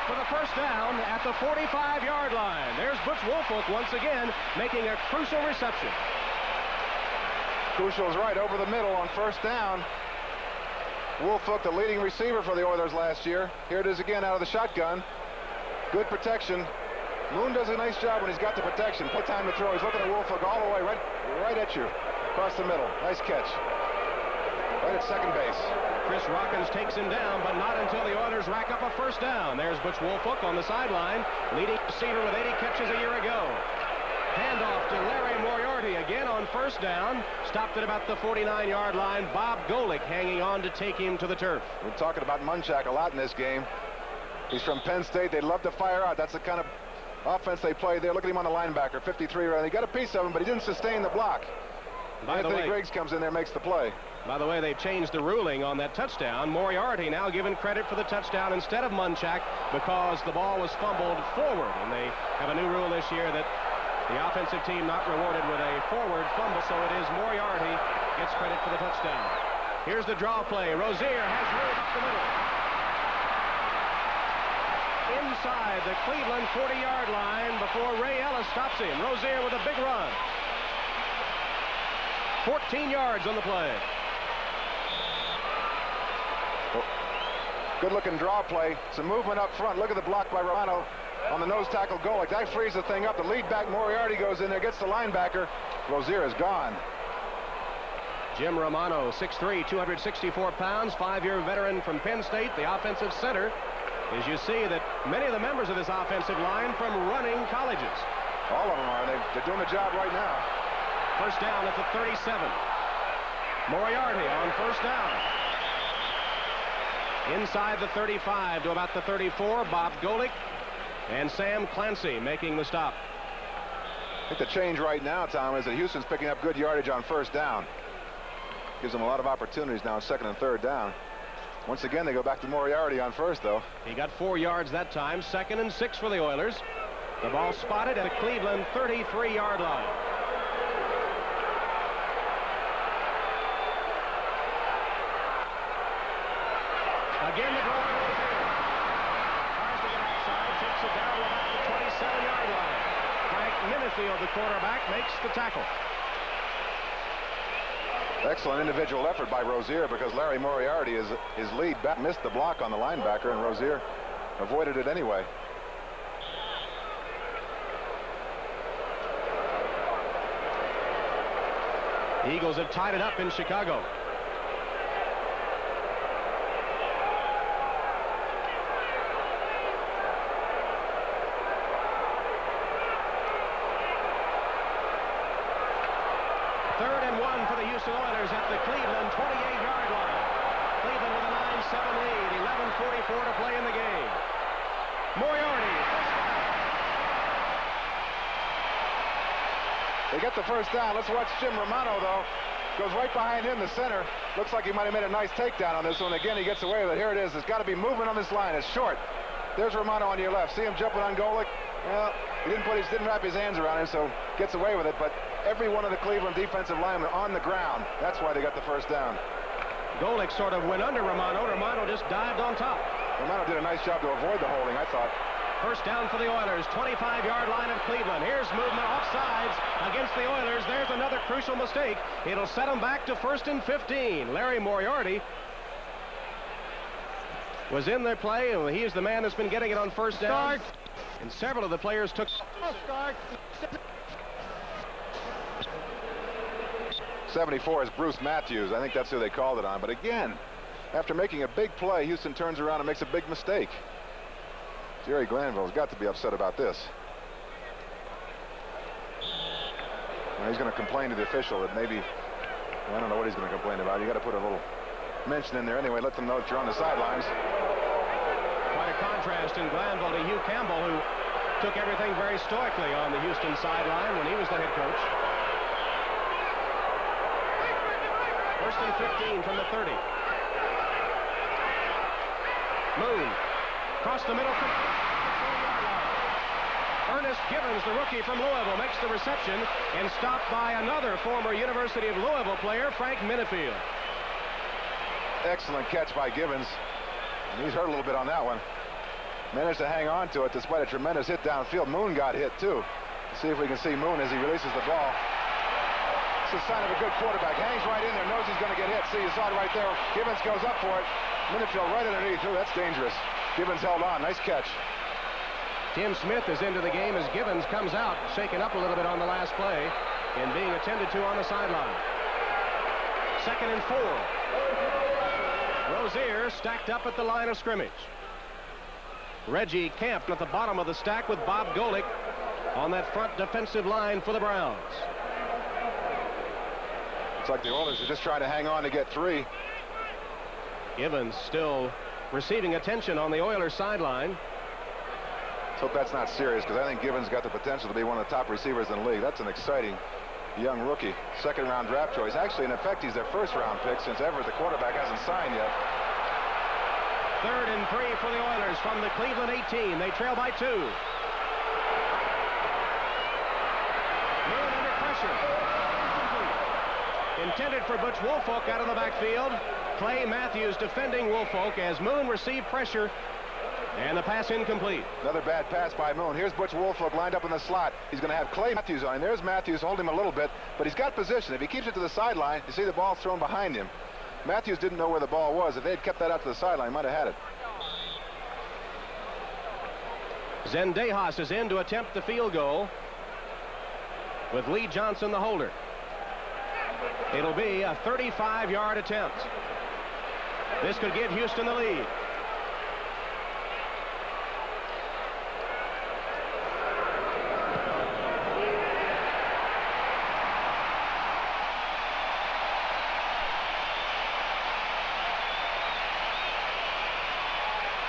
For the first down at the 45-yard line. There's Butch Woolfolk once again making a crucial reception. Crucial is right over the middle on first down. Woolfolk, the leading receiver for the Oilers last year. Here it is again out of the shotgun. Good protection. Moon does a nice job when he's got the protection. Put time to throw. He's looking at Woolfolk all the way right at you. Across the middle. Nice catch. Right at second base. Chris Rockins takes him down, but not until the Oilers rack up a first down. There's Butch Woolfolk on the sideline, leading receiver with 80 catches a year ago. Handoff to Larry Moriarty again on first down. Stopped at about the 49-yard line. Bob Golick hanging on to take him to the turf. We're talking about Munchak a lot in this game. He's from Penn State. They love to fire out. That's the kind of offense they play there. Look at him on the linebacker, 53. They got a piece of him, but he didn't sustain the block. Anthony Griggs comes in there, makes the play. By the way, they've changed the ruling on that touchdown. Moriarty now given credit for the touchdown instead of Munchak because the ball was fumbled forward. And they have a new rule this year that the offensive team not rewarded with a forward fumble, so it is Moriarty gets credit for the touchdown. Here's the draw play. Rozier has room up the middle. Inside the Cleveland 40-yard line before Ray Ellis stops him. Rozier with a big run. 14 yards on the play. Good-looking draw play. Some movement up front. Look at the block by Romano on the nose tackle Golick. That frees the thing up. The lead back Moriarty goes in there, gets the linebacker. Rozier is gone. Jim Romano, 6'3", 264 pounds, 5-year veteran from Penn State, the offensive center. As you see that many of the members of this offensive line from running colleges. All of them are. They're doing the job right now. First down at the 37. Moriarty on first down. Inside the 35 to about the 34, Bob Golick and Sam Clancy making the stop. I think the change right now, Tom, is that Houston's picking up good yardage on first down. Gives them a lot of opportunities now on second and third down. Once again, they go back to Moriarty on first, though. He got 4 yards that time. 2nd and 6 for the Oilers. The ball spotted at the Cleveland 33-yard line. Again, the draw. Tries to get outside, takes it down to about the 27-yard line. Frank Minifield, the quarterback, makes the tackle. Excellent individual effort by Rozier, because Larry Moriarty, his lead back, missed the block on the linebacker, and Rozier avoided it anyway. The Eagles have tied it up in Chicago. Third and 1 for the Houston Oilers at the Cleveland 28-yard line. Cleveland with a 9-7 lead. 11:44 to play in the game. Moriarty. They get the first down. Let's watch Jim Romano, though. Goes right behind him, the center. Looks like he might have made a nice takedown on this one. Again, he gets away with it. Here it is. There's got to be movement on this line. It's short. There's Romano on your left. See him jumping on Golick? Well, he didn't wrap his hands around him, so gets away with it. But every one of the Cleveland defensive linemen on the ground. That's why they got the first down. Golick sort of went under Romano. Romano just dived on top. Romano did a nice job to avoid the holding, I thought. First down for the Oilers, 25-yard line of Cleveland. Here's movement offsides against the Oilers. There's another crucial mistake. It'll set them back to 1st and 15. Larry Moriarty was in their play, and he is the man that's been getting it on first down. And several of the players took... 74 is Bruce Matthews. I think that's who they called it on. But again, after making a big play, Houston turns around and makes a big mistake. Jerry Glanville's got to be upset about this. Well, he's going to complain to the official that maybe, I don't know what he's going to complain about. You got to put a little mention in there anyway. Let them know that you're on the sidelines. Quite a contrast in Glanville to Hugh Campbell, who took everything very stoically on the Houston sideline when he was the head coach. 1st and 15 from the 30. Moon across the middle. Ernest Givens, the rookie from Louisville, makes the reception and stopped by another former University of Louisville player, Frank Minifield. Excellent catch by Givens. And he's hurt a little bit on that one. Managed to hang on to it despite a tremendous hit downfield. Moon got hit too. Let's see if we can see Moon as he releases the ball. It's a sign of a good quarterback. Hangs right in there, knows he's going to get hit. See, you saw it right there. Givens goes up for it. Minifield right underneath. Ooh, that's dangerous. Givens held on. Nice catch. Tim Smith is into the game as Givens comes out, shaken up a little bit on the last play and being attended to on the sideline. 2nd and 4. Rozier stacked up at the line of scrimmage. Reggie camped at the bottom of the stack with Bob Golick on that front defensive line for the Browns. It's like the Oilers are just trying to hang on to get 3. Givens still receiving attention on the Oilers sideline. Let's hope that's not serious, because I think Givens got the potential to be one of the top receivers in the league. That's an exciting young rookie. 2nd-round draft choice. Actually, in effect, he's their 1st-round pick since Everett, the quarterback, hasn't signed yet. 3rd and 3 for the Oilers from the Cleveland 18. They trail by 2. Moon under pressure. Intended for Butch Woolfolk out of the backfield. Clay Matthews defending Woolfolk as Moon received pressure, and the pass incomplete. Another bad pass by Moon. Here's Butch Woolfolk lined up in the slot. He's going to have Clay Matthews on. There's Matthews holding him a little bit, but he's got position. If he keeps it to the sideline, you see the ball thrown behind him. Matthews didn't know where the ball was. If they had kept that out to the sideline, he might have had it. Zendejas is in to attempt the field goal with Lee Johnson, the holder. It'll be a 35-yard attempt. This could give Houston the lead.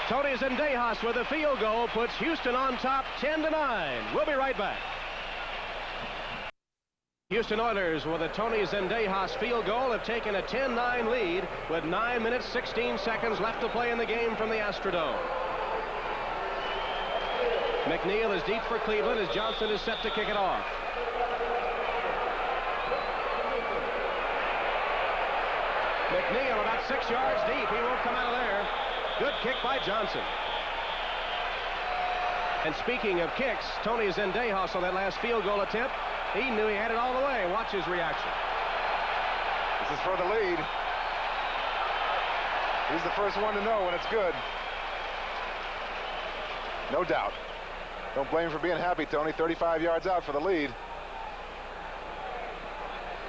Tony Zendejas with a field goal puts Houston on top 10-9. We'll be right back. Houston Oilers with a Tony Zendejas field goal have taken a 10-9 lead with 9 minutes 16 seconds left to play in the game from the Astrodome. McNeil is deep for Cleveland as Johnson is set to kick it off. McNeil about 6 yards deep. He won't come out of there. Good kick by Johnson. And speaking of kicks, Tony Zendejas on that last field goal attempt, he knew he had it all the way. Watch his reaction. This is for the lead. He's the first one to know when it's good. No doubt. Don't blame him for being happy, Tony. 35 yards out for the lead.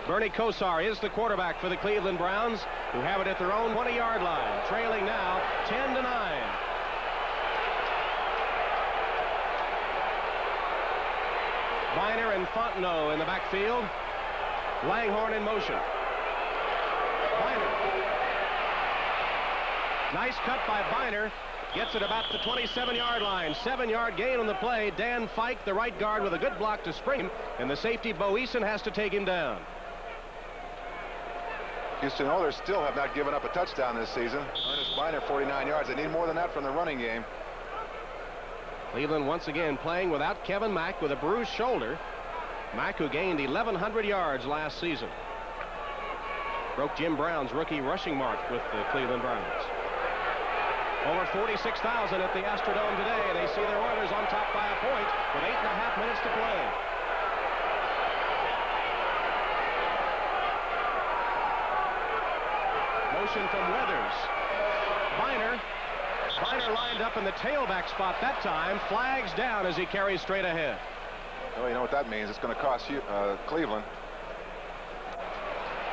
Bernie Kosar is the quarterback for the Cleveland Browns, who have it at their own 20-yard line, trailing now 10-9. Biner and Fontenot in the backfield. Langhorne in motion. Biner. Nice cut by Biner. Gets it about the 27-yard line. 7-yard gain on the play. Dan Fike, the right guard, with a good block to spring him. And the safety, Bo Eason, has to take him down. Houston Oilers still have not given up a touchdown this season. Ernest Biner, 49 yards. They need more than that from the running game. Cleveland once again playing without Kevin Mack with a bruised shoulder. Mack, who gained 1,100 yards last season. Broke Jim Brown's rookie rushing mark with the Cleveland Browns. Over 46,000 at the Astrodome today. They see their Oilers on top by a point with 8.5 minutes to play. Motion from Weathers. Biner lined up in the tailback spot that time. Flags down as he carries straight ahead. Well, you know what that means. It's going to cost you Cleveland.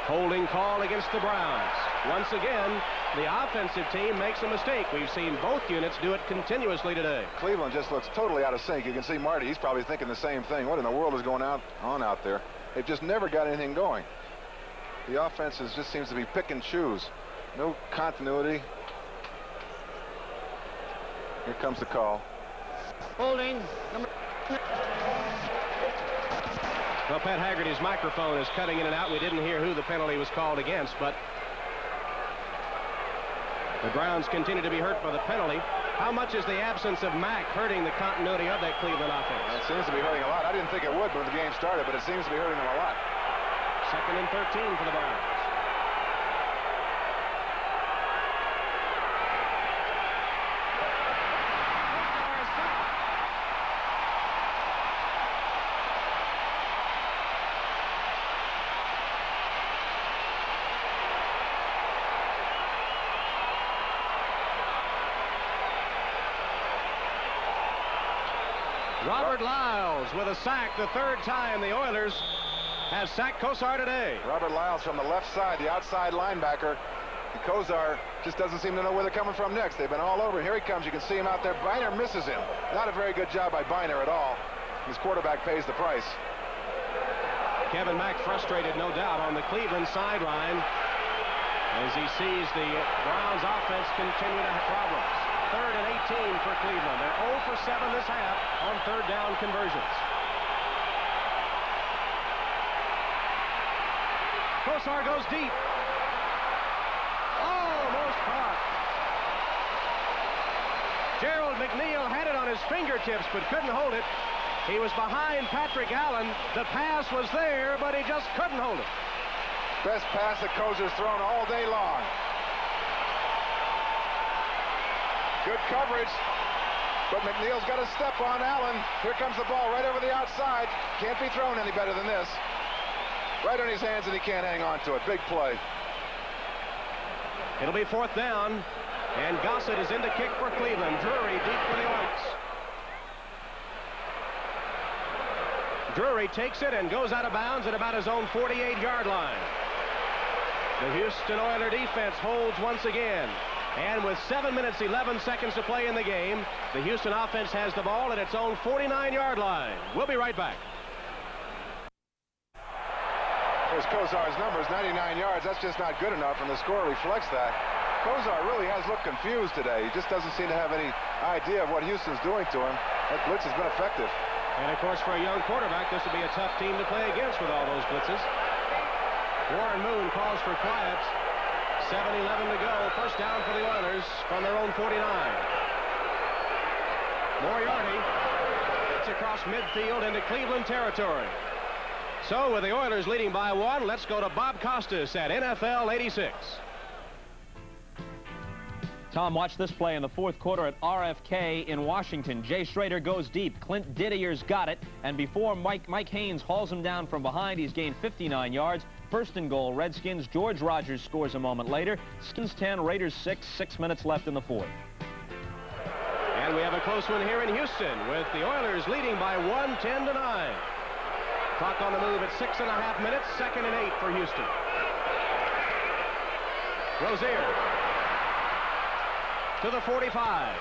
Holding call against the Browns. Once again, the offensive team makes a mistake. We've seen both units do it continuously today. Cleveland just looks totally out of sync. You can see Marty. He's probably thinking the same thing. What in the world is going on out there? They've just never got anything going. The offense just seems to be pick and choose. No continuity. Here comes the call. Holding. Well, Pat Haggerty's microphone is cutting in and out. We didn't hear who the penalty was called against, but the Browns continue to be hurt by the penalty. How much is the absence of Mack hurting the continuity of that Cleveland offense? It seems to be hurting a lot. I didn't think it would when the game started, but it seems to be hurting them a lot. 2nd and 13 for the Browns. Robert Lyles with a sack, the 3rd time the Oilers have sacked Kosar today. Robert Lyles from the left side, the outside linebacker. And Kosar just doesn't seem to know where they're coming from next. They've been all over. Here he comes. You can see him out there. Biner misses him. Not a very good job by Biner at all. His quarterback pays the price. Kevin Mack frustrated, no doubt, on the Cleveland sideline as he sees the Browns offense continue to have problems. 3rd and 18 for Cleveland. They're 0 for 7 this half on 3rd down conversions. Kosar goes deep. Almost caught. Gerald McNeil had it on his fingertips but couldn't hold it. He was behind Patrick Allen. The pass was there, but he just couldn't hold it. Best pass that Kosar's thrown all day long. Good coverage, but McNeil's got a step on Allen. Here comes the ball right over the outside. Can't be thrown any better than this. Right on his hands, and he can't hang on to it. Big play. It'll be 4th down, and Gossett is in to kick for Cleveland. Drury deep for the Oilers. Drury takes it and goes out of bounds at about his own 48-yard line. The Houston Oilers defense holds once again. And with 7 minutes, 11 seconds to play in the game, the Houston offense has the ball at its own 49-yard line. We'll be right back. There's Kosar's numbers, 99 yards. That's just not good enough, and the score reflects that. Kosar really has looked confused today. He just doesn't seem to have any idea of what Houston's doing to him. That blitz has been effective. And, of course, for a young quarterback, this will be a tough team to play against with all those blitzes. Warren Moon calls for quiet. 7:11 to go. First down for the Oilers from their own 49. Moriarty gets across midfield into Cleveland territory. So with the Oilers leading by 1, let's go to Bob Costas at NFL 86. Tom, watch this play in the fourth quarter at RFK in Washington. Jay Schrader goes deep. Clint Didier's got it. And before Mike Haynes hauls him down from behind, he's gained 59 yards. First and goal, Redskins. George Rogers scores a moment later. Skins 10, Raiders 6, 6 minutes left in the fourth. And we have a close one here in Houston with the Oilers leading by 1, 10 to 9. Clock on the move at 6.5 minutes, 2nd and 8 for Houston. Rozier to the 45.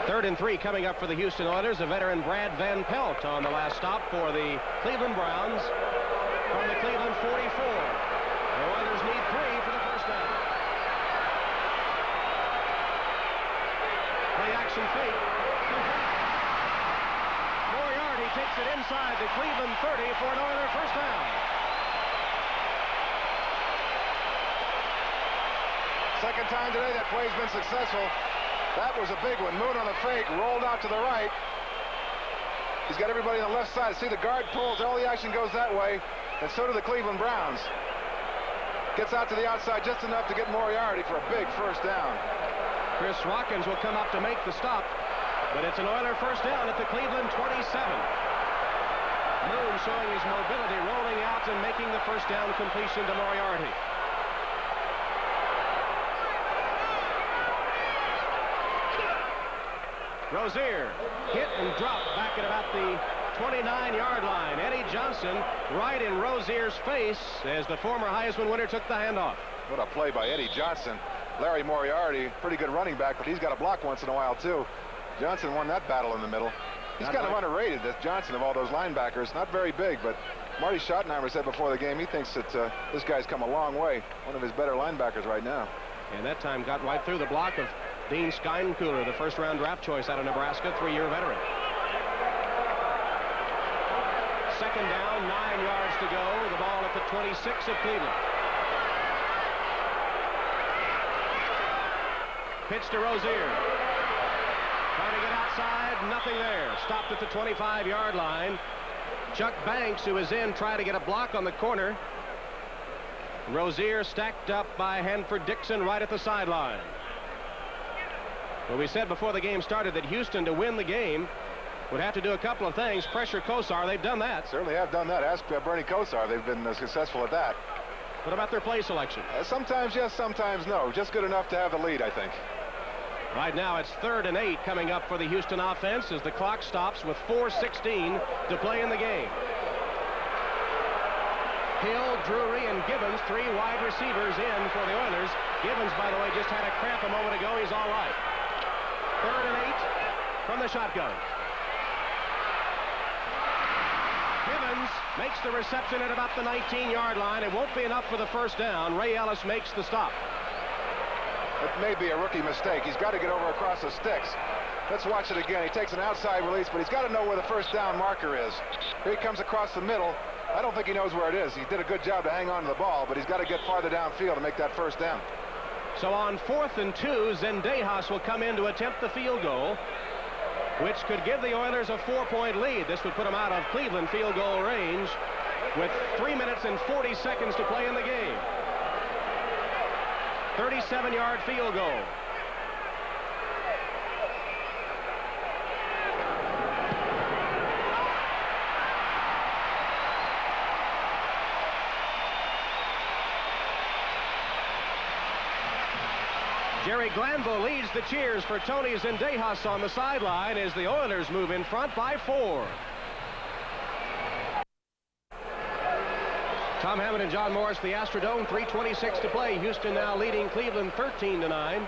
Third and 3 coming up for the Houston Oilers. A veteran Brad Van Pelt on the last stop for the Cleveland Browns from the Cleveland 44. The Oilers need 3 for the first down. Play action fake. Moriarty takes it inside the Cleveland 30 for an Oiler first down. Second time today that play's been successful. That was a big one. Moon on the fake, rolled out to the right. He's got everybody on the left side. See, the guard pulls, all the action goes that way, and so do the Cleveland Browns. Gets out to the outside just enough to get Moriarty for a big first down. Chris Watkins will come up to make the stop, but it's an Oiler first down at the Cleveland 27. Moon showing his mobility, rolling out and making the first down completion to Moriarty. Rozier hit and dropped back at about the 29-yard line. Eddie Johnson right in Rozier's face as the former Heisman winner took the handoff. What a play by Eddie Johnson. Larry Moriarty, pretty good running back, but he's got to block once in a while, too. Johnson won that battle in the middle. He's kind of underrated, this Johnson, of all those linebackers. Not very big, but Marty Schottenheimer said before the game he thinks that this guy's come a long way. One of his better linebackers right now. And that time got right through the block of Dean Steinkühler, the first-round draft choice out of Nebraska, 3-year veteran. Second down, 9 yards to go. The ball at the 26 of Cleveland. Pitch to Rozier. Trying to get outside, nothing there. Stopped at the 25-yard line. Chuck Banks, who is in, tried to get a block on the corner. Rozier stacked up by Hanford Dixon right at the sideline. Well, we said before the game started that Houston, to win the game, would have to do a couple of things. Pressure Kosar. They've done that. Certainly have done that. Ask Bernie Kosar. They've been successful at that. What about their play selection? Sometimes yes, sometimes no. Just good enough to have the lead, I think. Right now it's 3rd and 8 coming up for the Houston offense as the clock stops with 4:16 to play in the game. Hill, Drury, and Gibbons, 3 wide receivers in for the Oilers. Gibbons, by the way, just had a cramp a moment ago. He's all right. 3rd and 8 from the shotgun. Gibbons makes the reception at about the 19-yard line. It won't be enough for the first down. Ray Ellis makes the stop. It may be a rookie mistake. He's got to get over across the sticks. Let's watch it again. He takes an outside release, but he's got to know where the first down marker is. Here he comes across the middle. I don't think he knows where it is. He did a good job to hang on to the ball, but he's got to get farther downfield to make that first down. So on 4th and 2, Zendejas will come in to attempt the field goal, which could give the Oilers a 4-point lead. This would put them out of Cleveland field goal range with 3 minutes and 40 seconds to play in the game. 37-yard field goal. Jerry Glanville leads the cheers for Tony Zendejas on the sideline as the Oilers move in front by 4. Tom Hammond and John Morris, the Astrodome, 3:26 to play. Houston now leading Cleveland 13-9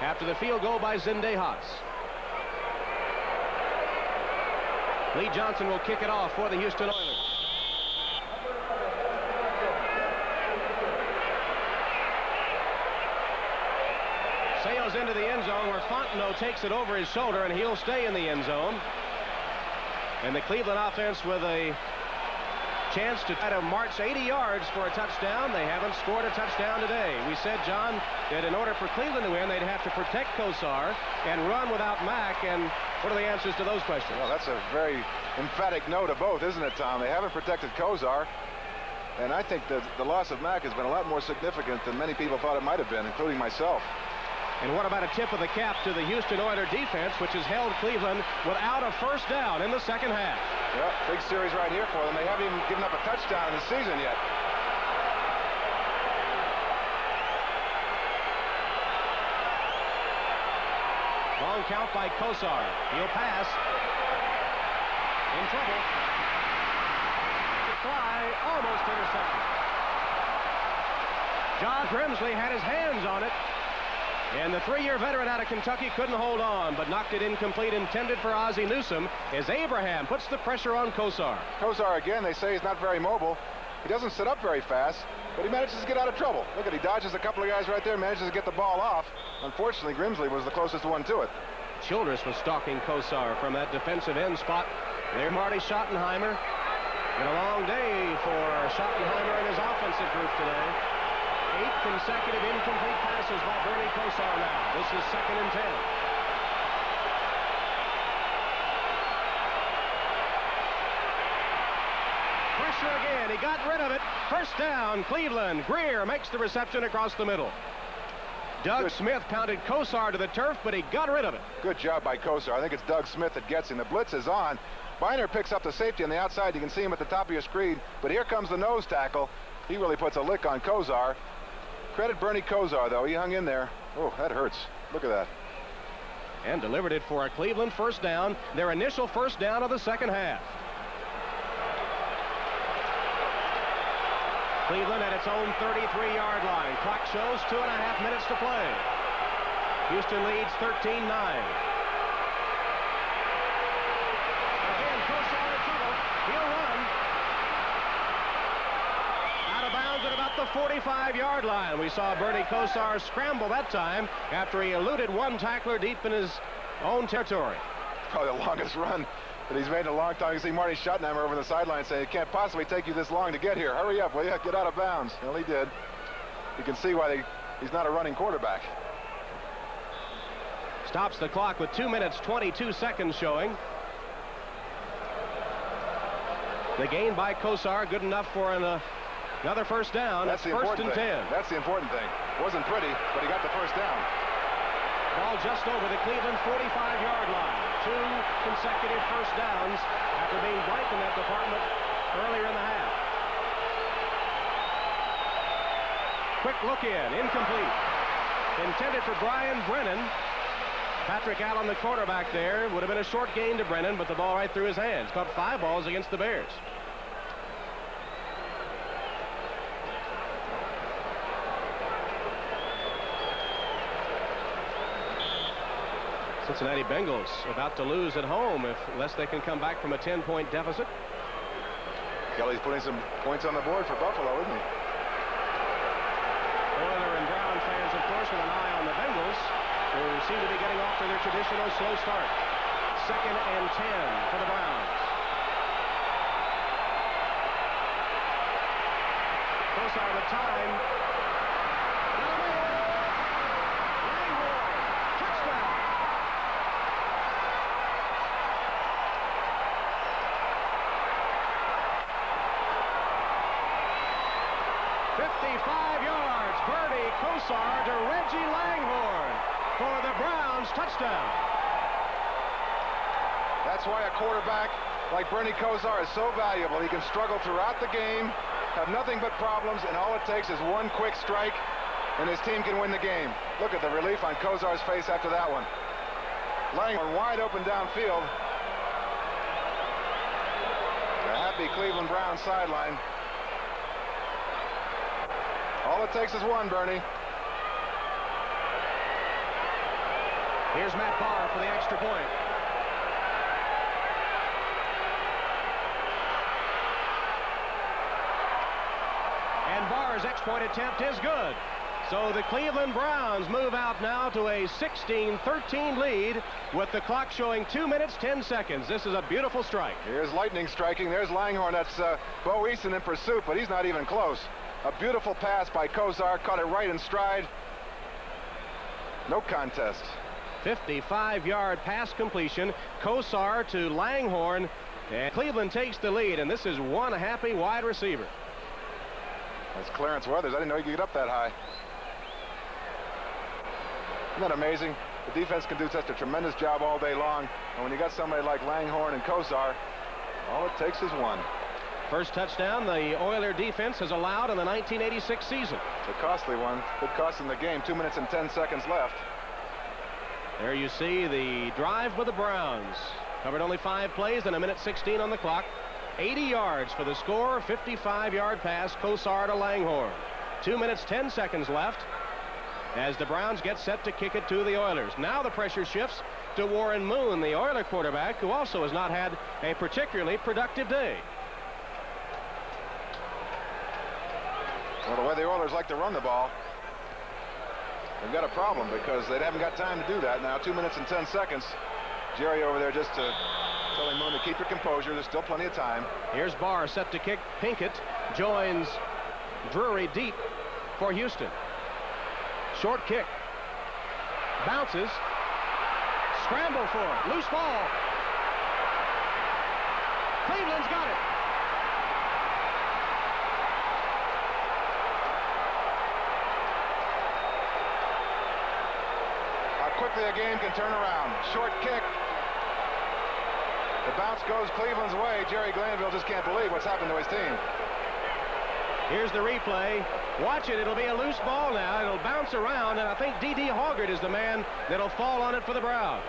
after the field goal by Zendejas. Lee Johnson will kick it off for the Houston Oilers. Sails into the end zone where Fontenot takes it over his shoulder, and he'll stay in the end zone. And the Cleveland offense with a chance to try to march 80 yards for a touchdown. They haven't scored a touchdown today. We said, John, that in order for Cleveland to win, they'd have to protect Kosar and run without Mack. And what are the answers to those questions? Well, that's a very emphatic no to both, isn't it, Tom? They haven't protected Kosar. And I think that the loss of Mack has been a lot more significant than many people thought it might have been, including myself. And what about a tip of the cap to the Houston Oilers defense, which has held Cleveland without a first down in the second half? Yeah, big series right here for them. They haven't even given up a touchdown in the season yet. Long count by Kosar. He'll pass. In trouble. The fly almost intercepted. John Grimsley had his hands on it. And the 3-year veteran out of Kentucky couldn't hold on, but knocked it incomplete, intended for Ozzie Newsome, as Abraham puts the pressure on Kosar. Kosar, again, they say he's not very mobile. He doesn't sit up very fast, but he manages to get out of trouble. Look at, he dodges a couple of guys right there, manages to get the ball off. Unfortunately, Grimsley was the closest one to it. Childress was stalking Kosar from that defensive end spot. There, Marty Schottenheimer. Been a long day for Schottenheimer and his offensive group today. 8 consecutive incomplete passes by Bernie Kosar now. This is 2nd and 10. Pressure again. He got rid of it. First down, Cleveland. Greer makes the reception across the middle. Doug Smith pounded Kosar to the turf, but he got rid of it. Good job by Kosar. I think it's Doug Smith that gets him. The blitz is on. Biner picks up the safety on the outside. You can see him at the top of your screen. But here comes the nose tackle. He really puts a lick on Kosar. Credit Bernie Kosar, though. He hung in there. Oh, that hurts. Look at that. And delivered it for a Cleveland first down. Their initial first down of the second half. Cleveland at its own 33-yard line. Clock shows 2.5 minutes to play. Houston leads 13-9. Again, Kosar in trouble. He'll run. Out of bounds at about the 45-yard line. We saw Bernie Kosar scramble that time after he eluded one tackler deep in his own territory. Probably the longest run that he's made in a long time. You see Marty Schottenheimer over the sideline saying, it can't possibly take you this long to get here. Hurry up, will you? Get out of bounds. Well, he did. You can see why he's not a running quarterback. Stops the clock with 2 minutes, 22 seconds showing. The gain by Kosar, good enough for another first down. That's the first and 10. That's the important thing. Wasn't pretty, but he got the first down. Ball just over the Cleveland 45-yard line. 2 consecutive first downs after being blank in that department earlier in the half. Quick look in, incomplete. Intended for Brian Brennan. Patrick Allen, the quarterback there, would have been a short gain to Brennan, but the ball right through his hands. Caught 5 balls against the Bears. Cincinnati Bengals about to lose at home unless they can come back from a 10-point deficit. Kelly's putting some points on the board for Buffalo, isn't he? Oiler and Brown fans, of course, with an eye on the Bengals, who seem to be getting off to their traditional slow start. 2nd and 10 for the Browns. Kosar with time. Touchdown. 55 yards. Bernie Kosar to Reggie Langhorne for the Browns touchdown. That's why a quarterback like Bernie Kosar is so valuable. He can struggle throughout the game, have nothing but problems, and all it takes is one quick strike, and his team can win the game. Look at the relief on Kosar's face after that one. Langhorne wide open downfield. A happy Cleveland Browns sideline. it takes is one, Bernie. Here's Matt Barr for the extra point. And Barr's extra point attempt is good. So the Cleveland Browns move out now to a 16-13 lead with the clock showing 2 minutes, 10 seconds. This is a beautiful strike. Here's Lightning striking. There's Langhorne. That's Bo Easton in pursuit, but he's not even close. A beautiful pass by Kosar. Caught it right in stride. No contest. 55-yard pass completion. Kosar to Langhorne. And Cleveland takes the lead, and this is one happy wide receiver. That's Clarence Weathers. I didn't know he could get up that high. Isn't that amazing? The defense can do such a tremendous job all day long. And when you got somebody like Langhorne and Kosar, all it takes is one. First touchdown the Oiler defense has allowed in the 1986 season. It's a costly one. Could cost them the game. 2 minutes and 10 seconds left. There you see the drive for the Browns. Covered only 5 plays and 1:16 on the clock. 80 yards for the score. 55-yard pass. Kosar to Langhorne. 2 minutes, 10 seconds left as the Browns get set to kick it to the Oilers. Now the pressure shifts to Warren Moon, the Oiler quarterback, who also has not had a particularly productive day. Well, the way the Oilers like to run the ball, they've got a problem because they haven't got time to do that now. 2 minutes and 10 seconds. Jerry over there just telling Moon to keep your composure. There's still plenty of time. Here's Barr set to kick. Pinkett joins Drury deep for Houston. Short kick. Bounces. Scramble for it. Loose ball. Cleveland's got it. How quickly a game can turn around. Short kick. The bounce goes Cleveland's way. Jerry Glanville just can't believe what's happened to his team. Here's the replay. Watch it. It'll be a loose ball now. It'll bounce around, and I think D.D. Hoggart is the man that'll fall on it for the Browns.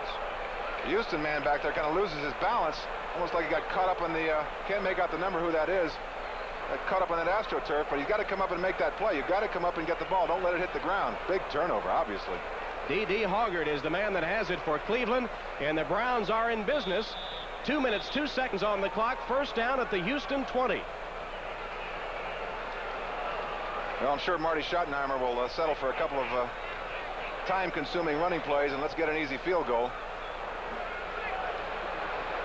The Houston man back there kind of loses his balance, almost like he got caught up on the, can't make out the number who that is. Got caught up on that AstroTurf, but he's got to come up and make that play. You've got to come up and get the ball. Don't let it hit the ground. Big turnover, obviously. D.D. Hoggart is the man that has it for Cleveland, and the Browns are in business. 2 minutes, 2 seconds on the clock. First down at the Houston 20. Well, I'm sure Marty Schottenheimer will settle for a couple of time-consuming running plays, and let's get an easy field goal.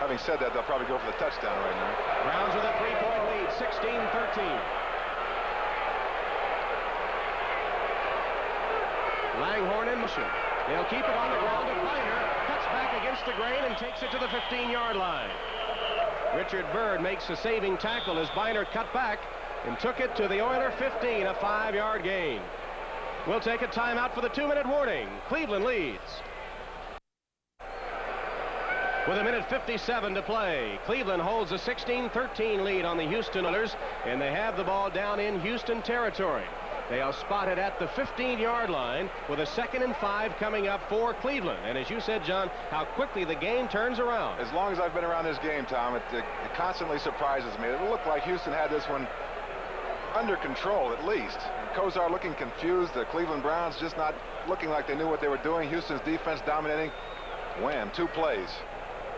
Having said that, they'll probably go for the touchdown right now. Browns with a 3-point lead, 16-13. Langhorne in motion. They'll keep it on the ground, and Biner cuts back against the grain and takes it to the 15-yard line. Richard Byrd makes a saving tackle as Biner cut back and took it to the Oiler 15, a 5-yard gain. We'll take a timeout for the 2-minute warning. Cleveland leads. With 1:57 to play, Cleveland holds a 16-13 lead on the Houston Oilers, and they have the ball down in Houston territory. They are spotted at the 15-yard line with a 2nd and 5 coming up for Cleveland. And as you said, John, how quickly the game turns around. As long as I've been around this game, Tom, it constantly surprises me. It looked like Houston had this one under control, at least. And Kosar looking confused. The Cleveland Browns just not looking like they knew what they were doing. Houston's defense dominating. Wham, 2 plays.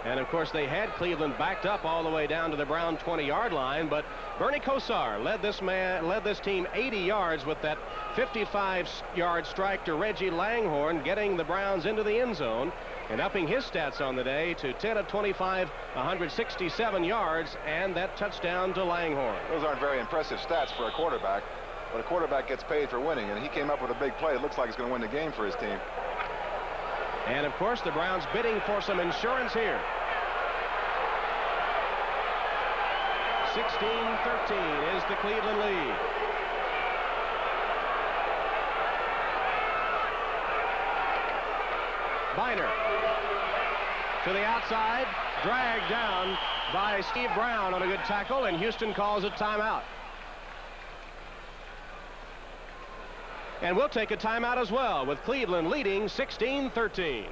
And of course they had Cleveland backed up all the way down to the Brown 20-yard line, but Bernie Kosar led this team 80 yards with that 55-yard strike to Reggie Langhorne, getting the Browns into the end zone and upping his stats on the day to 10 of 25, 167 yards, and that touchdown to Langhorne. Those aren't very impressive stats for a quarterback, but a quarterback gets paid for winning, and he came up with a big play. It looks like he's going to win the game for his team. And of course the Browns bidding for some insurance here. 16-13 is the Cleveland lead. Biner to the outside, dragged down by Steve Brown on a good tackle, and Houston calls a timeout. And we'll take a timeout as well, with Cleveland leading 16-13.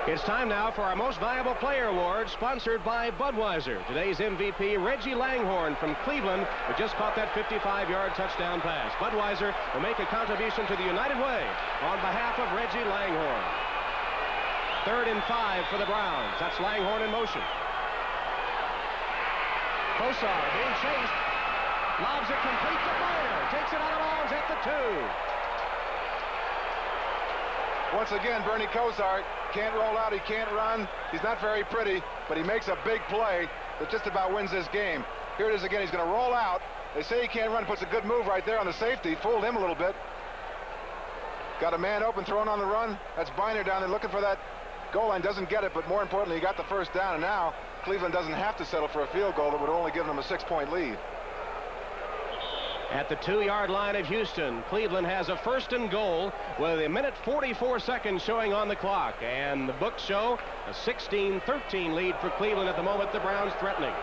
It's time now for our Most Valuable Player Award, sponsored by Budweiser. Today's MVP, Reggie Langhorne from Cleveland, who just caught that 55-yard touchdown pass. Budweiser will make a contribution to the United Way on behalf of Reggie Langhorne. 3rd and 5 for the Browns. That's Langhorne in motion. Kosar being chased. Lobs it complete to Biner. Takes it out of bounds at the 2. Once again, Bernie Kosar can't roll out, he can't run. He's not very pretty, but he makes a big play that just about wins this game. Here it is again, he's going to roll out. They say he can't run, puts a good move right there on the safety, fooled him a little bit. Got a man open, thrown on the run. That's Biner down there looking for that goal line, doesn't get it, but more importantly, he got the first down, and now Cleveland doesn't have to settle for a field goal that would only give them a 6-point lead. At the 2-yard line of Houston, Cleveland has a 1st and goal with 1:44 showing on the clock. And the books show a 16-13 lead for Cleveland at the moment. The Browns threatening.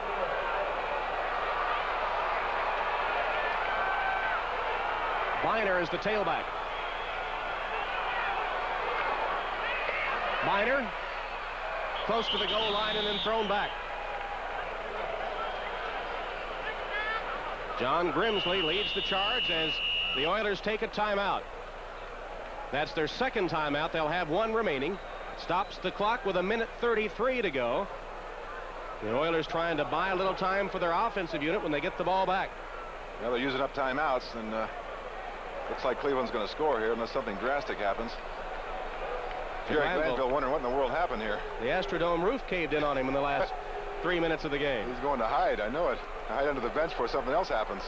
Biner is the tailback. Biner close to the goal line and then thrown back. John Grimsley leads the charge as the Oilers take a timeout. That's their 2nd timeout. They'll have 1 remaining. Stops the clock with 1:33 to go. The Oilers trying to buy a little time for their offensive unit when they get the ball back. Well, they're using up timeouts, and looks like Cleveland's going to score here unless something drastic happens. Jerry Glanville wondering what in the world happened here. The Astrodome roof caved in on him in the last 3 minutes of the game. He's going to hide, I know it. Hide under the bench before something else happens.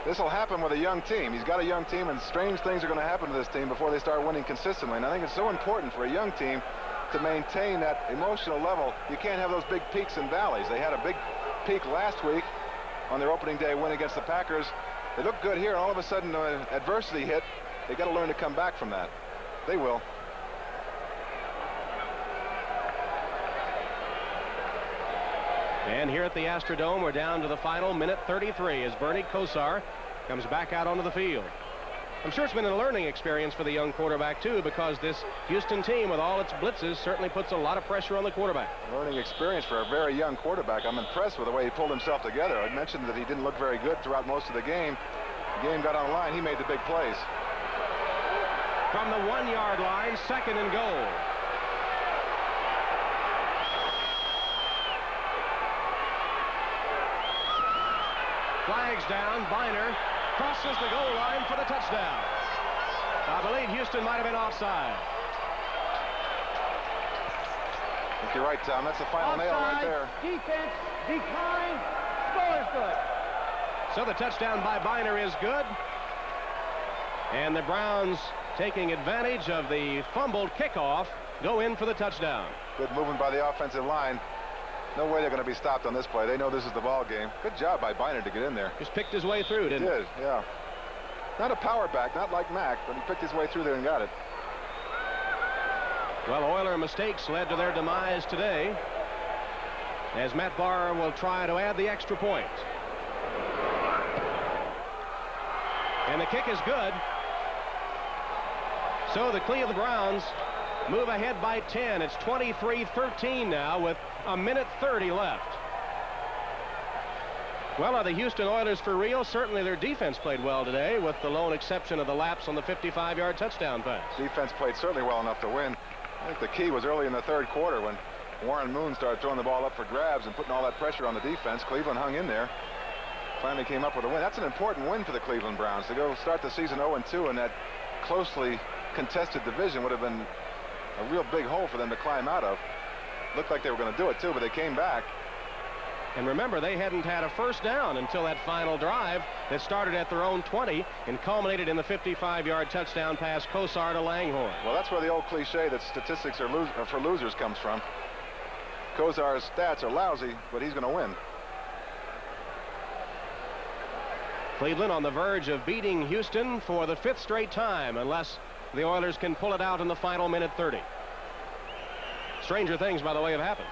This will happen with a young team. He's got a young team, and strange things are going to happen to this team before they start winning consistently. And I think it's so important for a young team to maintain that emotional level. You can't have those big peaks and valleys. They had a big peak last week on their opening day win against the Packers. They looked good here, and all of a sudden adversity hit. They got to learn to come back from that. They will. And here at the Astrodome, we're down to the final 1:33 as Bernie Kosar comes back out onto the field. I'm sure it's been a learning experience for the young quarterback, too, because this Houston team, with all its blitzes, certainly puts a lot of pressure on the quarterback. Learning experience for a very young quarterback. I'm impressed with the way he pulled himself together. I mentioned that he didn't look very good throughout most of the game. The game got on the line. He made the big plays. From the 1-yard line, 2nd and goal. Flags down. Biner crosses the goal line for the touchdown. I believe Houston might have been offside. I think you're right, Tom. That's the final nail right there. Defense, decline, score is good. So the touchdown by Biner is good. And the Browns, taking advantage of the fumbled kickoff, go in for the touchdown. Good movement by the offensive line. No way they're going to be stopped on this play. They know this is the ball game. Good job by Biner to get in there. Just picked his way through, didn't he? He did, yeah. Not a power back, not like Mack, but he picked his way through there and got it. Well, Oiler mistakes led to their demise today, as Matt Barr will try to add the extra point. And the kick is good. So the Cleveland Browns move ahead by 10. It's 23-13 now with 1:30 left. Well, are the Houston Oilers for real? Certainly their defense played well today, with the lone exception of the lapse on the 55-yard touchdown pass. Defense played certainly well enough to win. I think the key was early in the 3rd quarter when Warren Moon started throwing the ball up for grabs and putting all that pressure on the defense. Cleveland hung in there. Finally came up with a win. That's an important win for the Cleveland Browns. To go start the season 0-2 in that closely contested division would have been a real big hole for them to climb out of. Looked like they were going to do it, too, but they came back. And remember, they hadn't had a first down until that final drive that started at their own 20 and culminated in the 55-yard touchdown pass, Kosar to Langhorne. Well, that's where the old cliche that statistics are for losers comes from. Kosar's stats are lousy, but he's going to win. Cleveland on the verge of beating Houston for the 5th straight time, unless the Oilers can pull it out in the final 1:30. Stranger things, by the way, have happened.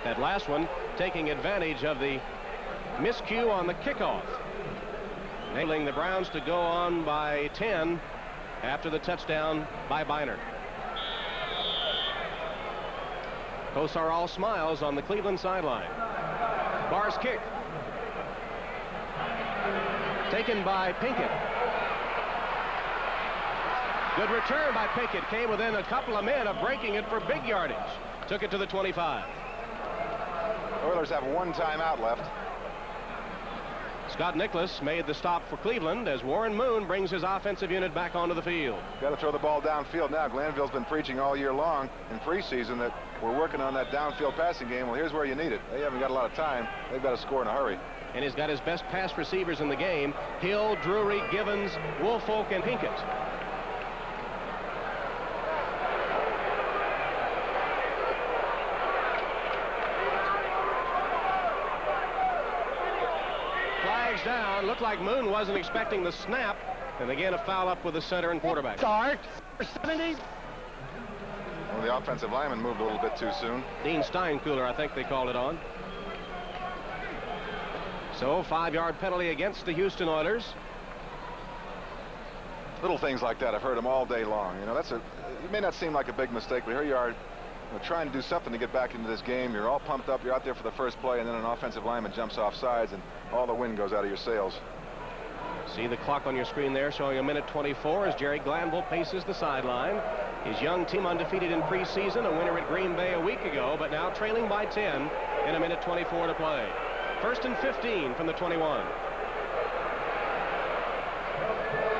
That last one taking advantage of the miscue on the kickoff, enabling the Browns to go on by 10 after the touchdown by Biner. Kosar all smiles on the Cleveland sideline. Barr's kick. Taken by Pinkett. Good return by Pinkett. Came within a couple of men of breaking it for big yardage. Took it to the 25. Oilers have one timeout left. Scott Nicholas made the stop for Cleveland as Warren Moon brings his offensive unit back onto the field. Got to throw the ball downfield now. Glanville's been preaching all year long in preseason that we're working on that downfield passing game. Well, here's where you need it. They haven't got a lot of time. They've got to score in a hurry. And he's got his best pass receivers in the game: Hill, Drury, Givens, Woolfolk, and Pinkett. Down. Looked like Moon wasn't expecting the snap, and again a foul up with the center and quarterback. Start 70. Well, the offensive lineman moved a little bit too soon. Dean Steinkühler, I think they called it on. So 5-yard penalty against the Houston Oilers. Little things like that, I've heard them all day long. You know, it may not seem like a big mistake, but here you are, trying to do something to get back into this game. You're all pumped up. You're out there for the first play, and then an offensive lineman jumps off sides, and all the wind goes out of your sails. See the clock on your screen there showing 1:24 as Jerry Glanville paces the sideline. His young team undefeated in preseason, a winner at Green Bay a week ago, but now trailing by 10 in 1:24 to play. 1st and 15 from the 21.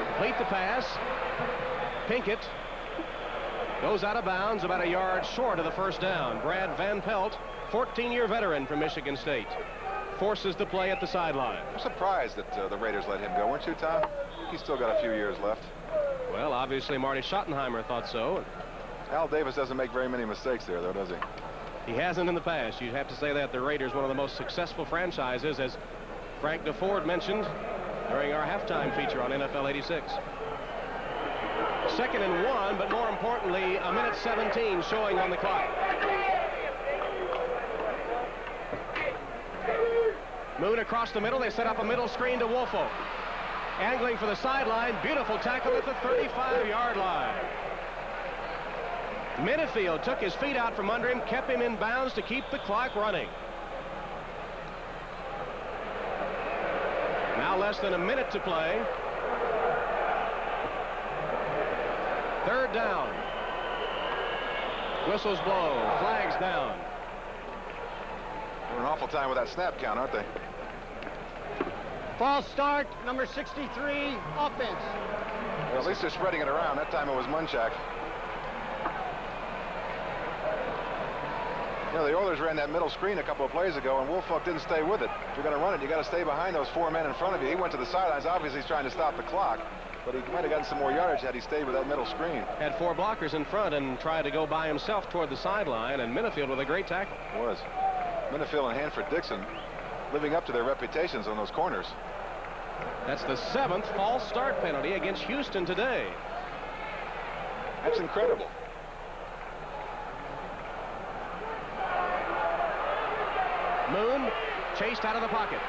Complete the pass. Pinkett goes out of bounds about a yard short of the first down. Brad Van Pelt, 14-year veteran from Michigan State, forces the play at the sideline. I'm surprised that the Raiders let him go, weren't you, Tom? He's still got a few years left. Well, obviously Marty Schottenheimer thought so. Al Davis doesn't make very many mistakes there, though, does he? He hasn't in the past. You'd have to say that the Raiders, one of the most successful franchises, as Frank DeFord mentioned during our halftime feature on NFL 86. 2nd and 1, but more importantly, 1:17 showing on the clock. Moon across the middle. They set up a middle screen to Woolfolk. Angling for the sideline. Beautiful tackle at the 35-yard line. Minifield took his feet out from under him, kept him in bounds to keep the clock running. Now less than a minute to play. 3rd down. Whistles blow. Flags down. We're an awful time with that snap count, aren't they? False start, number 63, offense. Well, at least they're spreading it around. That time it was Munchak. You know, the Oilers ran that middle screen a couple of plays ago, and Woolfolk didn't stay with it. If you're going to run it, you got to stay behind those 4 men in front of you. He went to the sidelines. Obviously, he's trying to stop the clock, but he might have gotten some more yardage had he stayed with that middle screen. Had 4 blockers in front and tried to go by himself toward the sideline, and Minifield with a great tackle. It was. Minifield and Hanford Dixon living up to their reputations on those corners. That's the 7th false start penalty against Houston today. That's incredible. Moon chased out of the pocket.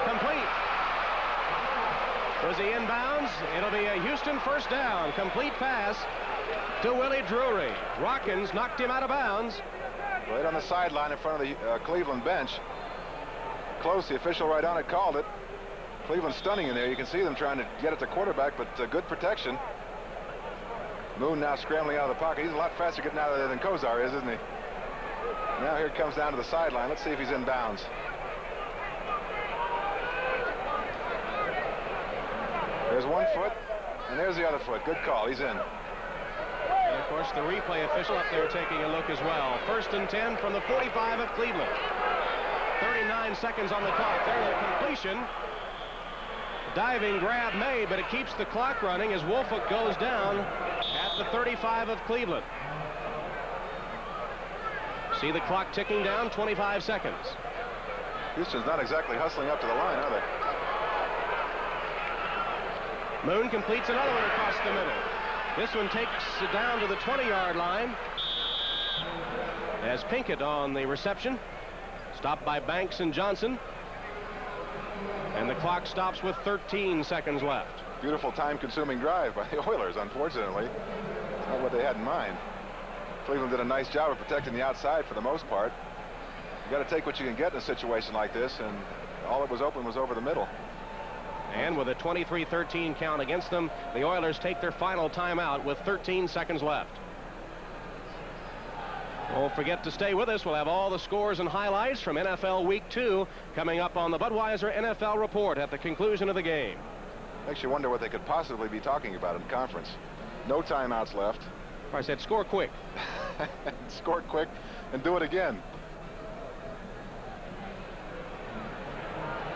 Complete. Was he in bounds? It'll be a Houston 1st down. Complete pass to Willie Drury. Rockins knocked him out of bounds. Right on the sideline in front of the Cleveland bench. Close, the official right on it called it. Cleveland stunning in there. You can see them trying to get it to quarterback, but good protection. Moon now scrambling out of the pocket. He's a lot faster getting out of there than Kosar is, isn't he? Now here it comes down to the sideline. Let's see if he's in bounds. There's one foot, and there's the other foot. Good call. He's in. And of course, the replay official up there taking a look as well. 1st and 10 from the 45 of Cleveland. 39 seconds on the clock. There's a completion. Diving grab made, but it keeps the clock running as Woolfolk goes down at the 35 of Cleveland. See the clock ticking down, 25 seconds. Houston's not exactly hustling up to the line, are they? Moon completes another one across the middle. This one takes it down to the 20-yard line. As Pinkett on the reception. Stopped by Banks and Johnson. And the clock stops with 13 seconds left. Beautiful time-consuming drive by the Oilers, unfortunately. It's not what they had in mind. Cleveland did a nice job of protecting the outside for the most part. You got to take what you can get in a situation like this, and all that was open was over the middle. And with a 23-13 count against them, the Oilers take their final timeout with 13 seconds left. Don't forget to stay with us. We'll have all the scores and highlights from NFL Week 2 coming up on the Budweiser NFL Report at the conclusion of the game. Makes you wonder what they could possibly be talking about in conference. No timeouts left. I said score quick. Score quick and do it again.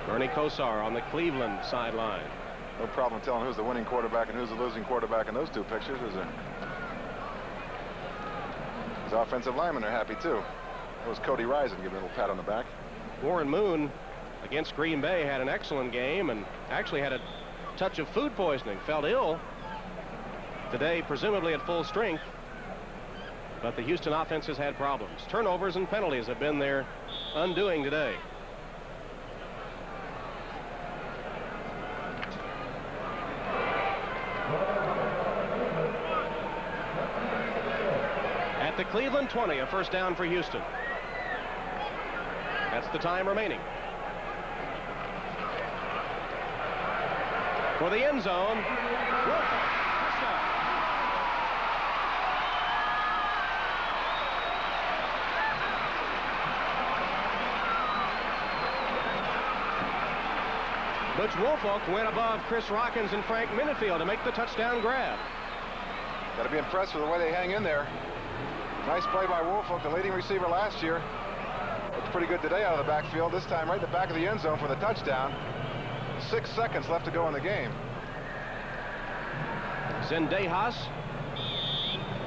Bernie Kosar on the Cleveland sideline. No problem telling who's the winning quarterback and who's the losing quarterback in those two pictures, is there? His offensive linemen are happy too. That was Cody Risen giving a little pat on the back. Warren Moon against Green Bay had an excellent game and actually had a touch of food poisoning. Felt ill today, presumably at full strength. But the Houston offense has had problems. Turnovers and penalties have been their undoing today. At the Cleveland 20, a first down for Houston. That's the time remaining. For the end zone, touchdown. Butch Woolfolk went above Chris Rockins and Frank Minifield to make the touchdown grab. Got to be impressed with the way they hang in there. Nice play by Woolfolk, the leading receiver last year. Looked pretty good today out of the backfield. This time right in the back of the end zone for the touchdown. 6 seconds left to go in the game. Zendejas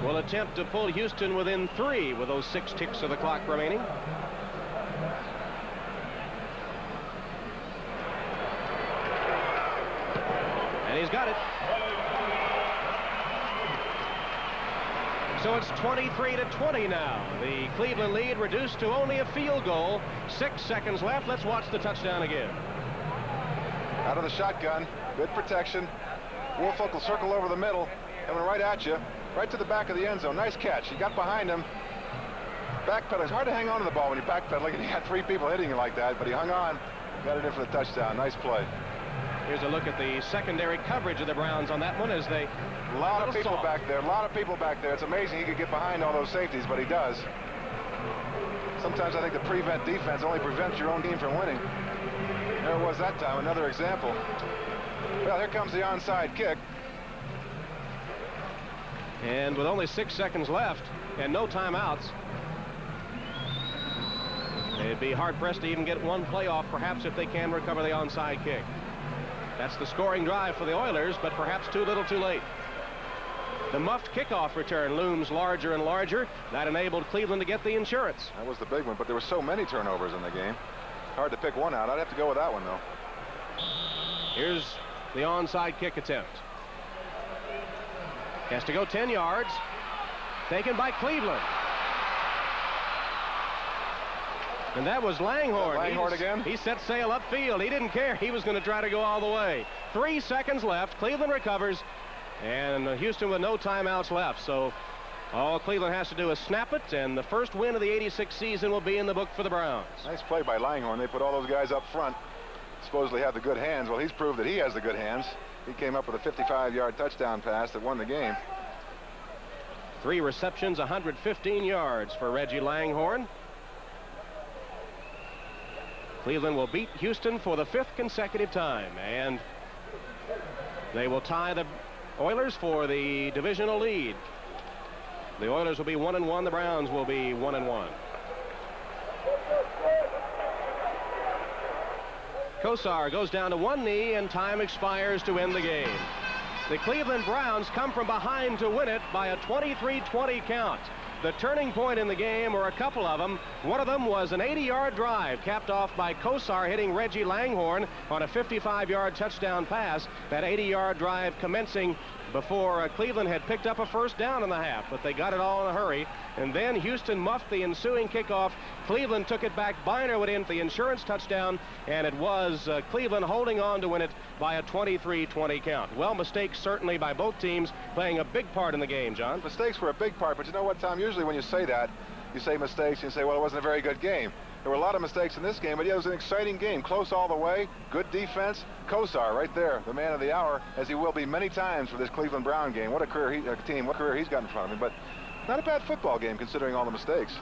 will attempt to pull Houston within 3 with those 6 ticks of the clock remaining. And he's got it. So it's 23-20 now. The Cleveland lead reduced to only a field goal. 6 seconds left. Let's watch the touchdown again. Out of the shotgun. Good protection. Woolfolk will circle over the middle. Coming right at you. Right to the back of the end zone. Nice catch. He got behind him. Backpedal. It's hard to hang on to the ball when you're backpedaling and you got 3 people hitting you like that, but he hung on. Got it in for the touchdown. Nice play. Here's a look at the secondary coverage of the Browns on that one as they... A lot of people back there. A lot of people back there. It's amazing he could get behind all those safeties, but he does. Sometimes I think the prevent defense only prevents your own team from winning. There it was that time. Another example. Well, here comes the onside kick. And with only 6 seconds left and no timeouts, they'd be hard-pressed to even get one playoff, perhaps, if they can recover the onside kick. That's the scoring drive for the Oilers, but perhaps too little too late. The muffed kickoff return looms larger and larger. That enabled Cleveland to get the insurance. That was the big one, but there were so many turnovers in the game. Hard to pick one out. I'd have to go with that one, though. Here's the onside kick attempt. Has to go 10 yards. Taken by Cleveland. And that was Langhorne. Langhorne again? He set sail upfield. He didn't care. He was going to try to go all the way. 3 seconds left. Cleveland recovers. And Houston with no timeouts left. So all Cleveland has to do is snap it, and the first win of the '86 season will be in the book for the Browns. Nice play by Langhorne. They put all those guys up front. Supposedly have the good hands. Well, he's proved that he has the good hands. He came up with a 55-yard touchdown pass that won the game. 3 receptions, 115 yards for Reggie Langhorne. Cleveland will beat Houston for the 5th consecutive time, and they will tie the Oilers for the divisional lead. The Oilers will be 1-1. The Browns will be 1-1. Kosar goes down to one knee, and time expires to end the game. The Cleveland Browns come from behind to win it by a 23-20 count. The turning point in the game, or a couple of them, one of them was an 80-yard drive capped off by Kosar hitting Reggie Langhorne on a 55-yard touchdown pass. That 80-yard drive commencing before Cleveland had picked up a first down in the half, but they got it all in a hurry. And then Houston muffed the ensuing kickoff. Cleveland took it back. Biner went in for the insurance touchdown, and it was Cleveland holding on to win it by a 23-20 count. Well, mistakes certainly by both teams playing a big part in the game, John. Mistakes were a big part, but you know what, Tom? Usually when you say that, you say mistakes, and you say, well, it wasn't a very good game. There were a lot of mistakes in this game, but yeah, it was an exciting game. Close all the way, good defense. Kosar right there, the man of the hour, as he will be many times for this Cleveland Brown game. What a career what career he's got in front of him. But not a bad football game considering all the mistakes.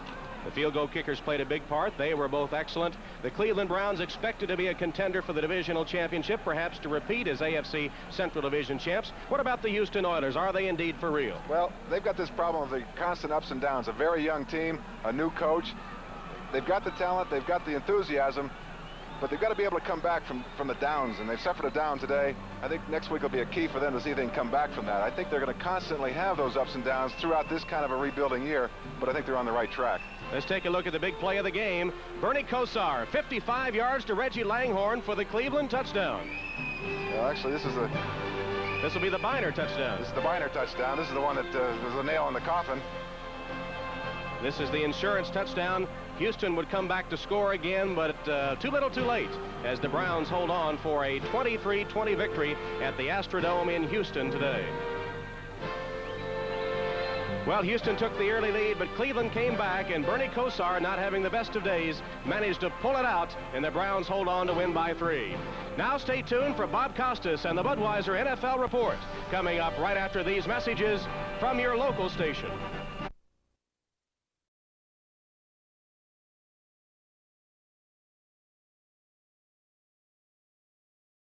The field goal kickers played a big part. They were both excellent. The Cleveland Browns expected to be a contender for the divisional championship, perhaps to repeat as AFC Central Division champs. What about the Houston Oilers? Are they indeed for real? Well, they've got this problem of the constant ups and downs. A very young team, a new coach. They've got the talent, they've got the enthusiasm, but they've got to be able to come back from the downs, and they've suffered a down today. I think next week will be a key for them to see if they can come back from that. I think they're going to constantly have those ups and downs throughout this kind of a rebuilding year, but I think they're on the right track. Let's take a look at the big play of the game. Bernie Kosar, 55 yards to Reggie Langhorne for the Cleveland touchdown. Well, actually, this will be the Biner touchdown. This is the Biner touchdown. This is the one that was the nail in the coffin. This is the insurance touchdown. Houston would come back to score again, but too little too late as the Browns hold on for a 23-20 victory at the Astrodome in Houston today. Well, Houston took the early lead, but Cleveland came back, and Bernie Kosar, not having the best of days, managed to pull it out, and the Browns hold on to win by 3. Now stay tuned for Bob Costas and the Budweiser NFL Report, coming up right after these messages from your local station.